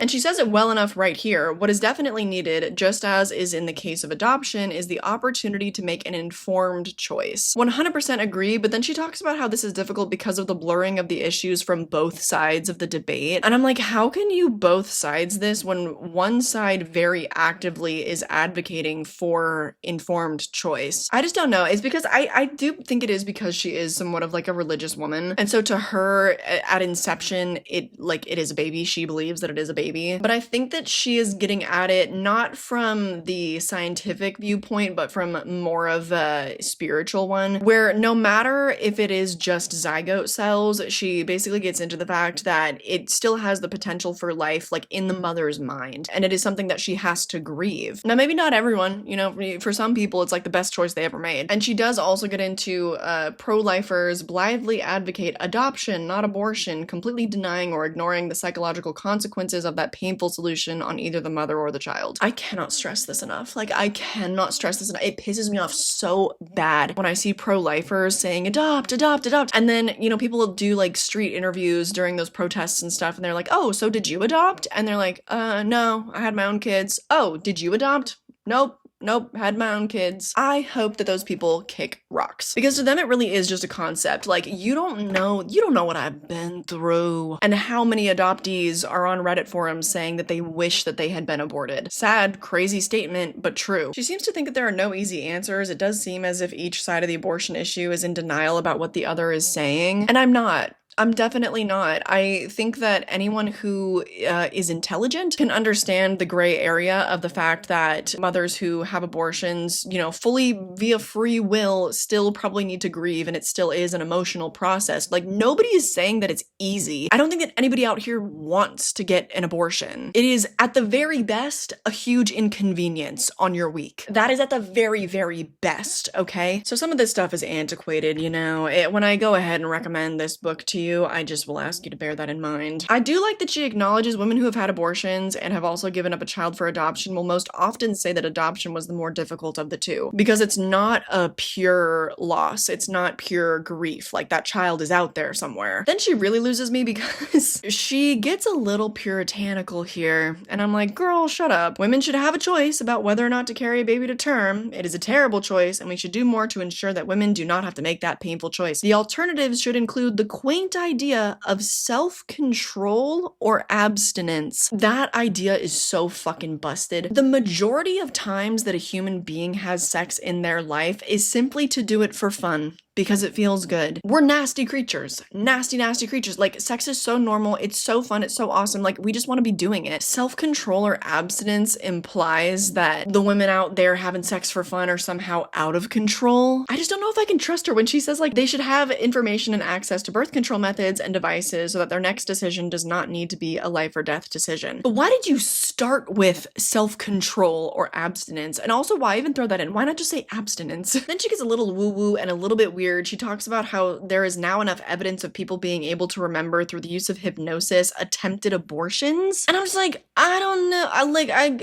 And she says it well enough right here. What is definitely needed, just as is in the case of adoption, is the opportunity to make an informed choice. 100% agree, but then she talks about how this is difficult because of the blurring of the issues from both sides of the debate. And I'm like, how can you both sides this when one side very actively is advocating for informed choice? I just don't know. It's because I do think it is because she is somewhat of like a religious woman. And so to her, at inception, it is a baby. She believes that it is a baby. But I think that she is getting at it not from the scientific viewpoint, but from more of a spiritual one, where no matter if it is just zygote cells, she basically gets into the fact that it still has the potential for life, like in the mother's mind. And it is something that she has to grieve. Now, maybe not everyone, you know, for some people, it's like the best choice they ever made. And she does also get into pro-lifers blithely advocate adoption, not abortion, completely denying or ignoring the psychological consequences of that painful solution on either the mother or the child. I cannot stress this enough. Like, I cannot stress this enough. It pisses me off so bad when I see pro-lifers saying adopt, adopt, adopt. And then, you know, people do like street interviews during those protests and stuff, and they're like, oh, so did you adopt? And they're like, no, I had my own kids. Oh, did you adopt? Nope, had my own kids. I hope that those people kick rocks. Because to them, it really is just a concept. Like, you don't know what I've been through. And how many adoptees are on Reddit forums saying that they wish that they had been aborted. Sad, crazy statement, but true. She seems to think that there are no easy answers. It does seem as if each side of the abortion issue is in denial about what the other is saying. And I'm not. I'm definitely not. I think that anyone who is intelligent can understand the gray area of the fact that mothers who have abortions, you know, fully via free will still probably need to grieve, and it still is an emotional process. Like, nobody is saying that it's easy. I don't think that anybody out here wants to get an abortion. It is, at the very best, a huge inconvenience on your week. That is at the very, very best, okay? So some of this stuff is antiquated, you know. When I go ahead and recommend this book to you, I just will ask you to bear that in mind. I do like that she acknowledges women who have had abortions and have also given up a child for adoption will most often say that adoption was the more difficult of the two, because it's not a pure loss. It's not pure grief. Like, that child is out there somewhere. Then she really loses me because she gets a little puritanical here, and I'm like, girl, shut up. Women should have a choice about whether or not to carry a baby to term. It is a terrible choice, and we should do more to ensure that women do not have to make that painful choice. The alternatives should include the quaint idea of self-control or abstinence. That idea is so fucking busted. The majority of times that a human being has sex in their life is simply to do it for fun, because it feels good. We're nasty creatures. Nasty, nasty creatures. Like, sex is so normal. It's so fun. It's so awesome. Like, we just want to be doing it. Self-control or abstinence implies that the women out there having sex for fun are somehow out of control. I just don't know if I can trust her when she says, like, they should have information and access to birth control methods and devices so that their next decision does not need to be a life or death decision. But why did you start with self-control or abstinence? And also, why even throw that in? Why not just say abstinence? Then she gets a little woo-woo and a little bit weird. She talks about how there is now enough evidence of people being able to remember through the use of hypnosis attempted abortions. And I'm just like, I don't know.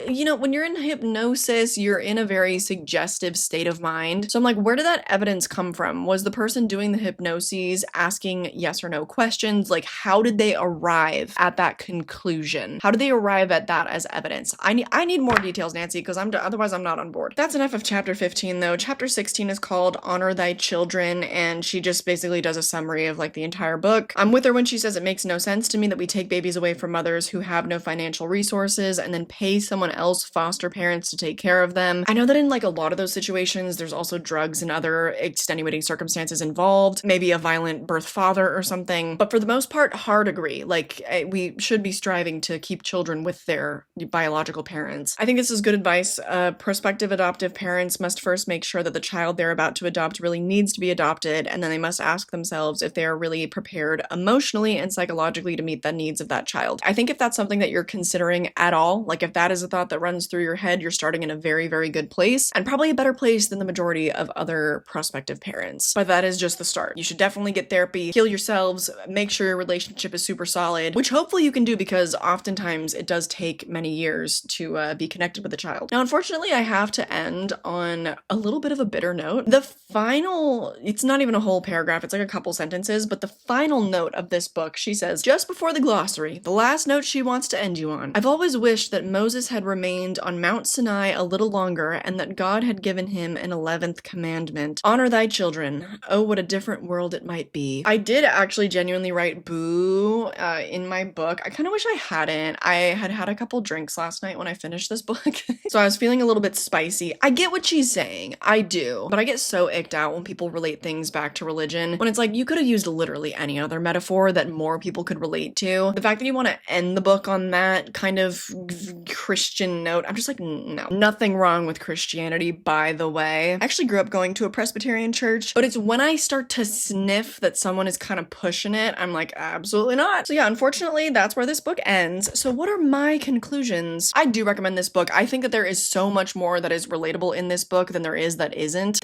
You know, when you're in hypnosis, you're in a very suggestive state of mind. So I'm like, where did that evidence come from? Was the person doing the hypnoses asking yes or no questions? Like, how did they arrive at that conclusion? How did they arrive at that as evidence? I need more details, Nancy, because otherwise I'm not on board. That's enough of chapter 15 though. Chapter 16 is called Honor Thy Children, and she just basically does a summary of like the entire book. I'm with her when she says it makes no sense to me that we take babies away from mothers who have no financial resources and then pay someone else, foster parents, to take care of them. I know that in like a lot of those situations, there's also drugs and other extenuating circumstances involved, maybe a violent birth father or something. But for the most part, hard agree. Like, we should be striving to keep children with their biological parents. I think this is good advice. Prospective adoptive parents must first make sure that the child they're about to adopt really needs to be adopted adopted, and then they must ask themselves if they are really prepared emotionally and psychologically to meet the needs of that child. I think if that's something that you're considering at all, like if that is a thought that runs through your head, you're starting in a very, very good place, and probably a better place than the majority of other prospective parents. But that is just the start. You should definitely get therapy, heal yourselves, make sure your relationship is super solid, which hopefully you can do because oftentimes it does take many years to be connected with a child. Now, unfortunately, I have to end on a little bit of a bitter note. The final, it's not even a whole paragraph, it's like a couple sentences, but the final note of this book, she says, just before the glossary, the last note she wants to end you on. I've always wished that Moses had remained on Mount Sinai a little longer and that God had given him an 11th commandment. Honor thy children. Oh, what a different world it might be. I did actually genuinely write boo in my book. I kind of wish I hadn't. I had a couple drinks last night when I finished this book, so I was feeling a little bit spicy. I get what she's saying. I do. But I get so icked out when people relate things back to religion, when it's like, you could have used literally any other metaphor that more people could relate to. The fact that you want to end the book on that kind of Christian note, I'm just like, no. Nothing wrong with Christianity, by the way. I actually grew up going to a Presbyterian church, but it's when I start to sniff that someone is kind of pushing it, I'm like, absolutely not. So yeah, unfortunately, that's where this book ends. So what are my conclusions? I do recommend this book. I think that there is so much more that is relatable in this book than there is that isn't,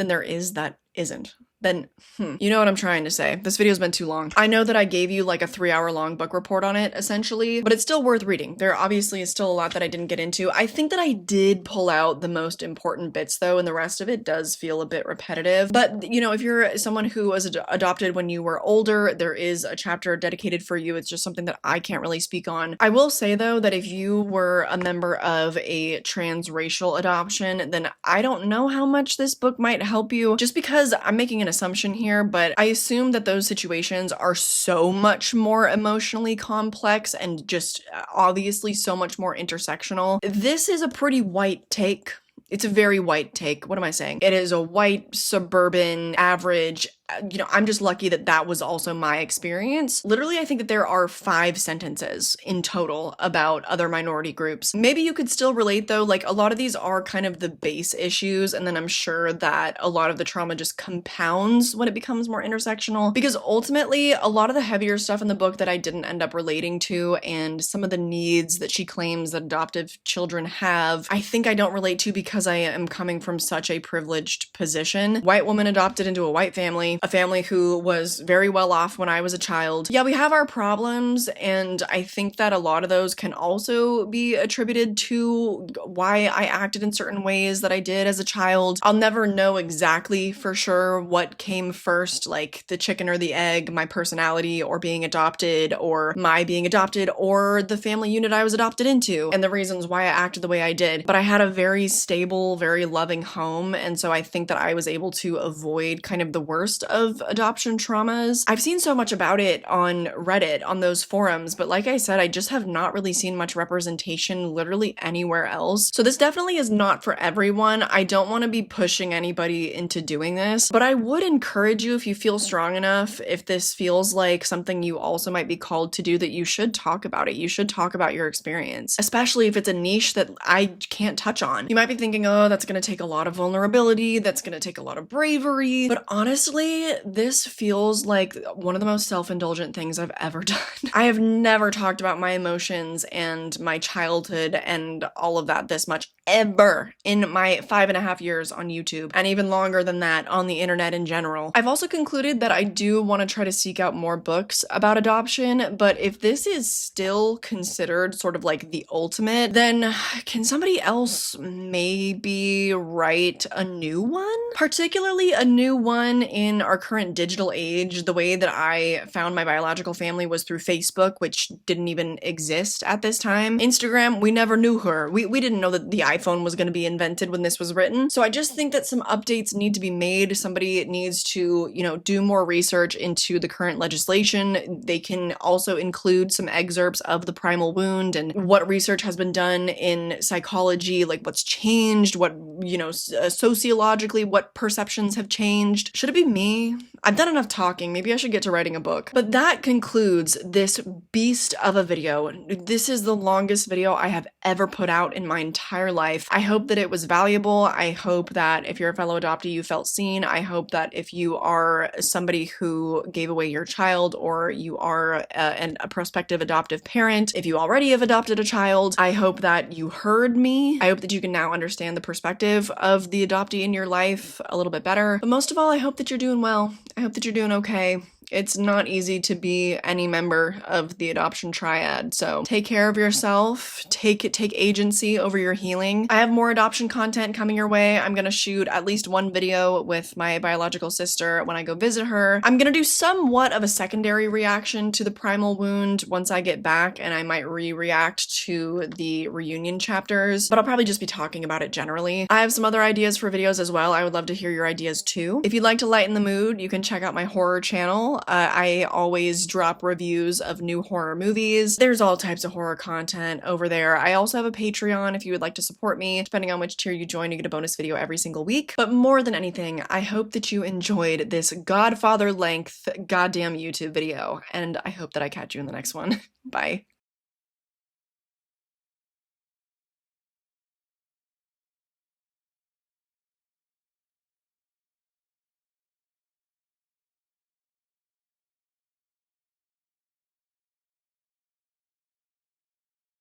then you know what I'm trying to say. This video's been too long. I know that I gave you like a 3-hour long book report on it, essentially, but it's still worth reading. There obviously is still a lot that I didn't get into. I think that I did pull out the most important bits though, and the rest of it does feel a bit repetitive. But, you know, if you're someone who was adopted when you were older, there is a chapter dedicated for you. It's just something that I can't really speak on. I will say though that if you were a member of a transracial adoption, then I don't know how much this book might help you, just because I'm making an assumption here, but I assume that those situations are so much more emotionally complex and just obviously so much more intersectional. This is a pretty white take. It's a very white take. What am I saying? It is a white, suburban, average, you know, I'm just lucky that that was also my experience. Literally, I think that there are 5 sentences in total about other minority groups. Maybe you could still relate though, like a lot of these are kind of the base issues, and then I'm sure that a lot of the trauma just compounds when it becomes more intersectional, because ultimately a lot of the heavier stuff in the book that I didn't end up relating to, and some of the needs that she claims that adoptive children have, I think I don't relate to because I am coming from such a privileged position. White woman adopted into a white family, a family who was very well off when I was a child. Yeah, we have our problems, and I think that a lot of those can also be attributed to why I acted in certain ways that I did as a child. I'll never know exactly for sure what came first, like the chicken or the egg, my personality or being adopted, or my being adopted, or the family unit I was adopted into, and the reasons why I acted the way I did. But I had a very stable, very loving home, and so I think that I was able to avoid kind of the worst of adoption traumas. I've seen so much about it on Reddit, on those forums, but like I said, I just have not really seen much representation literally anywhere else. So this definitely is not for everyone. I don't want to be pushing anybody into doing this, but I would encourage you, if you feel strong enough, if this feels like something you also might be called to do, that you should talk about it. You should talk about your experience, especially if it's a niche that I can't touch on. You might be thinking, oh, that's going to take a lot of vulnerability, that's going to take a lot of bravery, but honestly, this feels like one of the most self-indulgent things I've ever done. I have never talked about my emotions and my childhood and all of that this much ever in my 5.5 years on YouTube, and even longer than that on the internet in general. I've also concluded that I do want to try to seek out more books about adoption, but if this is still considered sort of like the ultimate, then can somebody else maybe write a new one? Particularly a new one in our current digital age. The way that I found my biological family was through Facebook, which didn't even exist at this time. Instagram, we never knew her. We didn't know that the iPhone was going to be invented when this was written. So I just think that some updates need to be made. Somebody needs to, you know, do more research into the current legislation. They can also include some excerpts of the primal wound and what research has been done in psychology, like what's changed, what, you know, sociologically, what perceptions have changed. Should it be me? I've done enough talking. Maybe I should get to writing a book. But that concludes this beast of a video. This is the longest video I have ever put out in my entire life. I hope that it was valuable. I hope that if you're a fellow adoptee, you felt seen. I hope that if you are somebody who gave away your child, or you are a prospective adoptive parent, if you already have adopted a child, I hope that you heard me. I hope that you can now understand the perspective of the adoptee in your life a little bit better. But most of all, I hope that you're doing well. I hope that you're doing okay. It's not easy to be any member of the adoption triad, so take care of yourself, take agency over your healing. I have more adoption content coming your way. I'm gonna shoot at least one video with my biological sister when I go visit her. I'm gonna do somewhat of a secondary reaction to the primal wound once I get back, and I might react to the reunion chapters, but I'll probably just be talking about it generally. I have some other ideas for videos as well. I would love to hear your ideas too. If you'd like to lighten the mood, you can check out my horror channel. I always drop reviews of new horror movies. There's all types of horror content over there. I also have a Patreon if you would like to support me. Depending on which tier you join, you get a bonus video every single week. But more than anything, I hope that you enjoyed this Godfather length goddamn YouTube video, and I hope that I catch you in the next one. Bye.